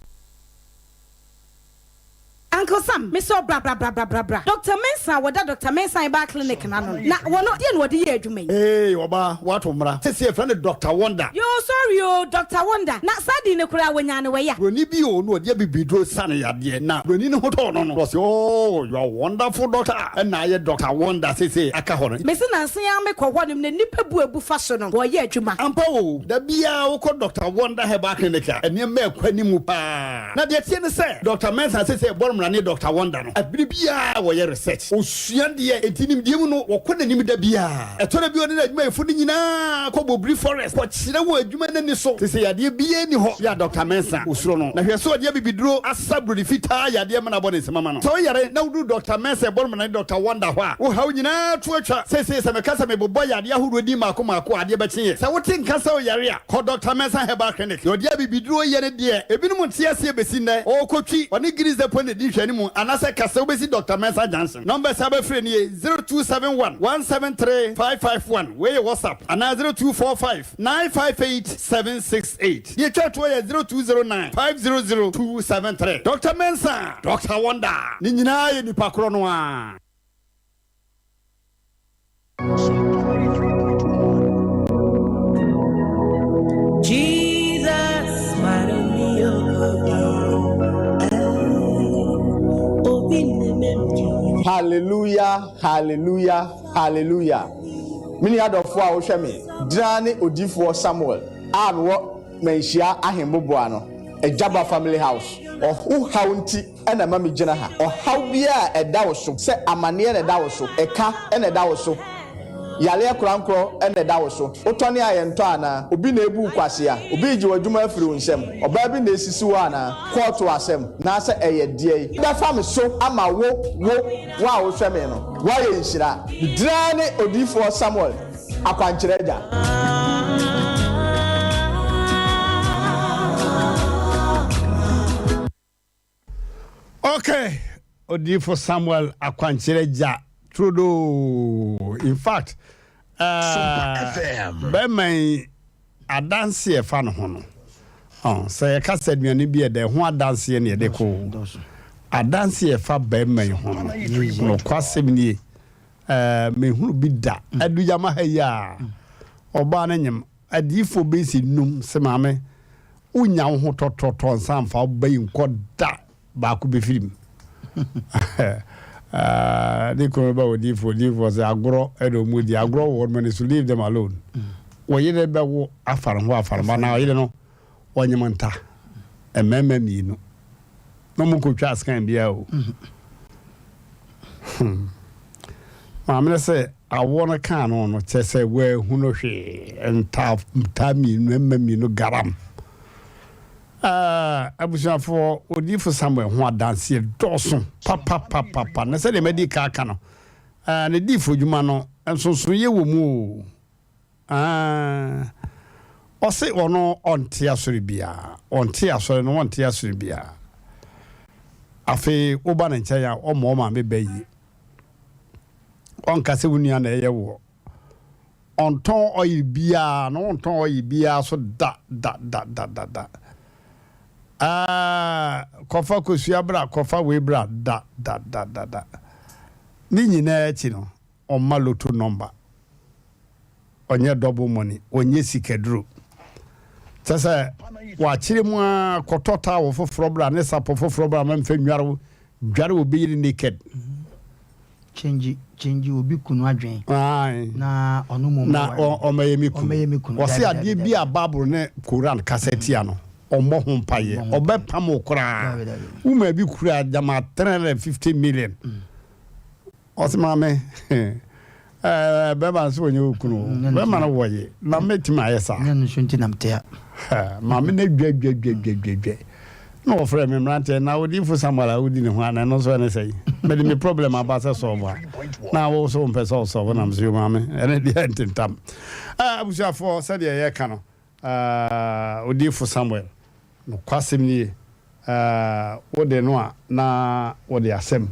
Uncle Sam, Miss bra. Dr. Mensa, what Dr. Mensa in back clinic na wono dey no dey adwuma. Hey, oba, what umra? Say your friend Dr. Wonder. Yo, sorry, Dr. Wonder. Na sadi ne kura wanya ne we ya. Roni bi o no dey bibidro san ya de na. Roni ne hoto no. Was oh, you are wonderful doctor. And na ye Dr. Wonder say aka ho no. Me se na san ya me kwo hɔ ne nipa bu ebu fa so no. Wo ye adwuma. Ampa o, da bia wo kɔ Dr. Wonder he back clinic. Ene me kwani mu pa. Na de tie ne say Dr. Mensa say boromra ne Dr. Wonder no. Abiri bia wo ye research. Osua de entinim die mu no wo kɔ nanim da bia. Etore bi oni na adwuma efu ni nyina kɔ Bobri Forest. Kɔ kyerɛ wo adwuma na ni so. Say ya de bia ni hɔ. Ya Dr. Mensa osuro no. Na hwɛ so de bibiduro asabru fita ya de ma na bɔ ne semama no. So yare na wudu Dr. Mensa boromra ne Dr. Wonder hɔ a. Wo hawo nyina to atwa. Say se me kasa me bobɔ ya de ahuru di mako ade ba kyenye. Sa wote nkasa o yare a. Kɔ Dr. Mensa Herbal Clinic. Yo de bibiduro ye ne de. Ebinom ntiase besi ndɛ. O kotwi. Oni girize pon de di hwani mu. Anase kasa obesi Dr. Mensa Johnson. Number 0271 173 551. Where your WhatsApp? And 0245 958 768. Ye chat where 0209 500 273. Dr. Mensa, Dr. Wonder. Ni nyina ye nipa kro no a. Jesus, hallelujah, hallelujah, hallelujah. Mini adofo a wo hwe me drane odifo Samuel a wo menhia ahemboboa no Ejaba family house ohu haunti ena mami gina ha ohaw bia eda wo so se amane eda wo so eka eda wo so yale krankro eda wo so otone ayento ana obi na ebu kwase a obi ji wadwuma afiri nsem oba bi na esisi wo ana court asem na se eye die da fam so ama wo wa wo hwe me no wa ye nhira drane odifo Samuel akwankyerega. Okay, Odifo Samuel akwankyerega trudo. In fact, Sompa FM. Bemai adanse e fa no ho no. Say ka said me ni bi e de ho adanse ne de ko. Adanse e fa bemai ho no. No kwasem ni me hunu bi da. Adu yama ha ya. Oba na nyem adifo be si num se mame. Unya ho tototo nsan fa obayi nko da ba ku be film. They come about Odifo was agro edomudi agro word man is to leave them alone. We ye be wo afar ho afar ba na ye no wonyemanta ememe mi no no mo ko twa scan bia o. Ma me say I wanna can on to say we hu no hwe enta mi no ememe no garam. Abushafo Odifo Samuel ho adanse doso papa na se de medical aka no ne difo dwuma no ensonso ye wo mu o se ono onte asori bia onte asori no onte asori bia afi oba na ncha ya o mo ma me bayi onka se wunu na ye wo onton oyi bia no onton oyi bia so da kofa kosua bra kofa we bra da ni nyina echi no omma loto number onye double money onye sikedro sasa wa chire mu akotota wo foforo bra ne sapo foforo bra ma mfa dware obi yiri naked change obi kunu adwen na ono mo na omayemi kunu o se ade bi a bible ne Quran cassette ya no omo ho mpaye obepam okra uma bi kura jama 350 million osima me beba so onye okunu beba na woye na metima yesa nanu shunti namtea ma me na dwa no ofre me Mmrantehene na Odifo Samuel awudi ne ho ana no so ne sei me de me problem abasa solve na wo so mpesa solve na mzio ma me ene dia ntentam abushafo said ye ka no Odifo Samuel no kwasem ni wode no a na wode asem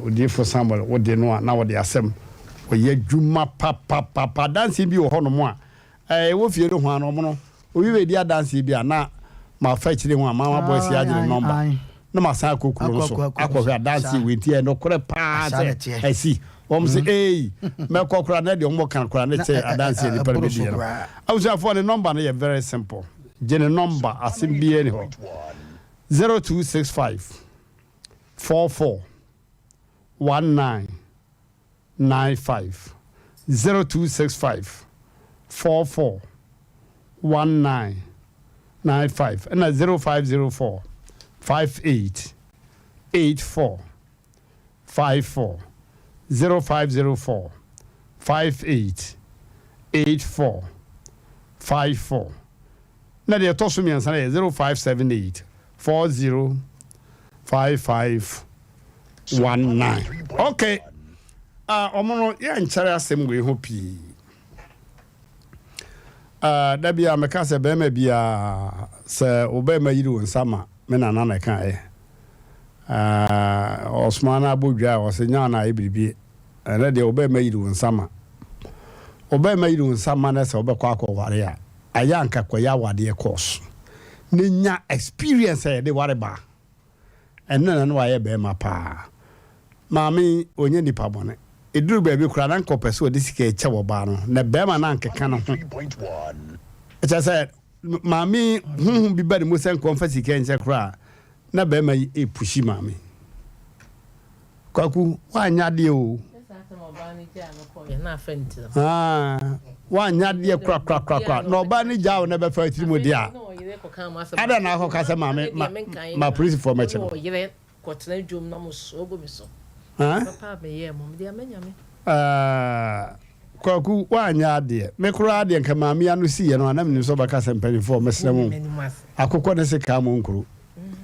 Odifo Samuel wode no a na wode asem oye dwuma papa dance bi wo hono mo a wo fie no ho ano mo no obi be dia dance bi a na ma fa chire ho a mama boys ya gire number na masa kokuru so akɔhwɛ dance we tie no kore pa sɛ asi wɔm sɛ ei mɛkɔkora na de ɔmo kan kora ne kyɛ adanse ni pa bi die no awusuafo ne number no yɛ very simple gye ne number asem bie ni hɔ 0265 44 1995 0265 44 1995 and 0504 58 84 54 0504 58 84 54 na de to so miansa na 0578 40 55 19 okay omono ya nkyere asem we ho pii da bia meka se be ma bia se obema yiri won sama me na na kan Osman Abudja was nya na ebiribi na de obema yiri won sama na se obekwa akọware a aya nka kwaya wade course ne nya experience e de ware ba enna na wa ye be ma pa maami onye nipa bone eduru ba bi kura na nkopese odi sika eche wo ba no na be ma na nkeka no 3.1 it said maami bi ba de mo sen konfesi ka enche kura na be ma e pushi maami kwaku wa nya de o wa nya de kra no ba ni jawo na be fa tiri mo dia ada na akọ kasa maami ma police for me che no kotena dwom na mo so go mi so papa be ye mom dia menya me kwaku wanya de me kura de nka maami anu si ye no anam ni so baka sempani for mesremu akokọ ne se ka mo nkuru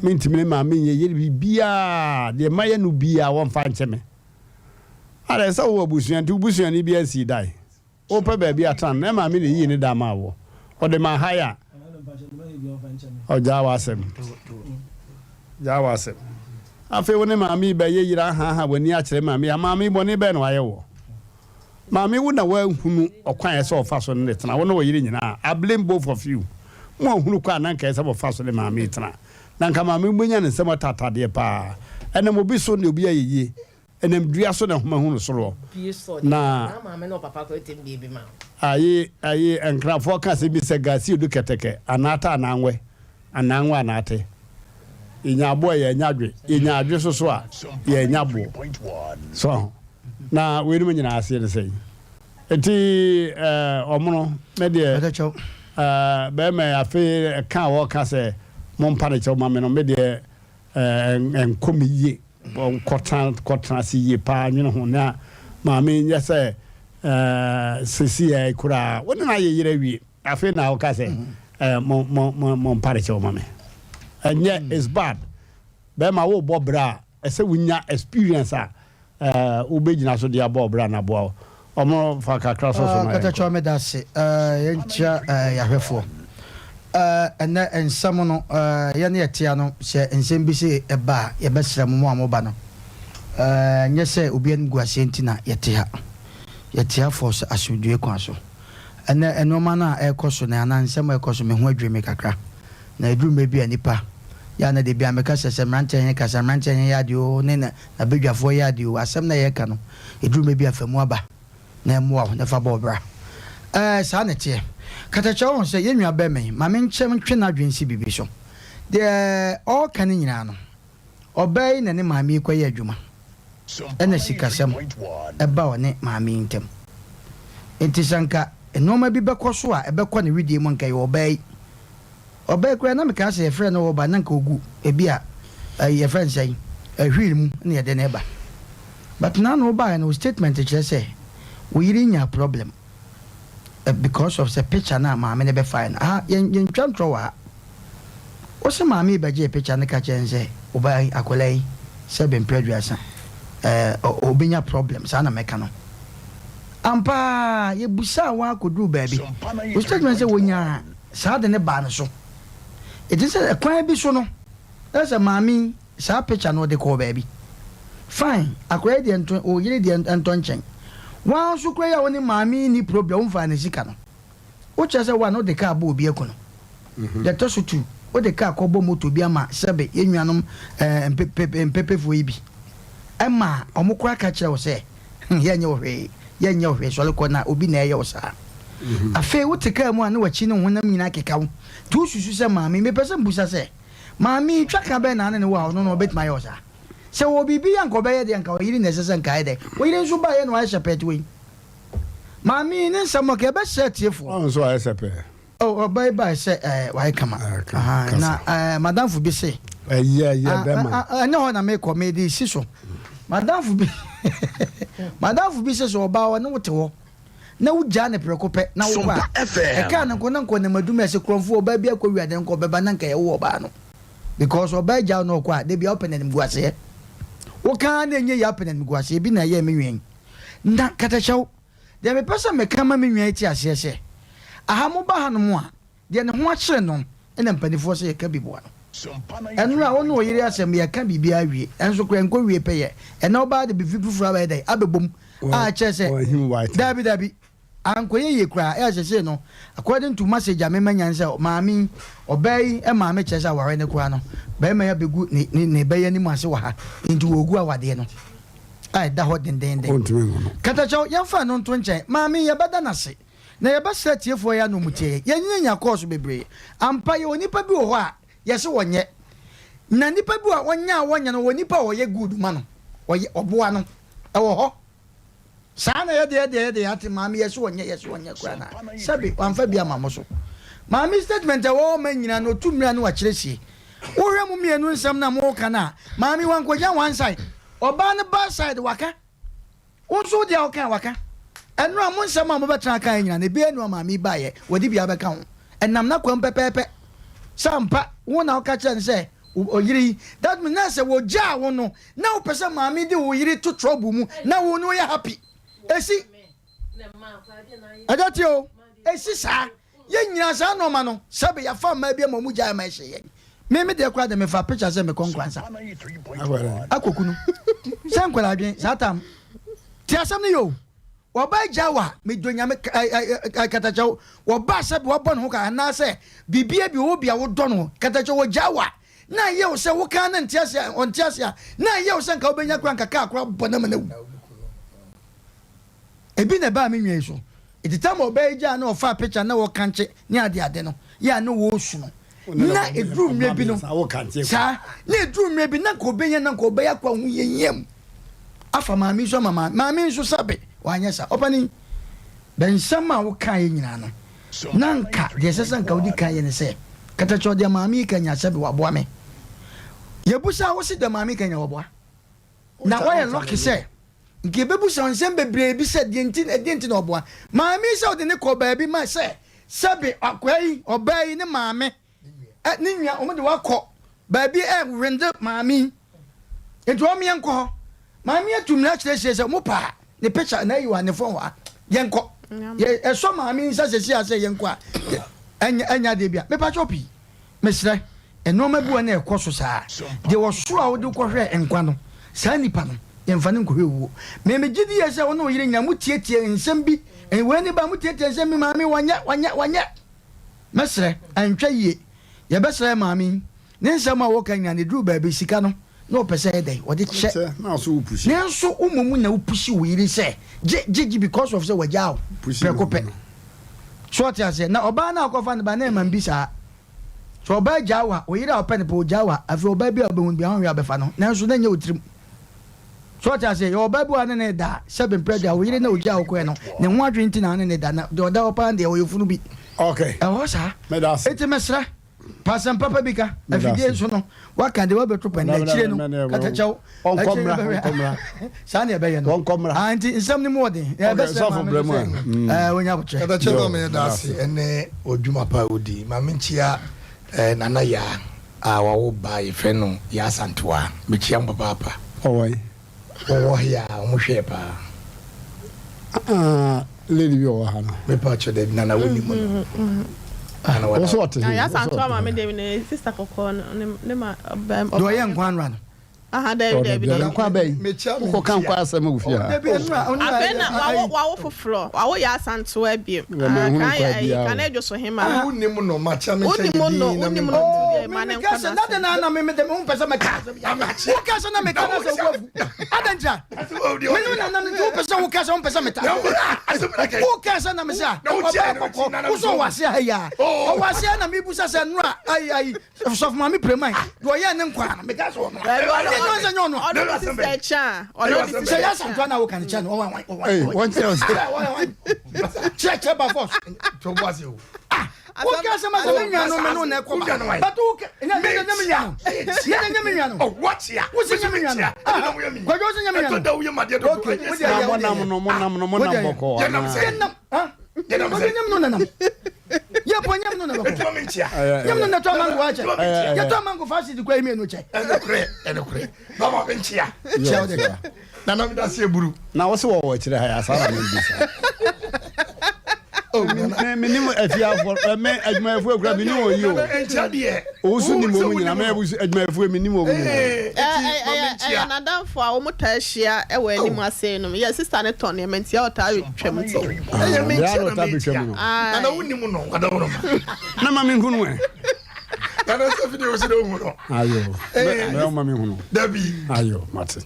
mintimi maami ye bibia de maye no bia won fa nche me ara sa wo busuan tu busuan ni bia si dai o pa ba bia tan na maami ne yi ni da ma wo o de ma haya o Jawa Asem afi woni maami be ye yira ha wani a kire maami boni be no aye wo maami wo na wa hunu okwan ese ofa so ne tena wo no yiri nyina I blame both of you mo hunu kwa na nka ese ofa so ne maami tena na nka maami bonya ne sema tatade pa ene mo bi so ne obi ayeye ene mdua so na homa hunu so ro na maami no papa ko etem bi ma aye enkrafo ka se bi se gasi odu keteke anata ananwe anate inyabo ya nyadwe so a ya nyabo so na we ni nyina ase ne sei enti omono me de be me afi ka wo ka se mon pare che ma me no me de enkomiye on kotan si ye pa nyino ho na ma me nya se sisi ya kura wona na ye yire wi afi na wo ka se mon pare che ma me enye is bad be ma wo bobra ese wunya experience a ubegina so dia bobra na bo omo fa kakra so so na kata cho me da se yencha yahwefo ena ensam no ye ne yetia no se ensem bi se eba ye besra mo amoba no nye se obi an guase ntina yetia force asudue kwa so ena enoma na ekoso na anansem ekoso me ho adweme kakra na eduru me bi anipa ya na de bia meka sese Mmrantehene kasa Mmrantehene ya dio ne na bedwafo ya dio asem na ye ka no eduru me bia famu aba na emu a na fa bobra sa na tie katacha won se yenua be me ma me nchem ntwe na dwensi bibi so de all kan nyina no obey na ne maami kwaye adwuma ena sikasem eba one maami ntem entisanka enoma bi bekoso a ebekọ ne widie mu nka ye obey kura na me ka se friend no ba na nka ogu ebi a ye friend say ahwil mu na ye de na eba but now no ba no statement che say we nya problem because of the picture na maami ne be fine yen twantro wa o se maami be je picture ne ka chen say obey akolai se be mpredwasa obinya problem sa na meka no ampa ye busa wa kodu baabi o statement say wonya sa de ne ba no so it is a kwan bi so no that's a maami sa picture no de ko baabi fine akolai de ento o yire de ento nchen wa so kra ya woni maami ni problem fa na sika no o che say wa no de ka ba obi ekuno the to so tu o de ka ko bo moto bi ama sebe yenuanom mpepe fo ibi ema omukura ka kire wo se yenye ohwe so le ko na obi na eye wo sa afi wo te ka mu an wachi ne honam nyina keka wo tu susu se maami me pese mbusa se maami twaka be na ne wo no bet my yosa se wo bibi yanko be ye de yanka wo yiri ne sese nka ede wo yiri nso ba ye no a shepherd we maami ne nsamo ke be set yefo on so a shepherd oh bye say why come na madam fu bi say yeah dem no na me comedy siso madam fu bi say so ba wo ne wote wo na wugya ne prekope na wo ba e ka na nko na madum ese kronfo oba bi akwa de nko beba na nka ye wo ba no because oba gya no kwa de bi open na mguase wo ka na enye ya open na mguase bi na ye menwen nda katachaw de me pesa me kama menwen ti asese aha mo ba hanom a de ne ho akire no ena mpanifo se ka bibo no enu a wono yiri asem ye ka bibi awie enso kra nko wie peye ena oba de bi fifura ba dai abebom a chese dabi anko ye kra e chese no according to message a mema nyanse maami obey e maami chese aware ne kra no be ma ya begu ne be ya ni mu ase wa ha nti wogu awade no ai da ho den katacho yamfa no nto nche maami ye bada nase na ye ba setiefo ya no mutie ye nyanya course bebre ampa ye onipa bi wo ho a ye se wonye na nipa bi a wonya no wonipa wo ye good ma no oye oboa no e wo ho sana ye de ati maami ye se wonye kura na sabi amfa bi ama mo so maami statement e wo ma nyina no tumira no wa kiresie wo hwe mu mienu nsam na mo kana maami wankoja one side oba ne ba side waka wo so dia okan waka enu amun sama mo betra kan nyina ne be enu maami ba ye wodi bia be kan enam na kwam pepepe sampa wona oka chan se oyiri that means na se wo ja wo no na wo pese maami de wo yiri to trouble mu na wo no ye happy esi adatio esi sa ye nyina sa no ma no sabe ya fa ma bia mu ja ma hye ye me de kwa de me fa picture se me konkwansa akokunu sankwala adwen satam ti asam ne yo oba jawa me donya me katachaw oba sabe wo bon ho ka na se bibia bi wo bia wo dono katachaw wo jawa na ye wo se wo kan na ntiasia ontiasia na ye wo se nka obenya kwa nka ka akwa bonam na wu ebi na ba me nwen so etita mo oba ja na ofa picture na wo kanche ni ade no ya no wo su no na edru mre bi no sa na edru mre bi na ko benya na ko oba kwa hu yeyem afa maami so maami so sabe wanya sa opani ben sama wo kan nyina no nanka de sesa nka wodi kan ye ne se katacho de maami kan nya sabe waboa me yebusa wo si de maami kan nya waboa na wo ye lock se nke bebusa nsem bebre bi se de nti na waboa maami se odi ne ko ba bi ma se sabe akwai obai ne maami ni nwa o me de wakọ ba bi rende maami eto o me enko maami atumna kire se mo pa ne picture na yi wa ne phone wa yenko ye eso maami nsa se ase yenko a enya de bia me pa chopi me sire eno ma bu na ekoso saa de wo so a wo de ko hwe enkwa no saa nipa no ye mfa ne ko hwe me gidi ye se wo no yire nya mutietie nsem bi we ni ba mutietie nsem mi maami wanya me sire antwa ye ye be sire maami ne nsem a wo kan nya ne dru ba bi sika no no pese dey what it check na so push na so umumu na push we iri say jiji because of say wajao prekope so ati ase na oba na akofa ne ba na man bi sa so oba jawa o yiri open po jawa afi oba bi obehun bi han wi abefa no na so na nya otrim so ati ase yo oba bi wa ne da 7 pressure o yiri na o jawo ko no ne ho adwenti na ne da na de oda opa de o yefunu bi okay e ho sa me da se eti mesra Pasam papa bika afidie so no waka de wabeto pa na chire no katachaw onkomra sa na be ye no onkomra anti nsam ni mo de e be se ma wonya boche katachaw me da se ene odwuma pa odi ma menchia nana ya wa wo ba ye fe no ya santoa me chia papa owai ya mo hwe pa lady bi o ha no me pa che de nana woni mo no ya santo ama me de ne sister kokko ne ma do ye nkwan ran David. Kwa bay. Ko kan kwa asem ofia. Abena wa foforo. Wa ya santo abi. Kan ejo so hema. Unim no macha me unim no mane nkana. Na me pesa me ka. Wo ka so na me ka na so wofu. Adanja. Me na wo pesa wo ka so pesa me ta. Wo ka so na me sa. Wo so wase ya. O wase na me busa se nura ai so for mami premai. Do ye ne nkwa na me ka so no. Say yes, Antoine, we can channel. One chance. Check by force. To was you. What can some of the no but oh, what's ya? What's in Yamina? What goes in Yamina? Don't you, my dear? Ya ponya no na ko. Ya no na to mango acha. Ya to mango fast di kwa imi no che. Enokre. Ba ma benchia. Che de ka. Na na mi da se buru. Na wo se wo kire ha ya sara me bisa. Oh, me ni mo afia for me adwuma fu akura me ni wo yi o. Encha de. O su ni mo mu nyina me abusu adwuma fu me ni mo mu. Na dan fo a wo mota ahia e wa ani mu ase no. Ya sister ne ton ne mentia o ta twam ti. Ya me twam no. Na wo ni mu no, kada wo no. Na ma me hunu e. Na so video se do hu no. Ayo. Na ma me hunu. Dabi. Ayo, Martin.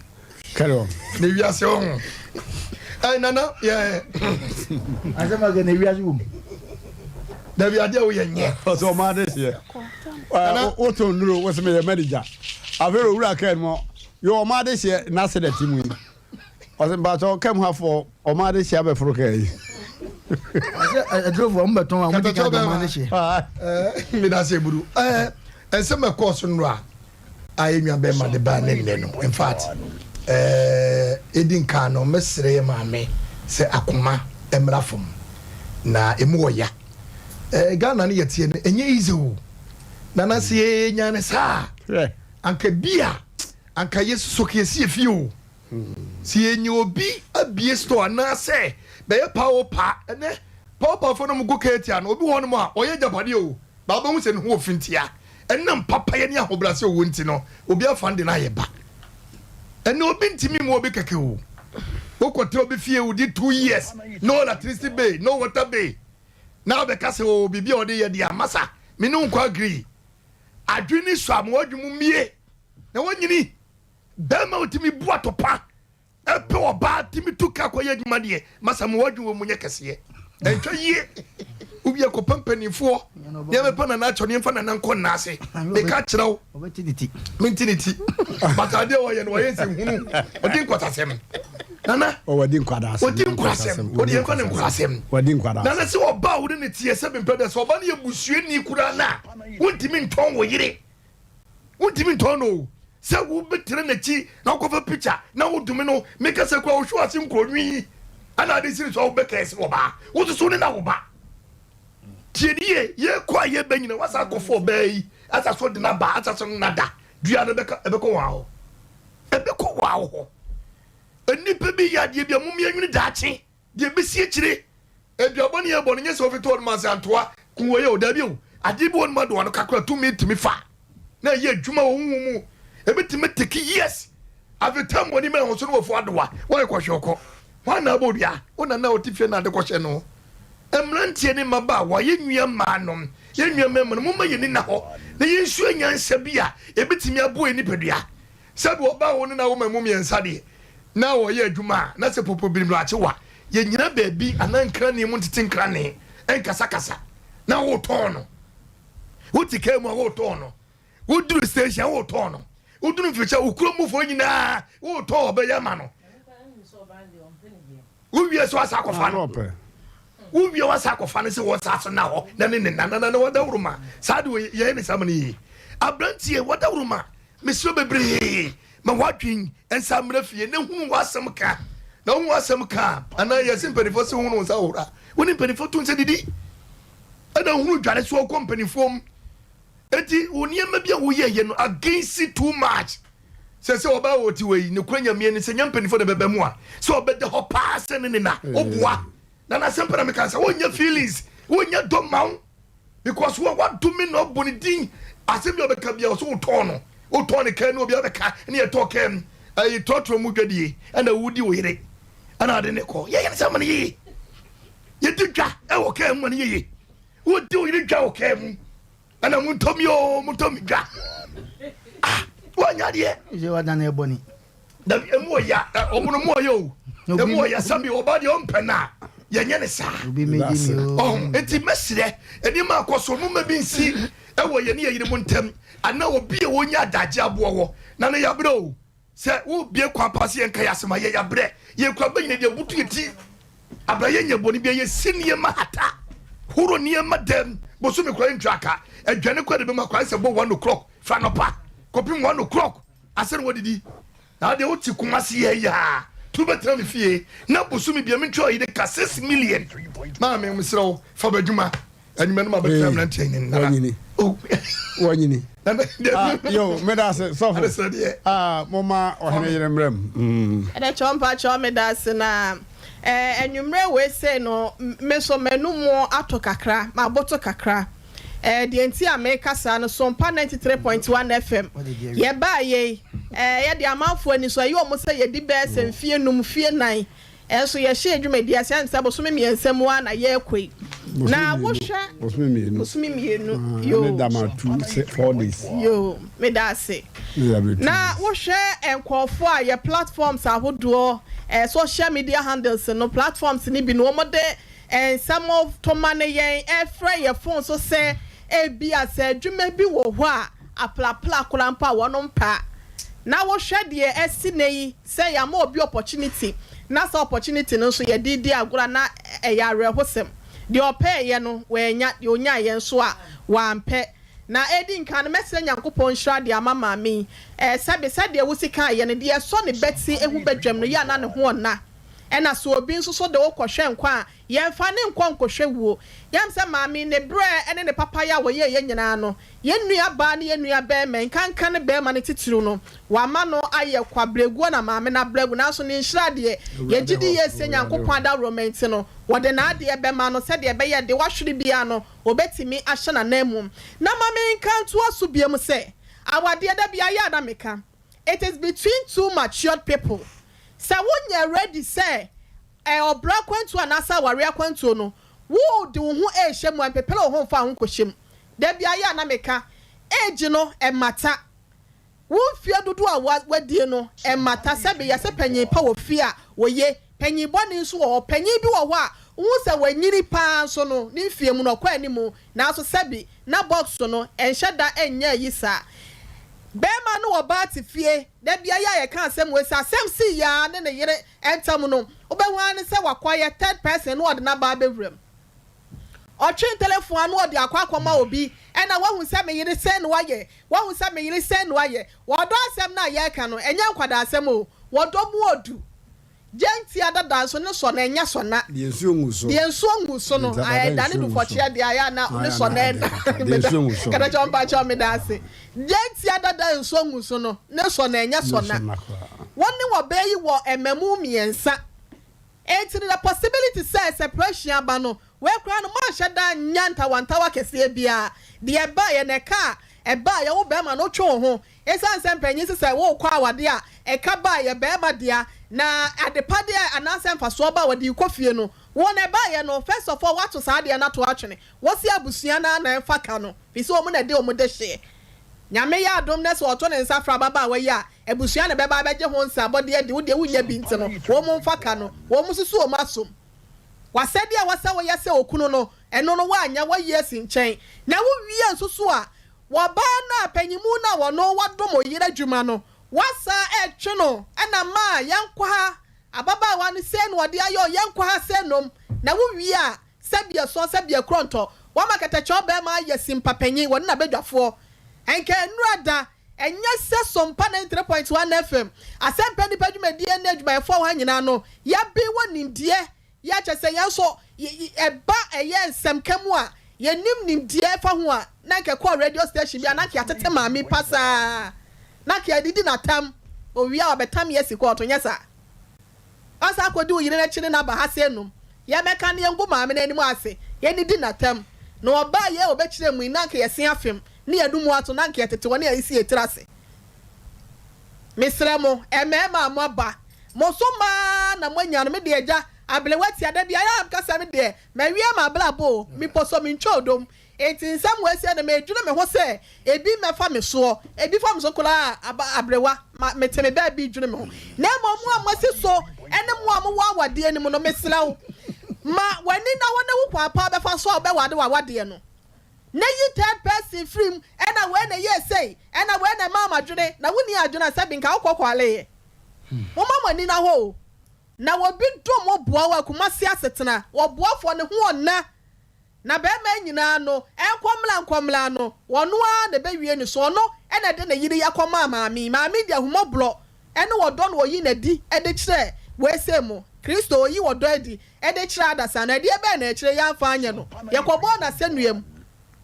Carry on. Ne wi ase ho. Ai nana, yeah. Azama ga ne wi ase wo. Dabi ade wo ye nye. So ma this here. O to nuro wo se me manager. Avero wura kan mo. Yo ma this here na se the team wi. O se ba to kam ha for o ma this here be fro kai. I drove on beton and we got the me da se buru ense me course no a ayenya be ma de ba ne no in fact edin kan no mesre ma me se akoma emra fom na emu oya Ghana ne yetie ne enye easy wo na na se enya ne sa anka bia anka yesu so ke si efie o si enye obi abie store na se be power pa ene power for no go ketia no obi won mo a oye japade o baba mu se ne ho ofintia enam papa ye ne ahobrase o wonti no obi afande na ye ba ene obi ntimi mo obi keke o okotre obi fie o di 2 years no electricity bay no water bay now be kase o bibi o de ye dia masa me no nko agree adwini so am wadwum mie na wonyini bema otimi bu atopa epe oba timi tuka kwa ye dwuma de masa mo wadwum mu nye kese entwa yie ubi akopampanifo ye me pana na chone mfa na nko na ase be ka kirew obetiniti mintiniti batade o ye no ye nsehunu odi nkotasem nana o wadi nkwada asem odi nkwasem odi enko ne nkwasem wadi nkwada nana se oba wo ne tie se be mpede se oba ne ebusue ni kura na wontimi nton wo yire wontimi nton no se wo betre na chi na kofa picture na wo dumi no make se kwa wo hwo ase nkronwi ana de siri so wo beka ese oba wo so ne na wo ba tiedie ye kwa ye banyina wasa kofo bai asa so de na ba asa so na da dua no beka ebeko wa ho ebeko wa ho enipa bi ya de bia mum ye nwini daache de besie kire eduabone ye bone nye so fito ma se antoa kunwo ye odabi o ade bi won ma do no kakra 2 minutes mi fa na ye adwuma wo mu ebetime take yes avetam woni me ho so no fo adowa wo ko hweko wa na bodua ona na otifie na de ko hye no Mmrantehene maba wa ye nwia manom ye nwia memno mumma ye ni na ho na ye nsu anyansa bia ebetimi abo enipadua sabe oba wo na wo mamum yensa de na wo ye adwuma na se popo birim ache wa ye nyina baabi anankra ne mu ntitinkra ne enkasa kasa na wo tono wo tike mu wo tono wo duru station wo tono wo duru ficha ukuro mu fo nyina wo to obeya ma no wo wie so asakofa no ubi wasa akofa ne se wo sase na ho na ne na wadawruma sade ye ne samani abrantie wadawruma mesro bebre ma wadwin ensamra fie ne hunu wasam ka na hunu wasam ka ana ye simpanifo se hunu sa hora woni panifo tun se didi ana hunu dware so company fom eti woni ema bia wo ye no against too much se oba woti we ne kwanya mie ne se nyampanifo de bebemu a se obede ho pass ne na obua Nana sempre me kansa wonya feelings wonya dom maun because what do me no bonidin asem yo beka bia so ton no o to ne kan no obi abeka ne ye to kan ai totro mu dwadie ana wudi wo yire ana ade ne ko ye se man ye ye didwa e wo kan man ye wudi wo yire dwa wo kan ana muntomi dwa wanya de je wadana e boni da emu ya omuno mu yo emu ya sabi obadi ompena ye nye ne sa obi meji mi o enti mesire eni ma akoso mu ma bi nsi e wo ye ne ye yire mu ntem ana obi e wonya adaje abo wo na ne ya bre o se wo bie kwa pase en kaya sema ye ya bre ye kwa ba nyine de butu yeti abraye nya boni bi ye sinie mahata huro nie madam boso me kwa ntwaka adwane kwa de be makwa se bo 1 o'clock fra no pa kopi 1 o'clock asen wo didi na de uti kumasi ya tu betra me fie na boso me bia me ntwa yi de ka 6 million ma me msiro fa baduma anyima no ma betra Mmrantehene na wanyini yo medase so mama ohene yere mrem ede chompa medase na enwumre we say no meso menumo ato kakra ma boto kakra the entire America no Sompa 93.1 FM ye ba ye de amanfo ani so ye o mo say ye di best mfie num fie nan enso ye hye adwumadi asensa bo so me miensam wa na ye kwei na wo hwe osumi mienu yo dama 4 days yo me da se na wo hwe enkofo a ye platforms ahodo social media handles no platforms ni bi no mo de some of to man yen free your phone so say ebi ase adwuma bi wo ho a aplapla kolampa wono mpa na wo hwe de esi nei say ya ma obi opportunity na so opportunity no so ye didi agora na ya rehosem de ope ye no we nya de onya ye nso a wampe na edi nkan no message Nyankopon hra de amama mi sabe de wusika ye ne de so ne beti ehu badwam no ya na ne ho na ena so obi nso so de wokohwe nkwa ye mfa ne nkwa nkohwe wuo yam se maami ne bre ene ne papa ya wo ye nyina no ye nnua ba ne ye nnua ba men kankan ne be ma ne titiru no wa ma no aye kwabregu na maami na bregu na so ne nhira de ye gidi ye se Nyankopon da romance no wo de na de be ma no se de be ye de wahwere bia no obetimi ahye na namum na maami kan to aso bia mu se awade da bia ya da meka it is between two matured people. Sa wonye ready say obra kwantu anasa ware kwantu no wo de wo ho ehye mu ampepele wo ho fa ho kohyem da bia ya na meka age no emata wo fie dodo a wadie no emata sebe ya se panyin pa wo fie a wo ye panyin boni nso wo panyin bi wo ho a wo se wanyiri pa so no ni fie mu no kwa animu na so sebe na box no enhye da enya yi sa bema no obati fie da bia ya ye kan asem we asem si ya ne ne yere entam no obehu an se wakwaya third person no ode na ba bewrem o twin telephone no ode akwakoma obi ena wahu se me yere se no waye wahu se me yere se no waye wodo asem na ye kan no enya nkwada asem o wodo mu odu genti adada so ne so na enya so na de ensuo ngu so no ay dane du fochia de aya na ne so na kada chompa chome dase genti adada ensuo ngu so no ne so na enya so na woni wo be yi wo emamu miensa enti the possibility say separation aba no we kra no ma hyeda nyanta wantawa kese bia de eba ye ne ka eba ye wo be ma no two ho esan sempanyi se wo kwa awade a eka ba ye be ma dia na adepade anasem faso ba wadi kofie no won eba ye no first of all what to sa de na to atwene wo si abusua na enfa ka no fi so omu na de omu de hye nyame ya adom na so oto ne nsa fra baba wa ya abusua na beba beje ho nsa bode de wo de wunya bi ntino wo mu mfa ka no wo mu susu o masom wasede a wasa wo yase okunu no eno no wa anya wa yesi nchen na wo wie nsusu a wo ba na panyimu na wo no wadomo yira dwuma no wasa etwe no ena ma yankwa ha ababa wa ne se no ode ayo yankwa ha se nom na wo wie a sabia so sabia kronto wa makata cho be ma yesim papanyi wo na bedwafo enke nurada enya se Sompa 93.1 FM Asem Mmpe Nipa dwumadi na adwumayefo ho nyina no ya bi wonindie ya chese ya so eba eye nsemkamu a yenim nimdie fa ho a na nke call radio station bia na ke atete maami pasa na ke adidi na tam owi a obetam yesi ko to nyesa asa akodi uyire na chine na ba ha se enum ya meka ne yengu maami na animu ase ye ni di na tam no oba ye obekire mu na ke yesi afem ne yadumu ato na nke tete woni ayisi etirase mesremo emema moba mosoma na mwanya no me de eja ablewati ada bia ya kasa me de mawia ma blabo mi poso mi nchodom enti nsam wasi na me dwuna me ho se ebi mefa me so ebi fam so kola ablewa meteme ba bi dwuna me ho na mo amasi so ene mo amwa wade ani mo no mesrawo ma wani na wona wo papa be fa so be wade no na yi third person film ena we na ye say ena we na mama dwene na woni adwena sabi nka okokwale wo mama ni na ho na wo bi dom wo boa wa kumasi asetena wo boafo ne ho onna na be ma nyina no enkomla no wono a na be wie ni so no ena de na yiri yakoma maami dia humoblo ene wo do no wo yi na di e de kire we say mo Kristo yi wo do edi e de kire adasa na de be na kire ya fa anya no yekobo na senuam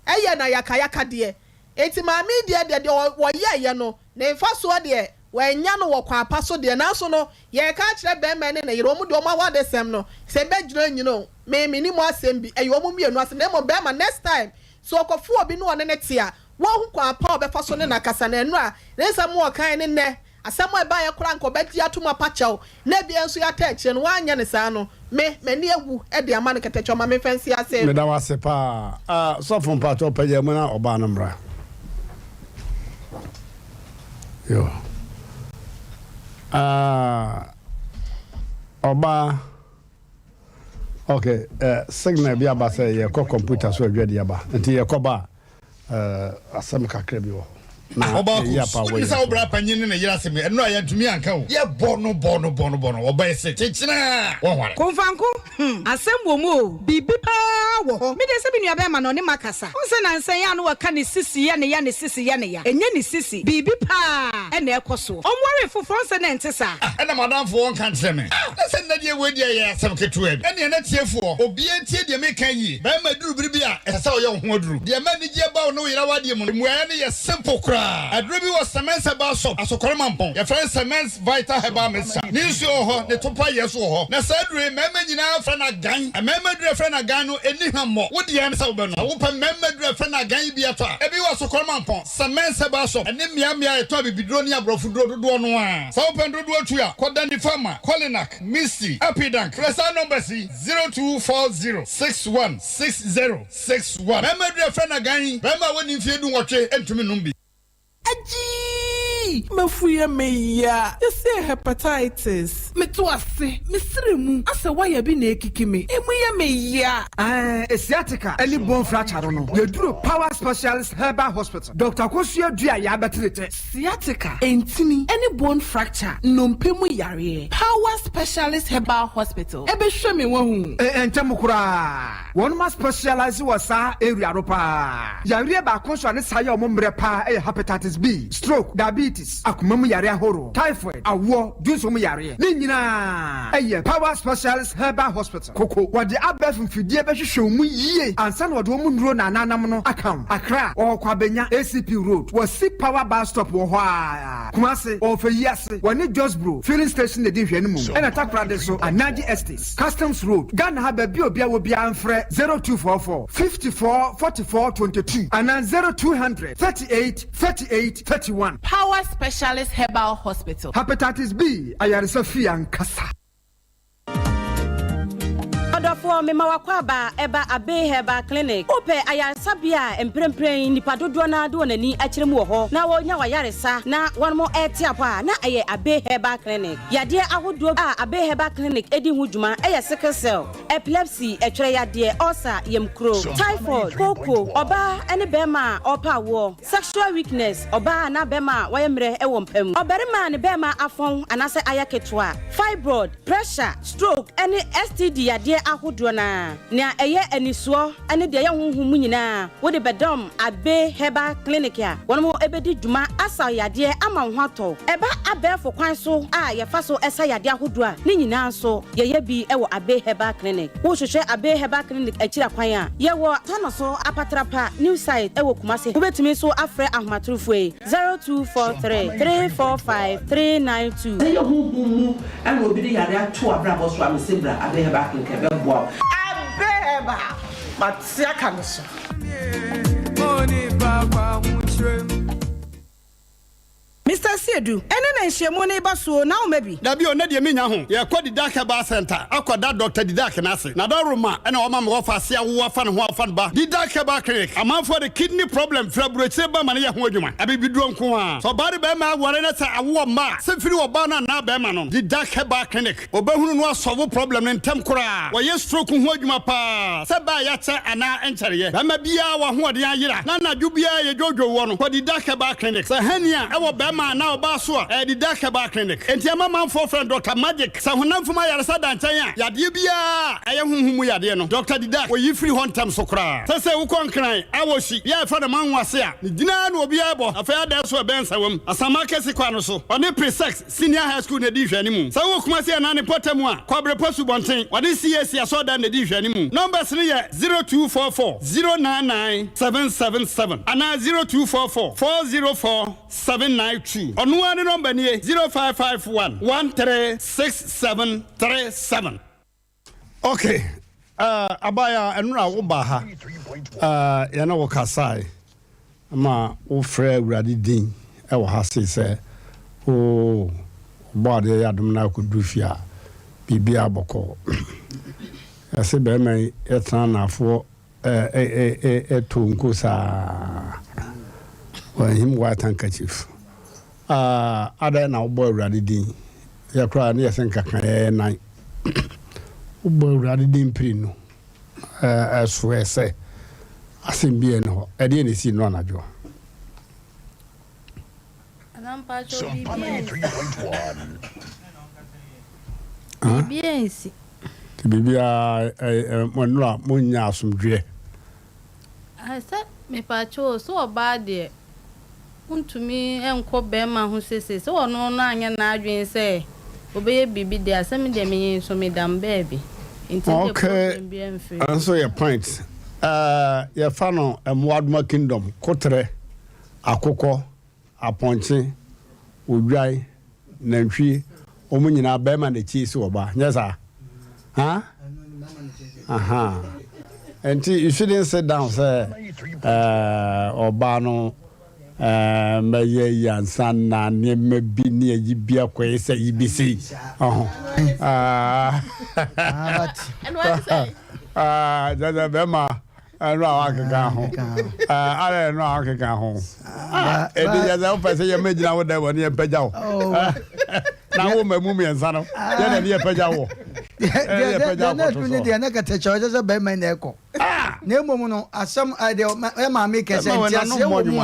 eye na yakayaka de eti maami de wo ye no na mfa so de wanya no wo kwa paso de na so no ye ka kire be ma ne na yiro mu de o ma wa de sem no se be gyina nyino me ni mo asem bi eyo mu mienu asem na mo be ma next time so okofu obi no ne tia wo hu kwa pa obefa so ne na kasa na enu a ne nsam wo kan ne ne asem e ba ye kora nko beti atuma pachaw na bi enso ya ta kire no wanya ne sa no me ni ewu e de ama ne ketecho ma me fansi asem me da wase pa so fun pa to pa ye mu na oba no mra yo oba okay signal bi aba say ye ko computer so adwade aba nti ye ko ba asem kakra bi wo na oba ko ni sa obra panyin ne yira seme eno aya ntumi anka wo ye bono oba ese chichina wo hware konfanko asem wo mu bibi pa wo ho me de se bi nua be ma no ne makasa onse na nsan ya no waka ne sisi ya ne ya enye ne sisi bibi pa e na ekoso omware foforo se na ntesa ena madam fo won kan kyerɛ me na se na de wedi ya asem ketu abi ene na tiefo obi antie de me kan yi ba ma duru biribi a ɛsɛ wo ye ho duru de ma ni gye ba wo no yira wade mu muaya ne ye simple adrubi was cement ba shop asokore mampon your friend cement vital heba mesa ni nsu ho ne topa yeso ho na sadure mema nyina fra na gan mema dure fra na gan no eni hammo wo de yan sa wo be no wo pa mema dure fra na gan bi afa ebi was asokore mampon cement ba shop ene mia eto abibidro ni abrofo dodo no a sa wo pa dodo atu a koda ni farmer Colinac Missy Apidank presa number 0240616061 mema dure fra na gan mema woni mfiedu nwotwe entumi numbi Aji mafuya meya yese hepatitis metuase misirimu ase waya bi na ekikimi emuya meya sciatica any bone fracture no yeduro Power Specialist Herbal Hospital Dr. Kosia Dua ya betrete sciatica entini any bone fracture nompemu yare Power Specialist Herbal Hospital ebe hweme wahu entem kura one ma specialize wasa area ropa yare ba konso ne saye omombre pa hepatitis B, stroke, diabetes, akumemu yare ahoro, typhoid, awo, dunsomu yare. Ni nyina Power Specialist Herbal Hospital. Koko wade abef mfidie be hwehwe mu yie. Ansa na wade omu nduro na nanam no akam. Accra or Kwabenya ACP Road. Was Power Bus Stop wo ho a. Kumase or Feyase, wani Josbro, filling station de di hwene mu. And atakra de so Anaji Estates, Customs Road. Ghana ha ba bi obia wo bia amfre 0244 54 44 22 and 0200 38 31 Power Specialist Herbal Hospital. Hepatitis B, ayaresa fi ankasa. Odofo mema wakwaba eba Abe Herbal Clinic. Ope ayaresa bia emprempren nipa dodo na do nani akire mu ho. Na wonya wayaresa na wonmo etiapa na aye Abe Herbal Clinic. Yade ahodo a Abe Herbal Clinic edi hu dwuma eye sickle cell, epilepsy, etwere yade, ulcer, yemkro, typhoid, koko, oba ene bema opa wo, sexual weakness, oba na bema wayemre ewo mpam. Oberima ne bema afon anase ayaketwa, fibroid, pressure, stroke, ene STD yade ahodo na eye eniso ene de ye honhum nyina wo de bedom Abe Herbal Clinic ya wonmo ebedi dwuma asa yade ama hwato eba abefo kwan so a ye fa so esa yade ahodo a ne nyina so ye bi ewo Abe Herbal Clinic wo hwehwe Abe Herbal Clinic akira kwan a ye wo tono so apatrapa new site ewo Kumase wo betumi so afre ahmatrufue 0243 345 392 ye honhum and obi de yade ato abrabo so amesebra Abe Herbal Clinic ebe boa Abeba matia kanso Mr. Mr. Siedu ene na nhyiamu ne ba so na o mabi da bi o na de me nya ho ye kɔ Didaka ba center akoda Dr. Didaka na ase na da roma ena o ma me fa ase awo fa ne ho afa ba Didaka ba clinic amanfo the kidney problem fraburoche ba ma ne ye ho adwuma abibiduro nko a so ba de ba ma awore na sa awo ma se firi oba na ba ma no Didaka ba clinic obahunu no asolve problem ne ntem kora wo ye stroke ho adwuma pa se ba ya che ana enkyereye ba ma bia wo ho de ayira na nadwo bia ye dwodwo wo no Didaka ba clinic se hania e wo ba ma na oba so a Didaka ba clinic enti ama manfo friend Dr. Magic sa honamfuma yaresa da nkyɛn a yade bia ɛyɛ honhumu yade no Dr. Didak wo yi free hontam so kra sɛ wo konkran awoshi ya fa na manwase a ne gyina na obi abo afɛ ada so bensa wam asama kesi kwa no so ɔne presex senior high school na di hwani mu sɛ wo kuma se na ne potamu a kwabre posu bonten ɔde CAC aso da na di hwani mu numbers ne yɛ 0244 099 777 ana 0244 404 792 ɔno ane number ne 0551 136737. Okay. Abaya enura wo ba ha. Ya na wo kasai. Ma wo frɛ awurade din e wo ha se o body ya dum na ko dufia. Bibia boko. Ya se be mai etra na afo tonko sa. Wa him white handkerchief. Ada na wo bo awurade din. Ya kra na yesen kaka nan. Ubo awurade din pri no. So ese Asem Mmpe no. E de ne si no anajo. Anampa cho BBNC. Bibia monura munya asomdwe. Asa me pacho so oba de untumi enko be ma ho sese so ono na anya na adwen se obeye bibi de asem de me so me dam baby. Okay. And so your point. Your fano Mwadma Kingdom, Kotre, Akoko, Aponche, Udrai, Nemchi, Omunina Bema the cheese oba. Yes, sir. Huh? Aha. And you shouldn't sit down, sir. Obano. Meye yansan na ne mebi ne yibia kwa se ibisi jaja bema no akeka ho ale no akeka ho edi jaja o pese ye megina wo da woni epeja wo na wo mamu miensa no ye na ne epeja wo na tuni de na kete choje se bema na eko na emom no asem de e ma me kese ntia se wo mu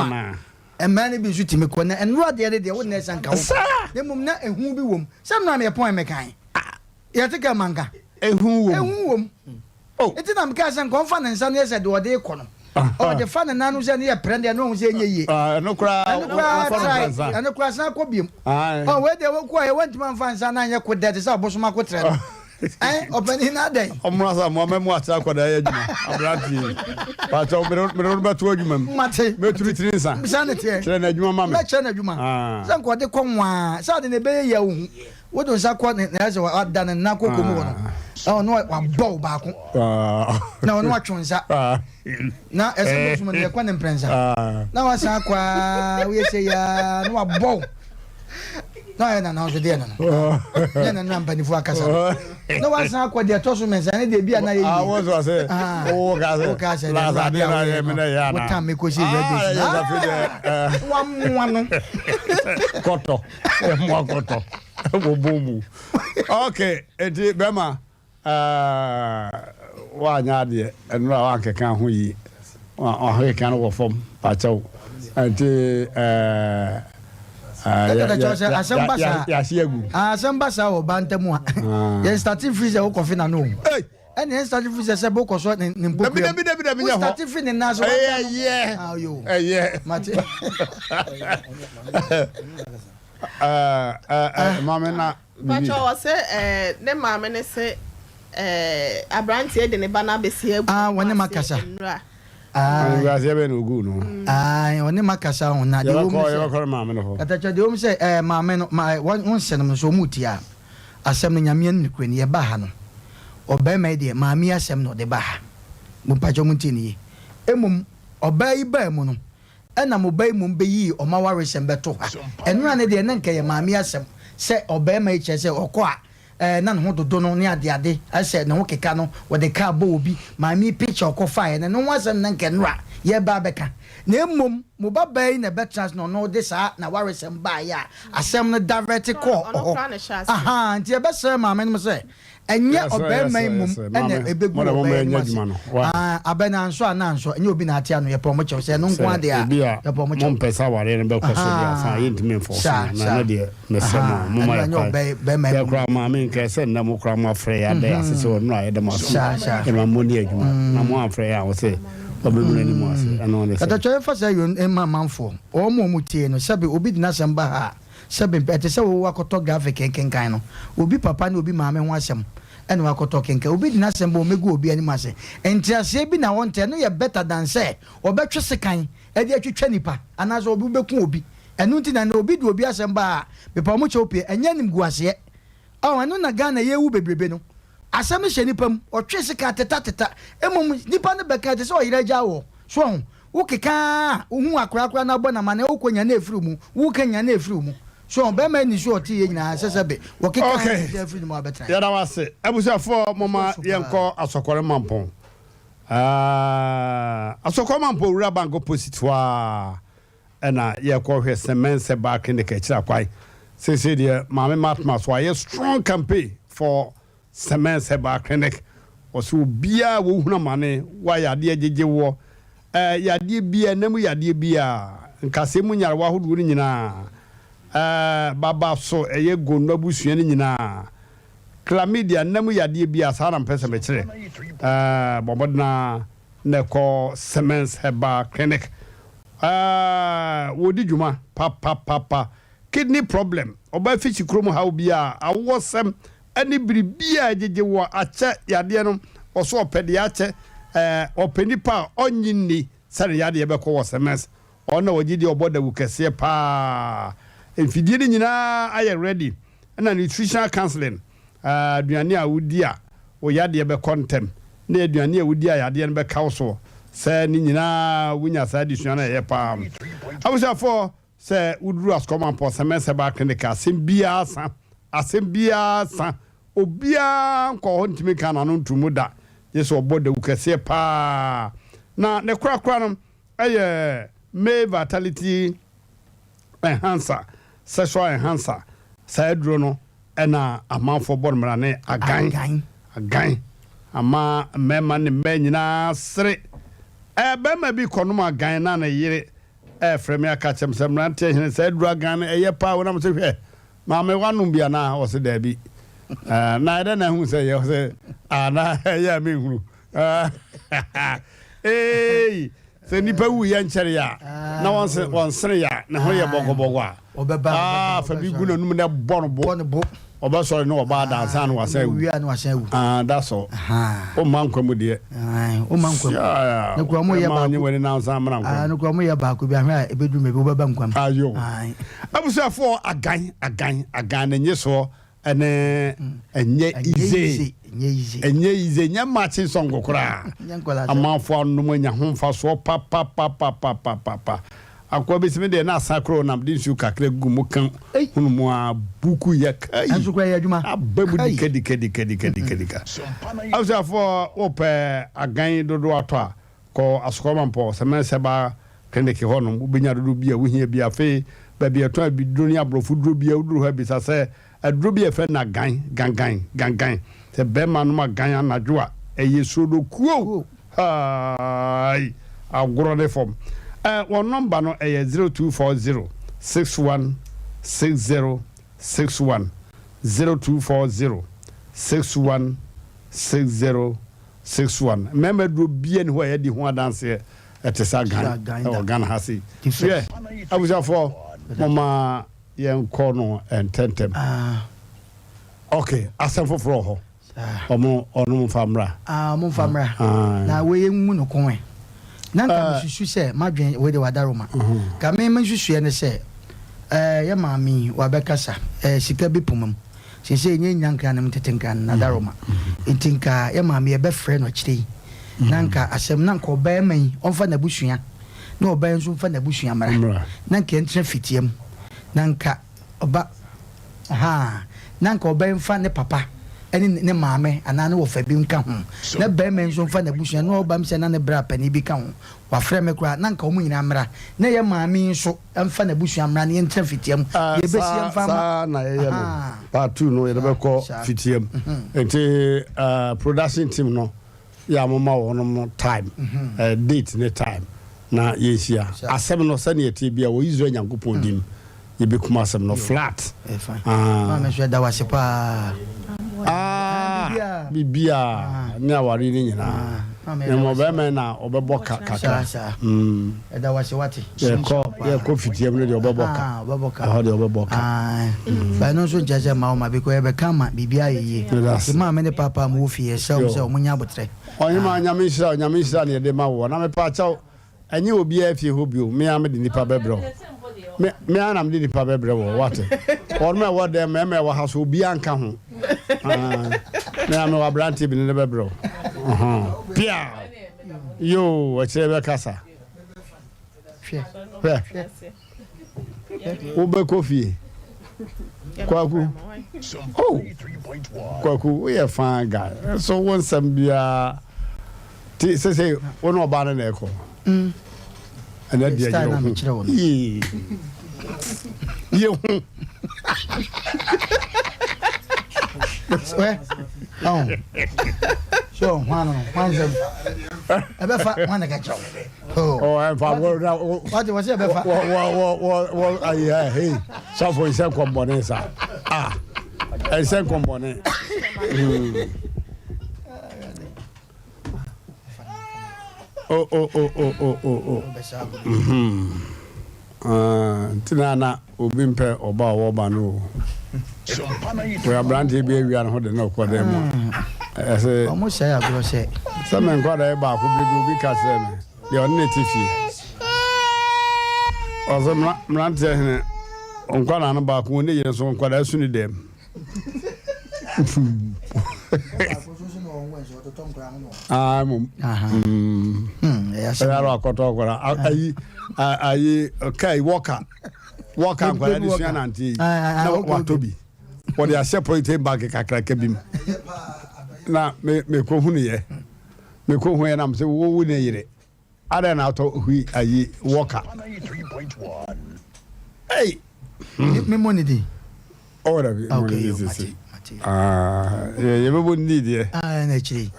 emani bi su timi ko na enro de de wo na sanka wo ne mum na ehu bi wom sam na me pon me kan ya te ka manka ehu wom eti na me ka san ko fa na nsa no se de ode ko no o de fa na nanu se ne ye prende no hu se nyeye no kra no kra san ko biem o we de wo ko e want man fa nsa na nye ko de se obosoma ko tre no openi na dey omrasa mo memu ata akoda ya juma abrati pato me beto adwuma mate me turi nsa sanete tre na adwuma mama me tre na adwuma san ko de konwa sa de ne be ya hu wo do sa ko na se wa dan na kokko mu no no wa bow ba ko na no atwonsa na ese mo ne kwa ne mprensa na wa sa kwa we se ya no wa bow na so de na na mpani fu akasa no wa san akwa de to so mensa ne de bia na ye wo so say o ka say la za de na ye me na ya na wo tam me ko si ye de wa mo no koto mo koto wo bomu okay enti bema wa nya de enura wa keka ho yi wa ho keka no wo fom pa chaw enti Asem basa o bantemu a ye starting freezer o kofi na no and ye starting freezer se bo koso ne mpokure bi starting free ne na so mate mama na pacho wa se ne mama ne se abrantie de ne bana besi agu wone makasa ngasi be no gu no wone makasa ho na de wo ko mama no katacha de wo se mama no won se no so mutia asem no nyame ne kure ne ye ba ha no oba mai de mama asem no de ba ha mu pacho muti ni emum oba yi ba mu no ɛna mobile mum beyi o ma ware sembeto ha enura ne de ne nka ye maami asem se obema eche se okọ a na ne ho dodo no ne ade ase ne ho keka no wo de ka bo obi maami picture okọ fa ne no wasem na nka nura ye ba beka na emom mo babai na betrans no de sa na ware sem ba ya asem no direct call aha nti e be se maami no se enye obema mum ene ebegu obema abena nso ananso enye obi na atia no ye promo che se no nko ade a ye promo che pesa ware ne be ko so dia fa yintime fo na de mesemo mo ma ya kra ma me nke se na mo kra mo afre ya de asese no a ye de mo so e ma mo ni adwuma na mo afre ya wo se obemure ni mo ase ana one se kata choye fa se yo ma manfo o mo mutie no sabe obi dina samba ha sabe mpete se wo akoto graphic kenkan no obi papa na obi maame ho asem ene wakoto kenkan obi dina asem bo megu obi ani mase entiase bi na wonte no ye better than say obetwe sekan e de atwetwa nipa anazo obi beku obi enu nti na obi du obi asem ba bepa mo che opie enye nim guase anu na Ghana ye wu bebrebe no asem hye nipam otwe seka teta emom nipa ne beka te se o yira gya wo so wo keka ohu akora na bo na mane wo konya na efiri mu wo kenya na efiri mu so be ma ni so oti ye nyina sesebe wo keka na efiri mu abetra ya da wase abusafo mama yenko asokore mampon asokore mampon wura bank opposite wa ena ye ko hwe semense back in the kechira kwai say the mama matmas wa ye strong campaign for semense back clinic oso bia wo huna mane wa yade ajeje wo yade bia namu yade bia nkase mu nyare wa hodo ni nyina baba so eye gonno busua ni nyina chlamydia namu yade bia sara mpesa me kire bobodna ne ko semense heba clinic wodi djuma papa kidney problem oba fichi kromo ha bia awosem ani bribia ajeje wo ache yade no oso opede ache openipa onyini sare yade be ko wo semense ona wogidi oboda wukese pa enfidie ni nyina aye ready na nutritional counseling aduane a wudi a o yade be contem na aduane a wudi a yade no be kawo se ni nyina wunya sa addition na ye pa awusafo se uduru askoma po semense ba clinic asembia san obia nko hontimi kana no ntumu da yeso oboda wukese pa na ne kura no eye male vitality enhancer sexual enhancer saidro no ena amanfo bodmra ne agan ama mema ne menyina sere bema bi kono agan na yire frame akachem Mmrantehene saidro agan eye pa wona mse hwe ma me wanum bia na wo se da bi na ida na hu se ye se ana ya me huru se nipa wu ya nkyere ya na wonsere ya na ho ye bogobogo a obeba fa bi gu na num na bono oba sorry no oba dansa na wasa wu that's all o man kwamu de o man kwamu ne kwa mo ye ba ni wani na nsa mran kwamu ne kwa mo ye ba ko bi ahwa ebedu me bi obeba nkwam ayo abusafo agan na nyeso ene enye ize nya matching song kokora amafo no mo nya homfa so pa akwa besime de na sakro na din su kakra gumu kan hunu mo abuku ya kai anso kwa ya adwuma ababu dikedi awsafo ope agan dodo ato a ko asokoma mpo semense ba clinic hono ubenya dodo bia wohia bia fe ba bia to abiduro ni abrofu duro bia uduro ha bisa se aduro bia fe na gangan se be manu ma gan anadwo a eyeso do kuo hai agoro de form one number no 0240 616061 0240 616061 member do bien ho ya di ho adanse etesa gan organ hasi yeah abuja for mama yen ko no ententem okay asem foforo ho omo onu famra mo famra na we mu no kon nanka msusu se madwen we de wadaroma ka me msusu ne se ya maami wa bekasa sika bepumam se nye nyanka na mtetenka na daroma intinka ya maami e be frɛ no kire nanka asem nanka oba man onfa na busua na oba nso fa na busua mara na nka entre fitiam na nka oba na nka oba mfa ne papa ene ne maame ana ne wo fa bi nka ho na ba men nso mfa na busua na oba mse na ne bra pani bi ka ho wa frɛ me kura na nka omu nyina mara na ye maame nso mfa na busua mara ne entre fitiam ye besi mfa na ye no part 2 no ye be ko fitiam enti production team no ya mama wono time date ne time na yesia asem no sane yete bia wo Israel nyankopon dim ye be kuma asem no flat me so da wase pa bibia ne awari ni nyina ne mo be me na obebo kakra da wase wati ye ko fitiam ne de obebo ka de obebo ka ba no so jaja ma o ma be ko ye be kama bibia ye ma me ne papa mo fie se o mo nya botre onye ma nyame hira ne de ma wo na me pa chaw anyi obi afie ho bio me am de nipa bebro me anam de nipa bebro wo wate or me wo de me wo ha so obi anka ho me am wa branti bi ne bebro pia yo a chere be kasa o be kofi kwaku kwaku we are fine guy so one sambia ti say one oba na eko and that dia you so one them ebefa one ga job and for what was ebefa hey so for isen kombone sa isen kombone tinana obi mpe oba oba no we abrante bi awia no de na okode mo ese omo say agro say men kwada e ba ko bi obi ka se me de on ne tifi ozo Mmrantehene onkwala no ba ko ne yire so onkwala asu ni dem okay walker kwala di sua na nti na wa tobi wo de ase point bag kakra ka bim na me ko hunu ye me ko hu ye na mse wo wu ne yire ada na to hui ayi walker hey me money di ora bi money di ye be bonni die na chiri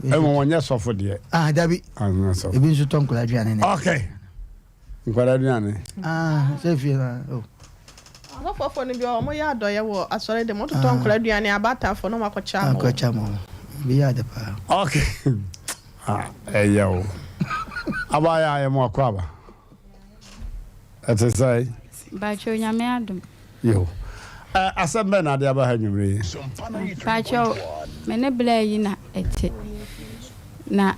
e mo wonya sofo die dabi so e bi nso ton kola aduane ne okay nkwara aduane se fi na fofo ni bi o mo ya do ye wo asore de mo to ton kola aduane abata fo no makocha mo bi ya de pa okay yo abaya ye mo akwaba etesai ba cho nyame adum yo Asem Mmpe na de aba ha nwumre Pacho me ne bla yi na ete na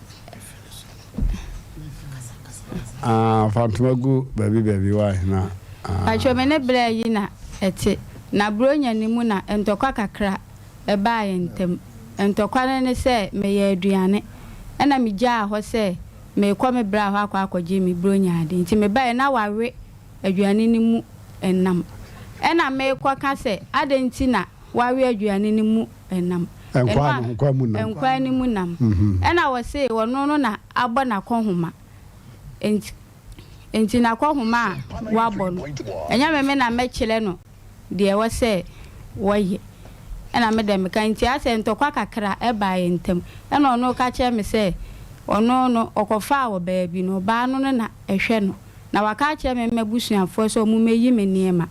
Fantumagu baby why na Pacho me ne bla yi na ete na bronya ni mu na entokwa kakra e ba ye ntem entokwa ne se me ye aduane na me gya ho se me kwa me bra ho akwaje me bronya ade nti me ba ye na wawe aduane ni mu enam ena me kwa ka se adenti na wawe aduane ni mu enam enkwa ni mu nam ena wo se wono no na abọ na kohoma enti na kohoma wa bọ no enya me na me kile no de wo se woye ena me de me ka enti ase ntokwa kakra e ba ye ntem ena ono ka che me se ono no okofa wo ba bi no ba no na ehwe no na waka che me mabusuafo so mu meyi me niema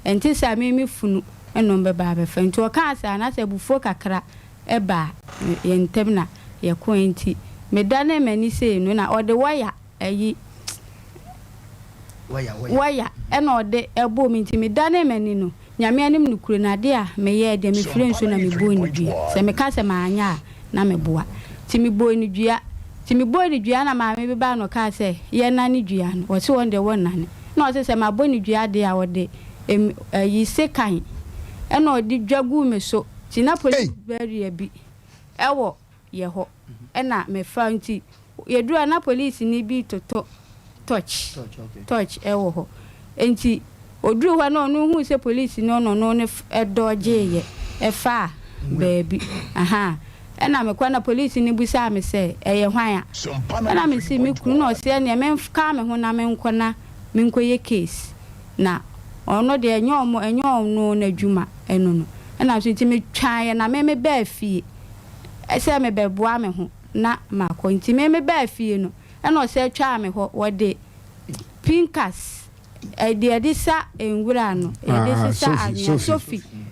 enti sa me funu eno be ba be fa enti o ka asa na se bufo kakra e ba ye ntem na ye ko enti me dane mani se no na ode waya ayi waya eno ode ebo mi enti me dane mani no nyame anim no kuro na de a me ye de me fire nso na me bo ni dua se me ka se ma anya na me boa ti me bo ni dua ti me bo ni dua na ma me be ba no ka se ye na ni dua no o se won de won na ne na o se ma bo ni dua de a ode yi sekan eno odi dwagu me so ti na police barrier bi ewo ye ho ena me fa nti ye dura na police ni bi toto touch ewo ho enti oduru ho na onu hu se police no ne dodge ye efa baby aha ena me kwa na police ni busa me se eye hwan a ena me si me kunu na o se ne me ka me ho na me nkona me nkoye case na ono de enyo no na dwuma eno no ena so ti me twan na me ba fie ese me beboa me ho na makọ nti me ba fie no ena o se twa me ho wo de pinkas de sa enwura no de sa anya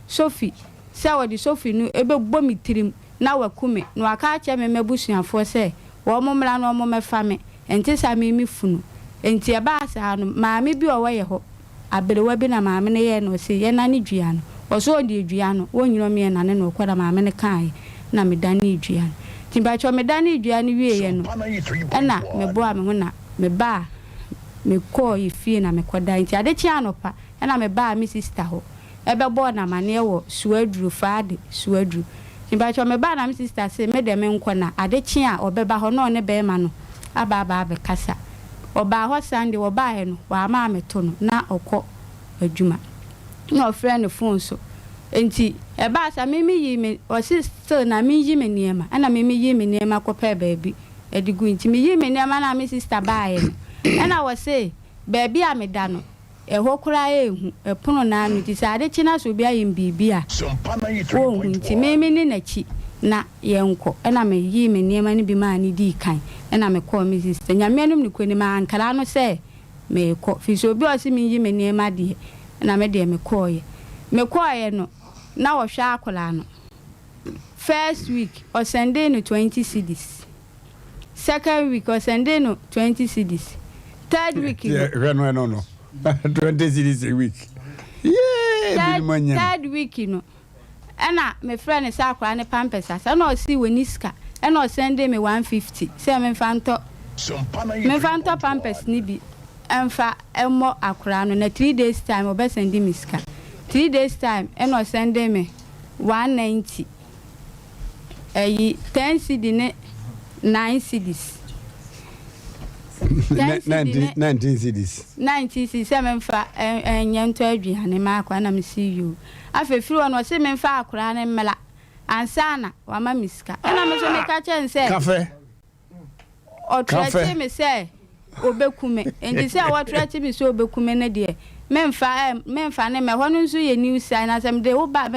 Sophie sa wo de Sophie no ebe bọ mi tirim na wakume no aka che me mebusuafo se wo momra no mo mefa me enti sa me funu enti e ba sa no maame bi o ye ho aberewa bi na maame ne ye no se ye na ne dua no o so de dua no wo nyiro me na ne no kwada maame ne kan na me da ne dua no timba cho me da ne dua no wie ye no na me boa me ho na me ba me ko ifie na me kwada enti ade chi anopa na me ba me sister ho ebe bo na mane wo suadru faade suadru timba cho me ba na me sister se me de me nko na ade chi a obeba ho no ne be ma no aba be kasa oba ho sande oba he no wa ma me to no na okọ adwuma na ofre ne phone so enti e ba sa me yi me o sister na me yi me niema ana me yi me niema ko pe baabi edigu enti me yi me niema na me sister ba he no ana wo se baabi a me da no e ho kura ehu e pono na anu ti sa ade chi na so bia yim bibia wo enti me ni na chi na yenko ena me yi me niema ni bi ma ni di kan ena me call me sister nyame anum ni kwani ma ankara no se me ko fi so bi o si me yi me niema di ena me de me call ye no na wo hwa akola no first week o Sunday no 20 cedis second week o Sunday no 20 cedis third week no 20 cedis a week third week no ena me friend say akora ne pampers asa na o si weniska ena o send me 150 say me fanto pampers ni bi emfa emo akora no na 3 days time o be send me ska 3 days time ena o send me 190 10 cedi ne 9 cedis 19 cedis 90 cedis say me fa enyanto aduane ma akwa na me see you afefiri ono se me mfa akora ne mmela ansana wa ma miska na me so me ka chen se cafe o trete me se obekume endi se wa trete me se obekume ne de me mfa ne me hono nso ye news na se me de wo ba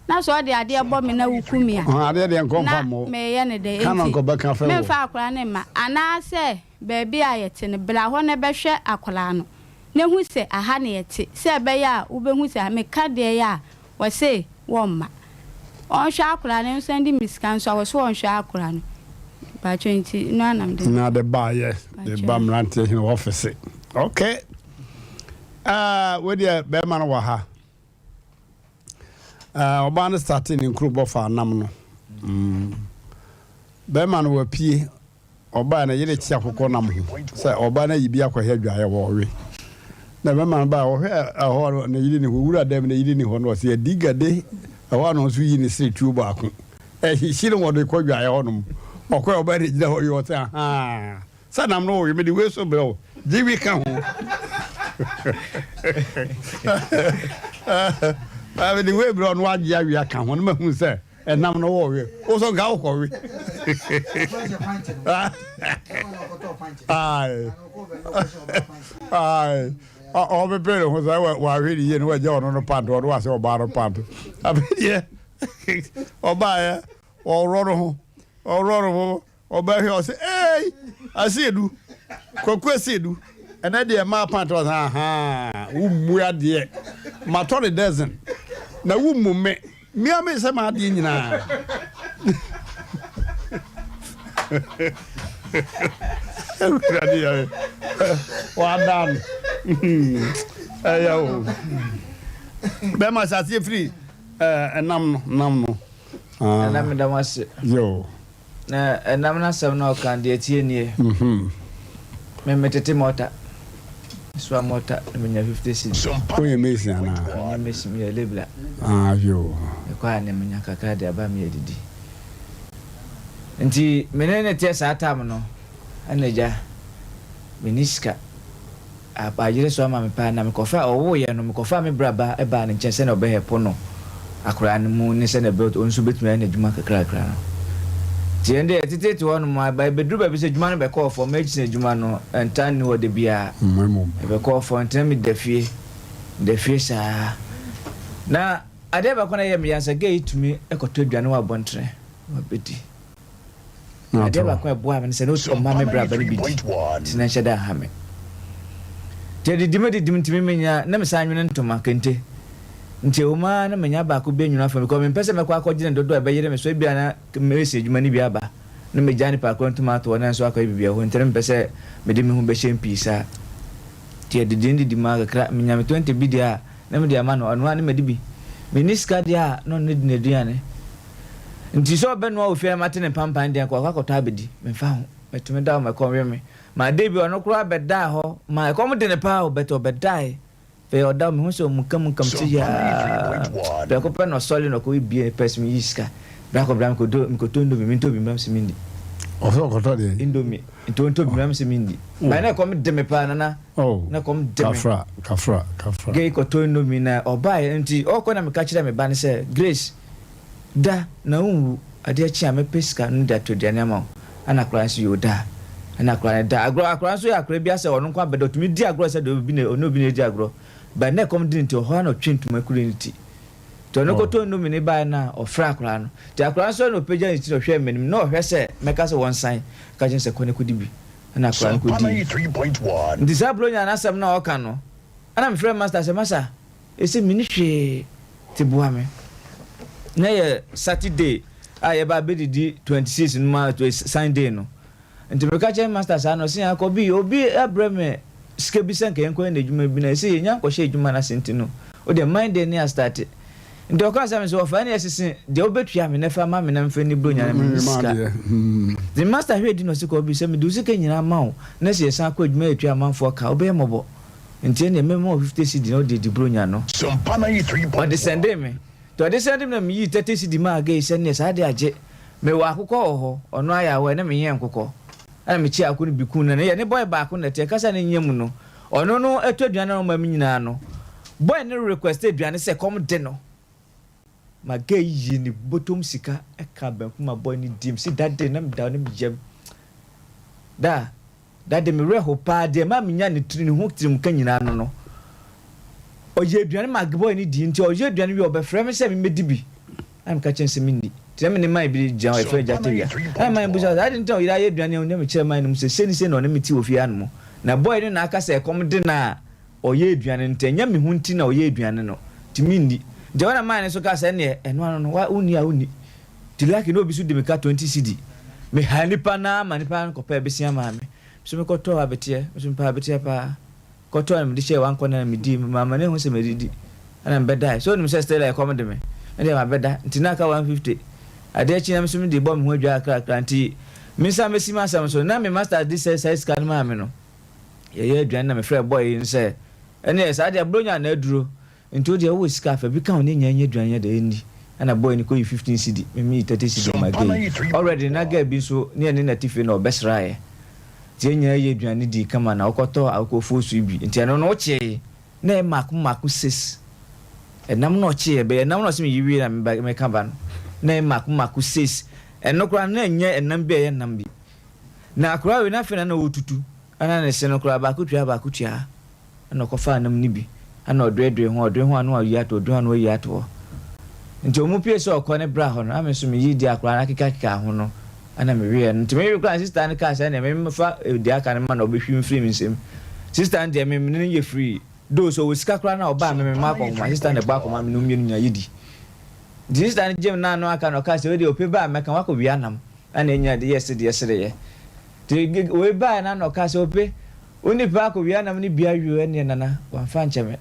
na so de ade ebo me na wukumi a ade de nkomfa mo me ye ne de enti me mfa akora ne ma ana se baabi a yete ne bra ho ne behwe akora no ne hu se aha ne yete se be ya wo be hu se me ka de ya wo se wo ma on hwa akora ne sendi miskan so wo so on hwa akora no ba 20 no anam de na de ba ye de ba Mmrantehene office okay we dey be man wa ha oban starting in club of anam no be man wa pie oba na yele chi akoko nam ho say oba na yibi akọhẹ dwaye wo we na be man ba wo hwe aho na yili ni wura dem na yili ni ho no se digade aho no so yi ni se tubo akon hihire wo de ko dwaye ho no okọ oba de gida ho yo say aha sa nam no we me de we so be o jibi ka ho I the way bro no agya wi aka ho no ma hu se enam no wo we o so ga wo ko we ai o be pere ho sa wa hwiri ye no wa ja ono no pando o wa se o ba no pando abedie o ba ya o roro ho o ba hwe o se ei asiedu kokwe asiedu ena de ma pando aha wo mu ade ma to the dozen na wo mu me ame se ma ade nyina wa dan ayo be ma sa tie free enam no enam da wase yo na enam na sam na kan de tie nie me metete mota so mota me 50 cedis o ye mesi ana ya mesi me lebla yo e kwa ne me nyaka de aba me edidi nti menene tie sa tam no anaja meniska ayere so ama me pa na me kofa owo ye no me kofa me braba e ba ne nkyese na obehe po no akora ne mu ne se na be onso betumi na djuma kakra no tiende tete to no ma ba be dru ba bi se djuma no be call for me se djuma no entan ni wo de bia be call for entan mi de fie sa na ade ba kona ye me yansa ge itumi ekoto aduane wa bontre wa bedi ade ba kwa bo am se no so ma me braba ni bidi tina sheda ha me tedi dimtimi menya na me sa nwene ntoma kente nti o ma na menya ba ko be nwuna fa me ko me pese me kwa akogine dodo e be yere me so bia na message ma ni bia ba na me jani pa ko ntoma to na so akwa bibia ho ntere me pese me de me hu be shempisa tedi di ma kra menya me 20 bidia na me dia ma no anu ani me dibi me niska dia no ne di aduane nti so be no ofia mate ne pampan dia kwa akota abedi me fa ho metume da ma ko me ma debi ono kura beda ho ma ko mo de ne pa o beto bedai fe o da me ho so mukam ti ya be ko pe no soli no ko bi pes mi iska bra ko bra ko do mi ko tondo mi to bi mam simindi o so ko to de indomie to bi mam simindi ba na ko me de me pa na na ko me de me kafra ge ko tondo mi na o ba nti o ko na me ka kire me ba ne se Grace da na wu ade a chi a me peska no da to de na ma ana class yo da na akra da agro so ya akra bia se ono kwa bedo tumi di agro se do bi ne ono bi ne di agro ba na kom din to ho na twentuma kureniti to no ko to no mi ne ba na ofra akra no ti akra so no peja ni ti hwe menim no hwe se meka se won san ka jin se kone kudi bi na akra ko di 3.1 ndi sabro nya na asem na oka no ana me frɛ master se masa ese mini hwe ti bua me na ye Saturday ye ba be di 26 no ma to Sunday no nti me ka che master sa no sin akobi obi abreme skebi senke enko na djuma bi na se nya ko hye djuma na senti no o de mind dey near start nti o ka sa me so fa na yesisin de obetua me na fa ma me na mfa ni bro nya na me ska the master hwe di no se ko bi se me du se ke nyina ma o na se san ko djuma etua manfo ka obe mobo nti ne me mo 50 cedi no de di bro nya no Sompa 93.1 o de sende me to de sende me na me yi 30 cedi ma ga ise ne sa de age me wa akukọ ho ono aya we na me yen nkukọ ana me chi akunu biku na ye ne boy ba akunu na te kasa ne nyem no ono no eto aduane no ma nyina no boy ne request aduane se kom de no ma ga yi ni bottom sika e ka ban kuma boy ni dim si that day na me da no me jam da de me reho pa de ma me nya ne tiri ne ho tirim ka nyina no oye aduane ma ga boy ni di nti oye aduane bi obefrɛ me se me medibi am ka chense me ndi tell me my be jan e fe jateria am my busa I didn't tell you that aduane o nem chairman num se ni se no nem ti ofia no na boy no na aka se kom de na oye aduane ntanya me hu nti na oye aduane no ti mi ndi de wana man so ka se ne eno no wa uni a uni ti like no bi su de me ka 20 cd me hanipa na manipa ko pa be sia ma me so me ko to abetie so me pa abetie pa ko to am di che wan ko na me di mama ne hu se me di ana be die so nim se stay like come de me e de ma be da nti na ka 150 ade chi na me so me di bom hu adwa akra nti me sa me si ma sam so na me master this size kan ma me no ye aduan na me frɛ boy nse ene sa de blonya na aduro nti o de wo sika fa bi kan ne nya aduan ya da eni ana boy ni ko 15 cd me 30 cd ma gay already na ga bi so ne na tife na obesrae tie nya ye aduan di kama na okoto akofo su bi nti no no che na e maku 6 enam no che be enam no se me yiwi na me ka ba no na e maku 6 eno kra na nya enam bi ye nam bi na akra we na fe na otutu ana ne se no kra ba kutua ana ko fa nam ni bi ana odredre ho anu ayi ato odre anu ayi ato nti omu pie so okọ ne bra ho no ame so me yi di akra na kika ho no ana me we nti me kra sister ne ka se na me fa di aka ne ma na obehwi free mi nsem sister ne me ne ye free do so we sika kra na oba me ma ko ma sister ne ba ko ma me no mienu nya yidi di sister ne jem na anu aka no ka se we di ope ba me kan wa ko wi anam ana nya de yes de yes de ye we ba na no ka se ope oni pa ko wi anam ni bia wi ene nana wan fa ncheme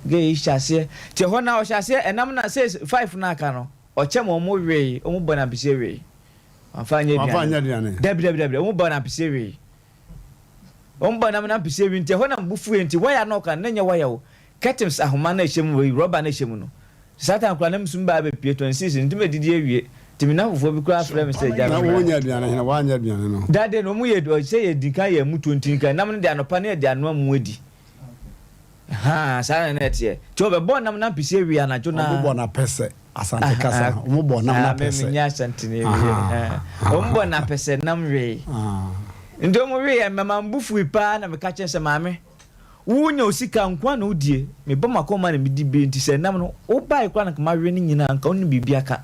ge ishase te ho na o shase enam na 5 na aka no o chem o mo we o mo bona bise we afanya diane debi o mo bona bise we o mo bona na bise we nte ho na mbufu enti waya na oka nanya waya o curtains ahoma na ehyem we rubber na ehyem no satan kura na msum ba be pie 26 nti me didi ewie timina fofo bi kura frame say na wonya aduane hena wanya aduane no dade no mu ye do say ye dika ye mu 20 kan nam ne de anopa ne de anu amu adi ha sa na tie ti obebo nam na pise wi anajo na obebo na pese asante kasa ombo nam na pese me nya asante ne wi ombo na pese nam wi ndo mu wi mama mbufu ipa na me ka che se maame wunya osika nkwa na odie me ba makoma na me di be nti se nam no obai kwa na kama wi ni nyina nka oni bibia ka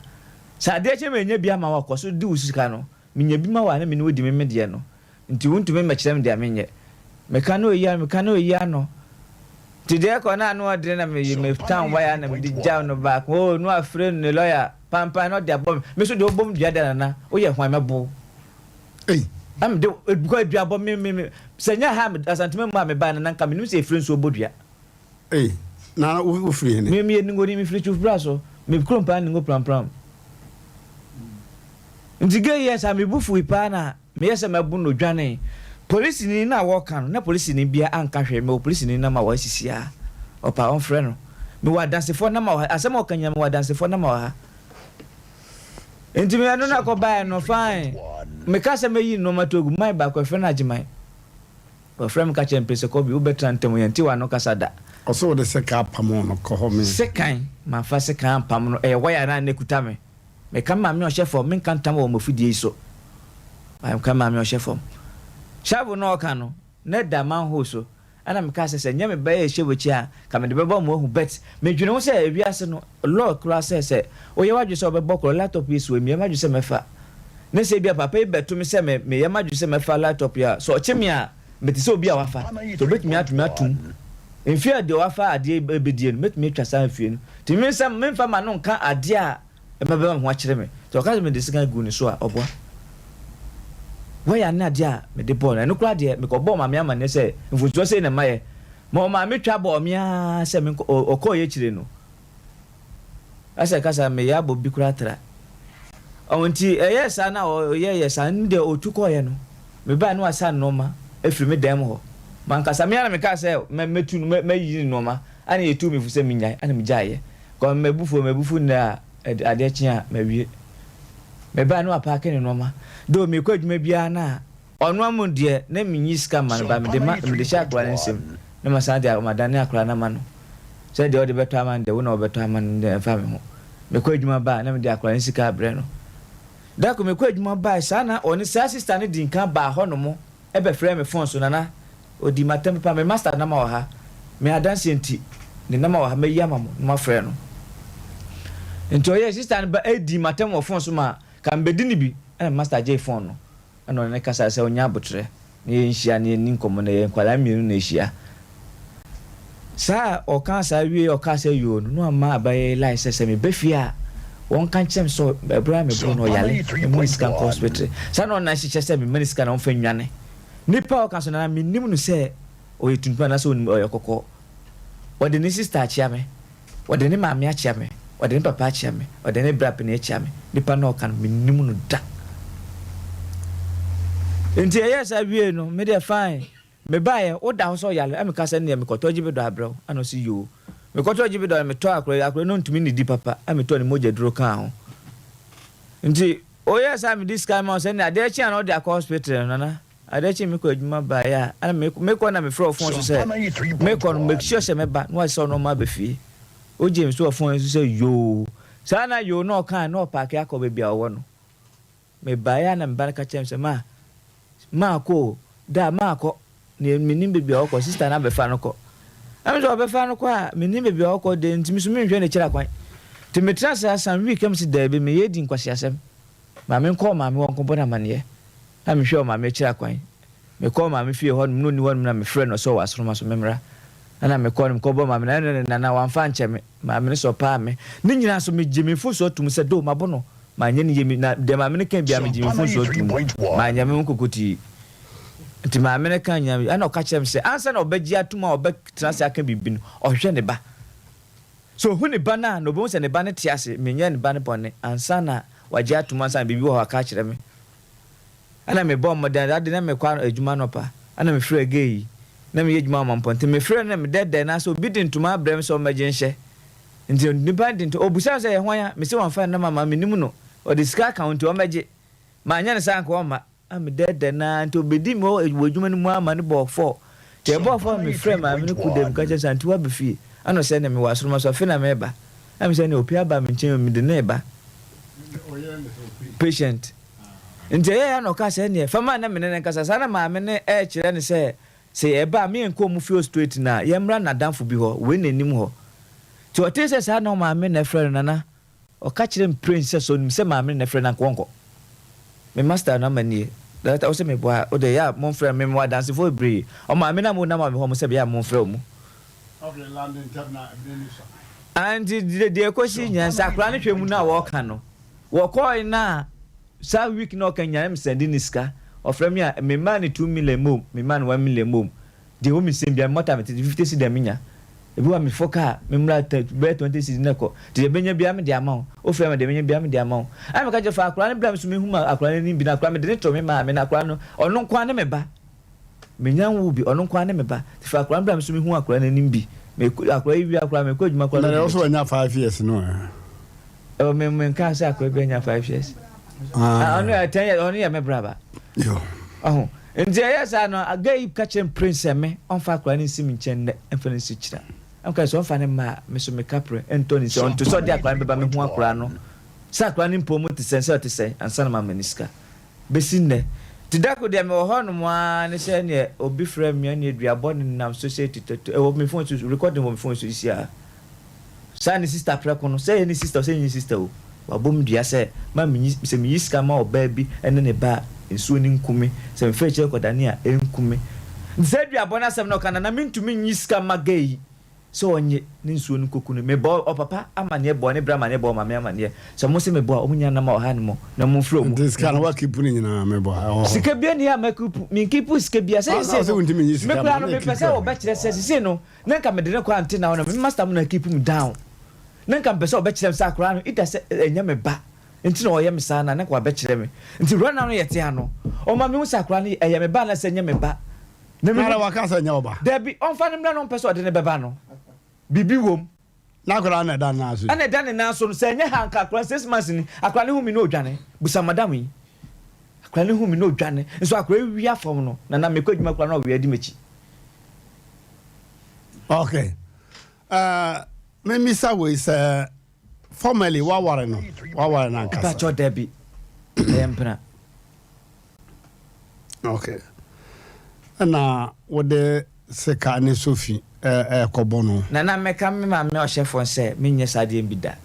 sa de che me nya bia ma wakoso di osika no me nya bi ma wa na me no odi me de no nti wuntu me machira me de amenye me ka no ya no today ko na no de na me town wire na me di jaw no back oh no afre no lawyer pampa no de abom me so de obom dua de na o ye hwan mebo am de because dua abom me senya ha me asantime mu me ba na nka me nim se free so obodua na wo free ne me ngoni me free chufu braso me krompa ni ngo pram ndige yes am bufu ipa na me yes me bu no dwane police ni na walk kan na police ni bia anka hwe me police ni na ma wa sisia opa on frɛ no me wa dance for na ma asem o kanya me wa dance for na ma ha enti me no na ko buy no fine me ka se me yi no matogu mai ba ko frɛ na agimai o frɛ me ka che mpese ko bi u betra ntem yenti wa no kasada oso de seka pamo no ko ho me sekan ma fa sekan pam no wa ya na nekuta me ka ma me o chef me kan tam o mafudie so am ka ma me o chef shabu no kanu ne da man ho so ana me ka se nya me ba ye hyewochi a ka me de bebo mo hu bet me dwene wo se ewiase no law kra se o ye wadwe se obebo kro laptop yi so emi ma dwe se mefa ne se bia papa beto me se me ye ma dwe se mefa laptop ya so chemi a me ti se obi a wafa to betumi atumi atum enfia de wafa ade ebedie no metumi twa san fie no ti me se me fa ma no nka ade a e ma be ho a kire me to ka me de sika gu ni so a obo waya na dia me de ball no kura de me ko ball ma me ama ne se mfutuo se na maye mo ma me twa ball me a se me okoye chire no asa kasa me ya bo bi kura tra onti eyesa na oyesa nde otuko ye no me ba no asa no ma efiri me dem ho man kasa me na me ka se me tu me yi no ma ana yetu me fu se me nyai ana me jaye ko me bufu na ade chia me wie me ba no apake ne no ma do me ko adwuma bia na ono amu de na minyi ska man ba me de sha akra nsem na masa de madane akra na ma no se de ode beto aman de wo na obeto aman de fa me ho me ko adwuma ba na me de akra nsika abre no da ko me ko adwuma ba sa na oni sa sister ne din kan ba ho no mo e be frɛ me phone so na odi matem pa me master na ma wa ha me adanse enti ne na ma wa ha me yama mo ma frɛ no enti oye sister ne ba edi matem wo phone so ma kan bedini bi na master J phone no ana ne kasa se onya abotre ne nhia ne ni nkomo na ye nkwala mienu na ehia sa o kan sa wie o ka se yo no ama abaye license me befia won kan chem so ebra me bro no yale mo iskan hospital sa no na shi chese me maniska na on fa nwane nipa o kan so na me nim no se o yetunpa na so o yekoko o de ni sister achia me o de ni maami achia me o de ni papa achia me o de ni brap ni achia me nipa no kan me nim no da enti yes awie no me dey fine me bae o da so yale am ka se ne me koto gibedo abro ano si yo me koto gibedo me to akro no ntumi ni di papa am to ni moja duro kan ho nti o yes am this guy man se ne ade chi an o da hospital no na ade chi me ko adwuma ba ya ana me ko na me fro phone so se me ko no make sure se me ba no so no ma be fi o James so phone so se yo sana yo no kan no park akọ be bia wo no me ba ya na me ba ka chem se ma ko da ma ko ne minim bebe okọ sister na be fa no ko am so be fa no ko a minim bebe okọ de ntimi so me hwe ne kira kwan ti me tra sa san week am si da be me yedi nkwasi asem ma me ko ma me won ko bona mane am hwe ma me kira kwan me ko ma me fie ho no ni won na me frɛ no so wasoro ma so memra ana me ko ko bo ma me na wan fa nche me ma me so pa me ni nyina so me jimi fu so tum se do ma bono ma nya ni yemi na de ma me kan bia me jimi fu so tum ma nya me kokoti nti ma me kan nya ana o ka chem se ansa na obaji atuma obetrase aka bibin o hwe ne ba so hu ne ba na no bo se ne ba ne tiase me nya ne ba ne bone ansa na waji atuma ansa bibi ho aka kire me ana me bom mo da de na me kwa adwuma no pa ana me frɛ gei na me yedwuma mamponte me frɛ na me dede na so bi dintuma abrem so magenhye nti nipa dinto obusa se ye hwan ya me se wan fa na mama me nimu no or the sky count to Omeji. My young son, I'm dead and to be dim or would you more money bought for. They bought for me, friend, I'm going to put them catches and to have fee. I know sending me was from us of Finameba. I'm sending Opia by me the neighbor. Patient. In the air, no cast any. For my name and Casasana, my many edge and say about me and come feel straight now. Yamran are down for beho, winning him ho. To a taste, I know my men a friend, Nana, or catch them princess on some my men a friend and conquer. My master, no many. That also me boy, or the yard, mon friend, memoir dancing for a breeze. Or my men, I'm not home, say, I'm mon friend. And the question, yes, I plan to now walk canoe. Walk in now. Sa week no can yam sending this car, or from me, me money 2 million mum, me man 1 million mum. The woman send be a mortality 50 cedar minya. If you want me for car, Memra 20 cedar neco, to the Benya Biam the amount, or from the Benya Biam the amount. I'm a catcher for a crown blams me whom I crying in a crime to me, ma, and a crown, or no quanameba. Minyan will be or no quanameba. If I crown blams me whom I crying in be, may could I crave you a crime, could my crime also enough 5 years, no. Oh, men can't say I could be 5 years. Only I tell you, only my brother. Oh, and yes, I know a gay catching prince and me on far crying Simon Chen and Felicity Chita. I'm going to find Mr. McCapre and Tony on to sort their crime by me one crano. Sacranin promote the sensor to say, and son of my menisca. Besinde. To that could them or horn one, say, or be friend me, and you are born in associated to me phone to record them on phones this year. Son, sister, Pracono, say any sister, say any sister. Wabom dia say mami se mi yiska ma obabi ene ne ba nsuo ni nkumi se me feche kodane a enkumi nzedua bona sem no kana na mintumi yiska ma gay so onye ni nsuo ni kokunu me bo opapa amane bo ne bra mane bo mama amane se mo se me bo omunya na ma oha ne mo na mo fro mo this kind of keep ni nyina me bo sika bia ni amakupu mi keep sika bia se me bra no me pese wo ba kire se no na nka me de ne kwa ante na wo me master mo na keep me down. Nanka mpese obekire msa akra no ita se enya me ba nti na oye msa na nanka obekire me nti rona no yete ano o ma me msa akra no eye me ba na se enya me ba na me waka se enya oba debi onfa ne mra no mpese ode ne beba no bibi wom na akra na dan na so ana dan na so no se enya hanka akra 6 months ni akra ne hu mi no odwane busa madam yi akra ne hu mi no odwane nso akra wi afom no na me kwadwuma akra no wi adi mechi okay Misa was formally waware na nkasa. Pacho Debbie. Empra. Okay. Na wode seka ne Sophie kobono. Na meka me ma me o chef on say me nye sade mbida.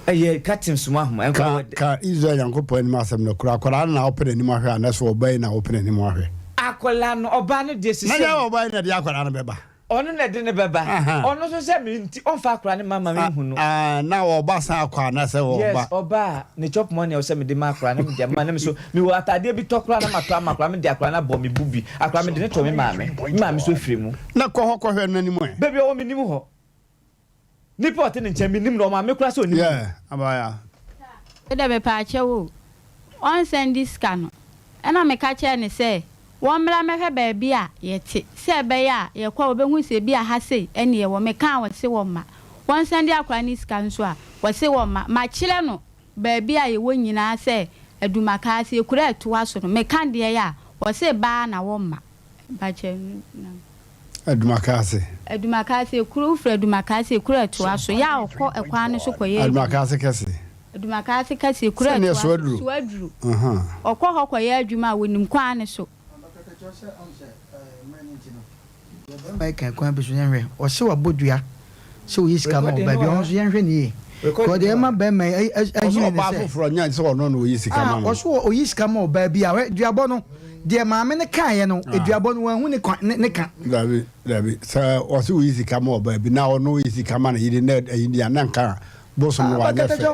Aye katim suma homa ka Israel yankopon ma asem no kura na open ani mo hwe anaso oban na open ani mo hwe. Akola no oba no de sise. Na ya oban na de akola no beba. Ono na de ne beba ono so se mi nti on fa akra ne mama me hu no na oba san akwa na se oba yes oba ne chop money o se me de ma akra ne me de ma ne me so mi wo atade bi tokra na matwa ma akra me de akra na bo me bubi akra me de ne to me mama so firi mu na ko hwe no nimu e baby o me nimu ho nipa ote ne nche me nimu no ma me kra so nimu abaya e de be pa che wo on send this scan na me ka che ne se wọ́n mra mehwe baabi a yete se be ya ye kwa obehu se bi a ha sei ene ye wo me kan wo se wo ma wọ́n send akwa ni sika nso a wo se wo ma kire no baabi a ye wo nyina se adumaka se kura eto aso no me kan de ya wo se ba na wo ma ba che adumaka se kuru fra adumaka se kura eto aso ya okọ ekwa ne so koye adumaka se kese adumaka se kese kura eto aso suaduru okọ ho koye adwuma wonim kwa ne so Ba kan kwa bisu yenhwe o se wa bodua se o yiska ma ba bi on so yenhwe ni ko de ma ba mai ahine ne se foforo nya se ono no o yiska ma o so o yiska ma ba bi a duabo no de ma me ne kan ye no duabo no wan hu ne kan dabi sa o se o yiska ma ba bi na ono yiska ma na yide na yide ya na kan bosom no wa nefe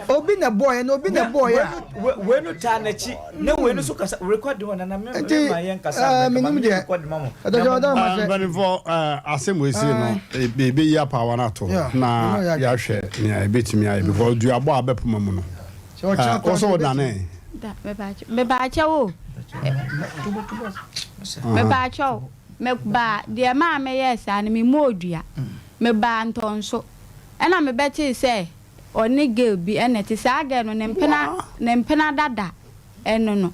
obi na boy we no ta na chi na we no so kasa record one na me ma yen kasa me de record mamo but for asem we say no be ya power na to na ya hwe na ebetimi aye because du abo abepoma mu no so da na me ba cha wo me ba cha me ba de ma me yes an me modua me ba ntonso ena me beti se ɔne girl bi ɛna te saa girl no ne mpena dada ɛno no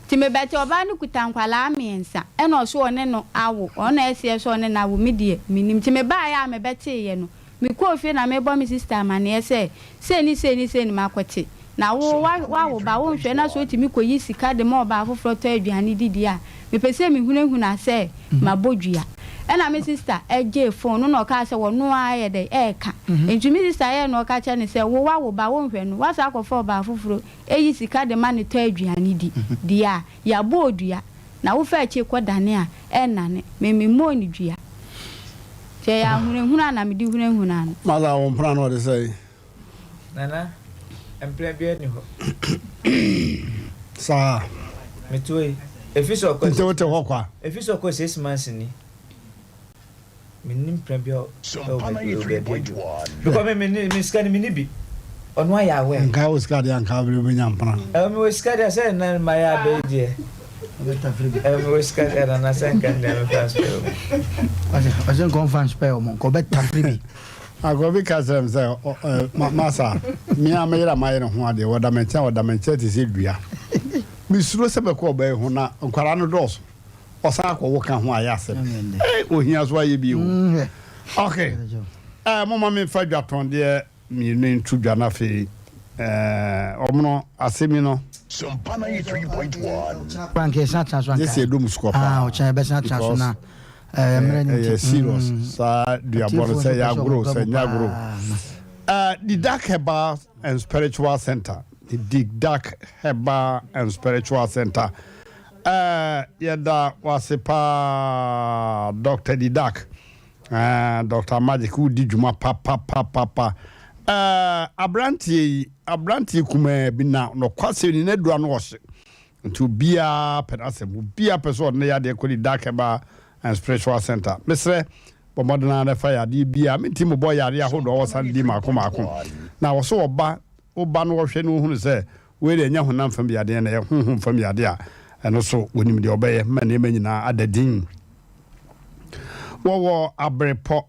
ti me bɛte ɔba no kuta nkwala amiensa ɛna ɔso ɔne no awo ɔna ɛsie so ɔne na awo me die minim ti me ba ya me bɛte ye no me kɔ ofie na me bɔ me sister amane ɛsɛ se ni makote na wo wa ba wo nhwɛ na so ti me kɔ yi sika de ma ɔba afoforo tɔ aduane didi a me pese me hunahuna sɛ mabodua ɛna me sister ɛgye phone no na ɔka sɛ wo no ayɛ de ɛka nti me sister yɛ no ɔka kyɛ ne sɛ wo ba wo nhwɛ no wasa akɔfɔ ɔba afoforo eyi sika de ma ne tɔ aduane di dia ya bodua na wo fa akyi kɔ dane a ɛnane me mo ni dua sɛ ya hunahuna na me di hunahuna no mala wo mpra no de sɛ nana employ bi ni ho sa metoi efiso ko nte wote ho kwa efiso ko 6 months ni minim prabio because me scan me nibi ono ya we nka o scan ya nka bi nya mpana me scan ya say na ma ya be die me scan ya na say kan dem fast asen conference spell mo ko beta pribi ago bi ka sem say masa mi amira ma yere ho ade woda mentia ti se dua mi suro se be ko ba ho na nkwara no dos osa ko wo kan ho ayase ohia so aye bi o okay mama me fa dwaton de mi no ntu dwa na fe omno asemi no Sompa 93.1 Frank sa transfer this is dum skopa o cha be sa transfer na serious sa dia boro say ya grow say nya grow the Dark Herbal and Spiritual Center the Dark Herbal and Spiritual Center yada wasepa Dr. Didak Dr. Magic who di juma papa abranti kuma bi na no kwase ni na dua no wose nti bia pedasem bia person na yade ko di Dark Herbal and Spiritual Center mesre bomodana na fire di bia menti mo boy yare ahodo wo san di mako na wo so oba no wo hwe no hunu se we de nya honam fam biade na ye honhom fam biade a eno so wonim de obeye ma na emanyina adadin wo abrepo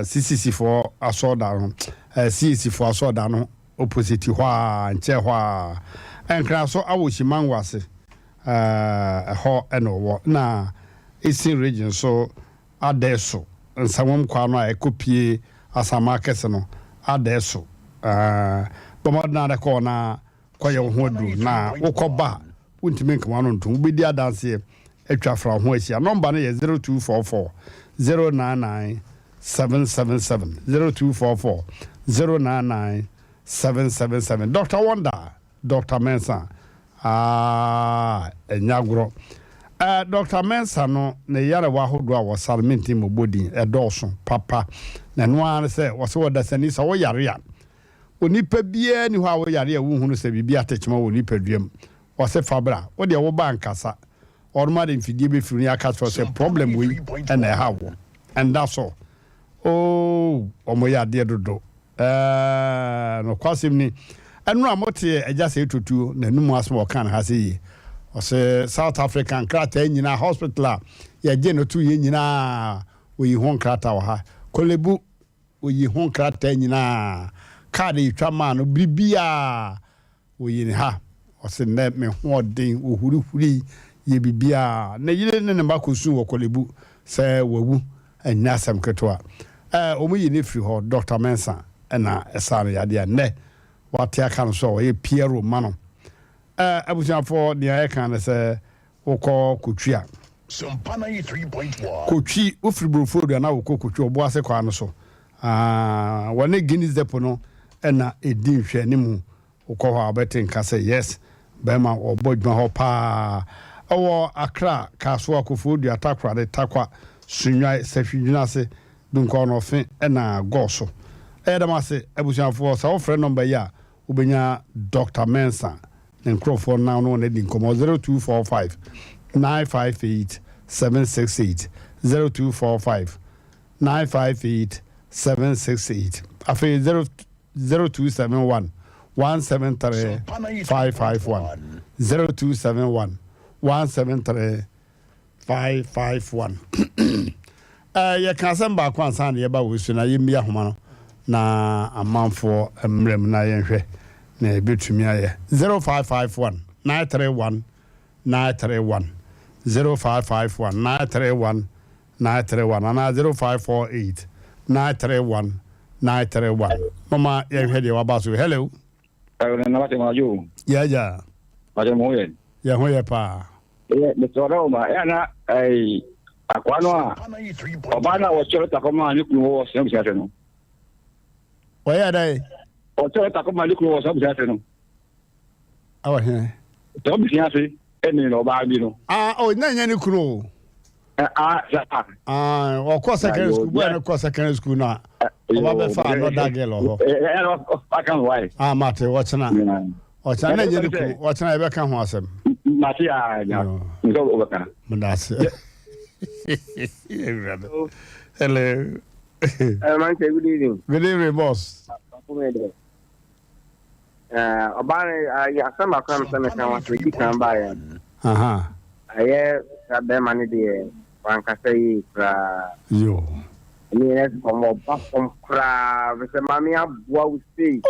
CCC for asoda no CCC for asoda no opposite hwa nche hwa enkra so awochiman wase ho eno wo na Eastern region so adeso nsawom kwa no ekopie asama kese no adeso bomodna de ko na koye ho adu na wokoba untime nkama no ntum bedi adanse atwa fra ho asia number no ye 0244 099 777 0244 099 777 Dr. Wonder Dr. Mensa enyagro Dr. Mensa no ne yare wa hodo a wasarmenti mobodi edoso papa na no an se wo se woda sani so wo yare ya onipa bia ni ho a wo yare a wo hunu se bibia atechima wo nipa duam wo se fabra wo de wo ba nkasa orma de mfidie be firi aka so se problem we and I have and that's all omo ya de dodo no kwasim ni enu amote eja se tutu na numu asmo kan ha se yi o se South African krata nyina hospital ya je no tu ye nyina oyi hon krata wa ha kolebu oyi hon krata nyina card yitwa ma no bibia oyi ne ha o se ne me ho den ohurihuri ye bibia na yire ne makosu wo kolebu se wawu anya sam ketwa omu yi ne free ho Dr. Mensa na esare yade ne wate aka no so ye Piero mano abusia for the air can say woko kutwia Sompa 93.1 kutwi ofribrofo do na woko kutwi obo ase kwa no so wane Guinness depo no na edin hwe ne mu woko ho abetin ka say yes bema obodwa ho pa owo Accra kaso akofo do atakwa de takwa sunwai safidwina se dunko no fe na goso edamase abusia for so friend number ya ubenya Dr. Mensa microphone now no need incomo 0245 958 768 0245 958 768 afi 0271 173 551 0271 173 551 ya kan san ba kwan san ye ba wo su na ye mia homa no na amanfo mrem na yenhwe na ebetumi aye 0551 931 931 0551 931 931 and 0548 931 931 mama yenhwe de wabaso hello na wate majo ya wate moye ya hoye pa Mr. Roma, yana ai akwanwa obana wochoro takoma ni kuwo so bisate no. Oya dai. Wochoro takoma ni kuwo so bisate no. Awa he. To bisate eni no ba bi no. Na nya ni kuro. Of course secondary school, boy no course secondary school na. Oba be fa another girl ho. I can why. Mate, watch na. Watch na nya ni kuro, watch na e be ka ho asem. Mate ya. Ndo obaka. Mandase. Hello. Man, good evening. Good evening, boss. Asem akram some kan wa swiki kan ba ya. Aye, sabe mani de wan ka say pra. Yo. Ni es como pa compra, você mami aboa o sei.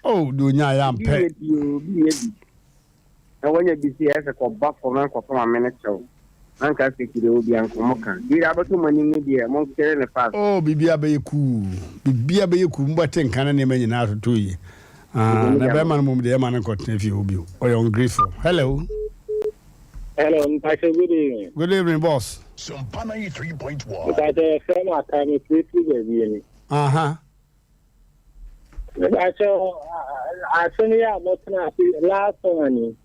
Oh, do nya ya mpe. Na wanya bisi ese ko ba for man ko ma menechao. An ka sekire obi an ko moka. Dira abatu mani ni de mon kere ne fa. Oh, bibia be yiku. Bibia be yiku mbate nkana ne manyi na atoto yi. Na be man mum de man ko tefi obi. O you ungrateful. Hello. Hello, Mpache, good evening. Good evening, boss. Sompa 93.1. Mpache, friend, I can pretty baby. Mpache, I think you are not last one.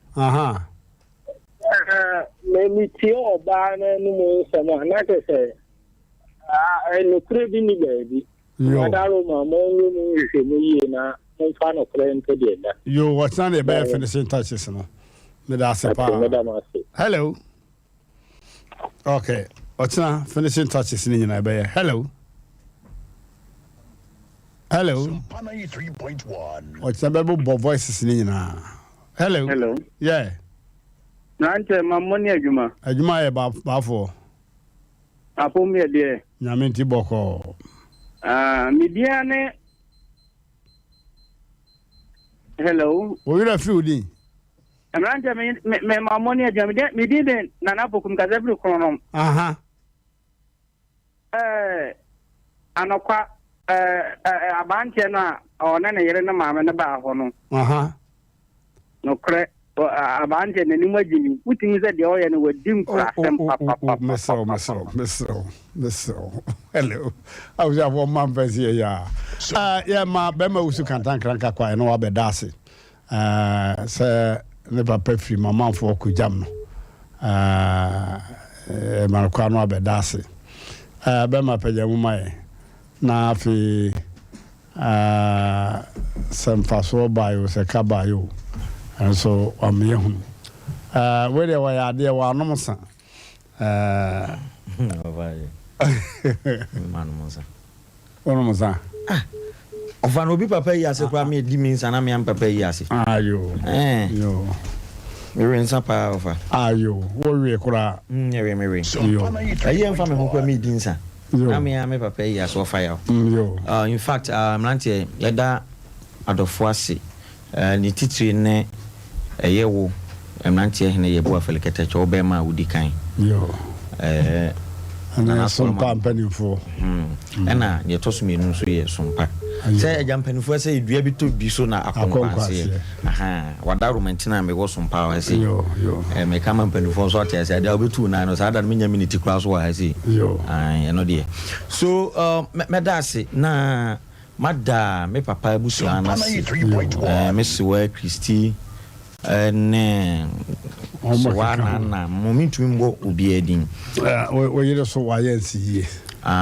Maybe Tio Barna, no more, not to say. I know pretty baby. Madaroma, Mongo, is a million, no fun of playing to the end. You what's on the bed finishing touches, no? Hello. Okay. What's now? Finishing touches in your bay. Hello. Hello. 93.1. What's the baby voices in your Hello. Hello. Yeah. Nante mamoni ajuma. Ajuma e bafo. Apo me de. Nyamenti boko. Midiane. Hello. Wo you feel di? Mmrantehene me mamoni ajuma me did na na bokum ka zebru kronom. Anokwa abante na ona na yere na maame na ba ho no. No kre abante na ni magini utimi ze de oye no wadim kra sem papa. Meso. Hello. I was have one man verse here ya. Yeah ma be ma usu kantan kranka kwa no abedase. Se ne papa free mama for kujam no. Man kwa no abedase. Be ma pejamu mai. Na fi some faso bayo se kabayo and so am yehun where they were there were no musa Ofan obi papa yi ase kwa me di min sana me am papa yi ase ayo me rensa pa ofa ayo wo we kura me ayi emfa me ho kwa me di nsa me papa yi ase ofa ya in fact mlante yeda adofo ase ni titiri ne eyewo Mmrantehene ye bo afelikete che obema udi kan ana Sompa mpanimfo ana ye tosumi nu so ye Sompa say agya mpanimfo say dua bi to bi so na akonkwase wada romantina me wo Sompa wa say me kama mpanimfo so ate say ada obetu na no say ada me nya minute class wa say no de so me da say na mada me papa busuana me siwa Christy ne wana na momentu mbo obi edin we yere so wa yensi ye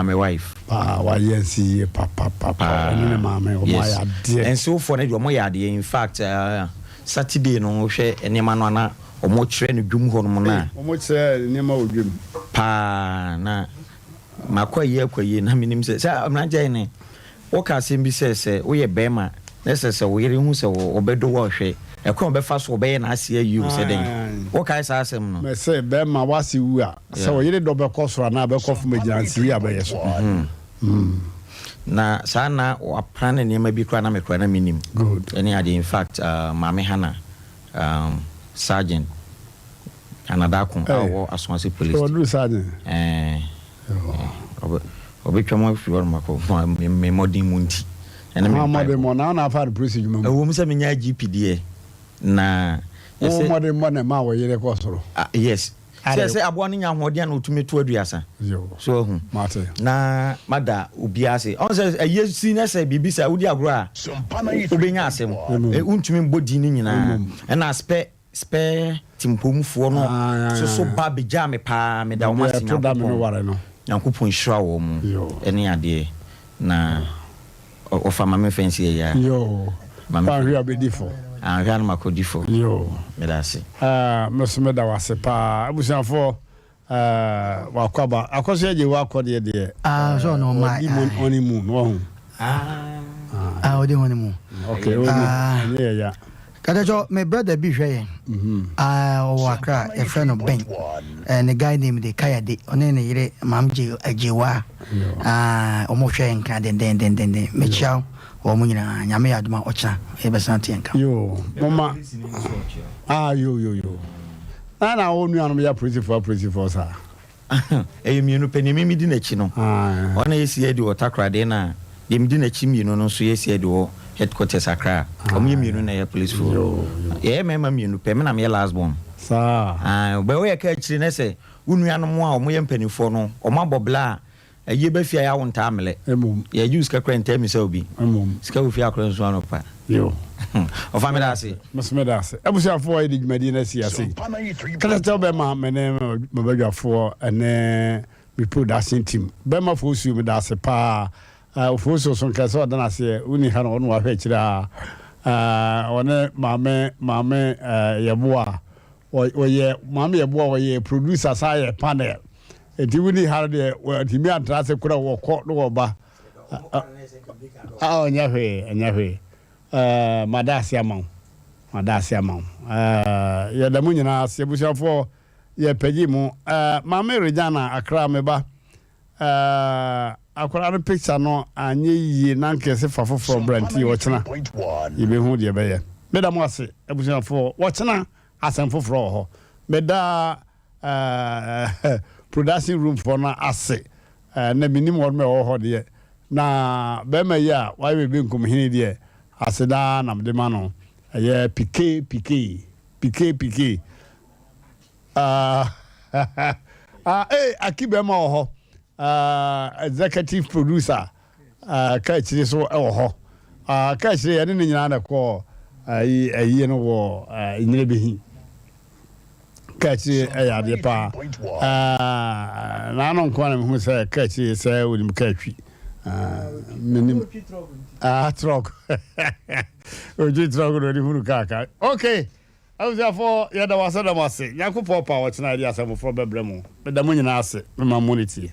my wife wa yensi ye papa ne mama o ma ya de and so for na mo ya de in fact Saturday no hwe enema no na o mo kire ne dwum ho no na o mo kire enema o dwum pa na makwaye na minim se Mmrantehene wo ka sembi se wo ye bema necessary wo yere hu se wo bedo wo hwe ekon be fa so be na ase ayu se den wo kai sa asem no me say be ma wase wu a se wo yere do be kosoro na be kofu magiansi ya be yeso na sana wa plan ne ma bi kra na me kra na minim good any in fact Mame Hana sergeant anadakun awo Asonse police so do sergeant obetwa mo fi wor mako me modern munti ene me modern mo na fa police juma wo mse me nya GPD na o modern mo na ma wo yere ko soro yes say abo no nya hoden na otumi to aduasa so hu mate na mada obi ase on say aye si na say bibi say odi agro a obenya asem untumi mbodi ni nyina na spare timpomfo no so ba beja me pa me da o masi nya Yankopon hira wo mu ene ade na ofa mame fancy ya mame hira bedifo hira no makodifo me da se mesome da wase pa abusanfo wakwaba akoso eje wakode de so no ma oni mu no ho odi oni mu okay oni ya Kadajo, my brother be here. Wakra, a friend of Ben, and a guy named the Kayade, on any Mamji, a Jiwa, Omosha and Caden, then Michel, or Munina, Yamea Duma Ocha, Ebersanti. You, Mama. You. And I own you on me a pretty for, sir. A munu penny me didn't chino. One is here do attack Radena, them didn't chim, you know, so yes, do. Headquarters Accra. Omu na police for. Yeah, mema mienu pe me na me last born. Sa. But we akachiri na say unuanu mo a omo yempanifo no, omo abobla aye ba fia ya wonta amele. Ya use kakra ntem me say obi. Sika wo fia akra nso anopa. Yo. O family ase. Mesme da ase. Ebusiafo e di dwumadi na si ase. Kana tell be ma me ne mabadwafo ene me production team. Be ma fo su me da ase pa. Ufuso son kaso adana se uni hana onu wa hwechira one mame yeboa oye mame yeboa oye producer say panel enti uni hana de timi antrase kura wo ko no ba onya hwe madasi amon ya da munyina se bushafo ye pagi mu mame Regina Accra meba akwara no picture no anye yi na nkese fafo from Branti wochena ibe hu de be ye meda mo ase ebusiafo wochena asemfo fro ho meda production room for na ase na minim won me ho de na be ma ya wa be nkum hini de ase da na mde ma no ye pk akibe ma ho executive producer ka chiri so e wo ho ka chiri ya ne nyina na ko ayi no wo nyine behi ka chiri ya de pa na no nko na hu se ka chiri se wonim ka twi menim truck oji truck no di huru kaka okay awuzafo ya da wasa da mase yakupọ pa wo china dia asem fro bebremu da mo nyina ase me ma monity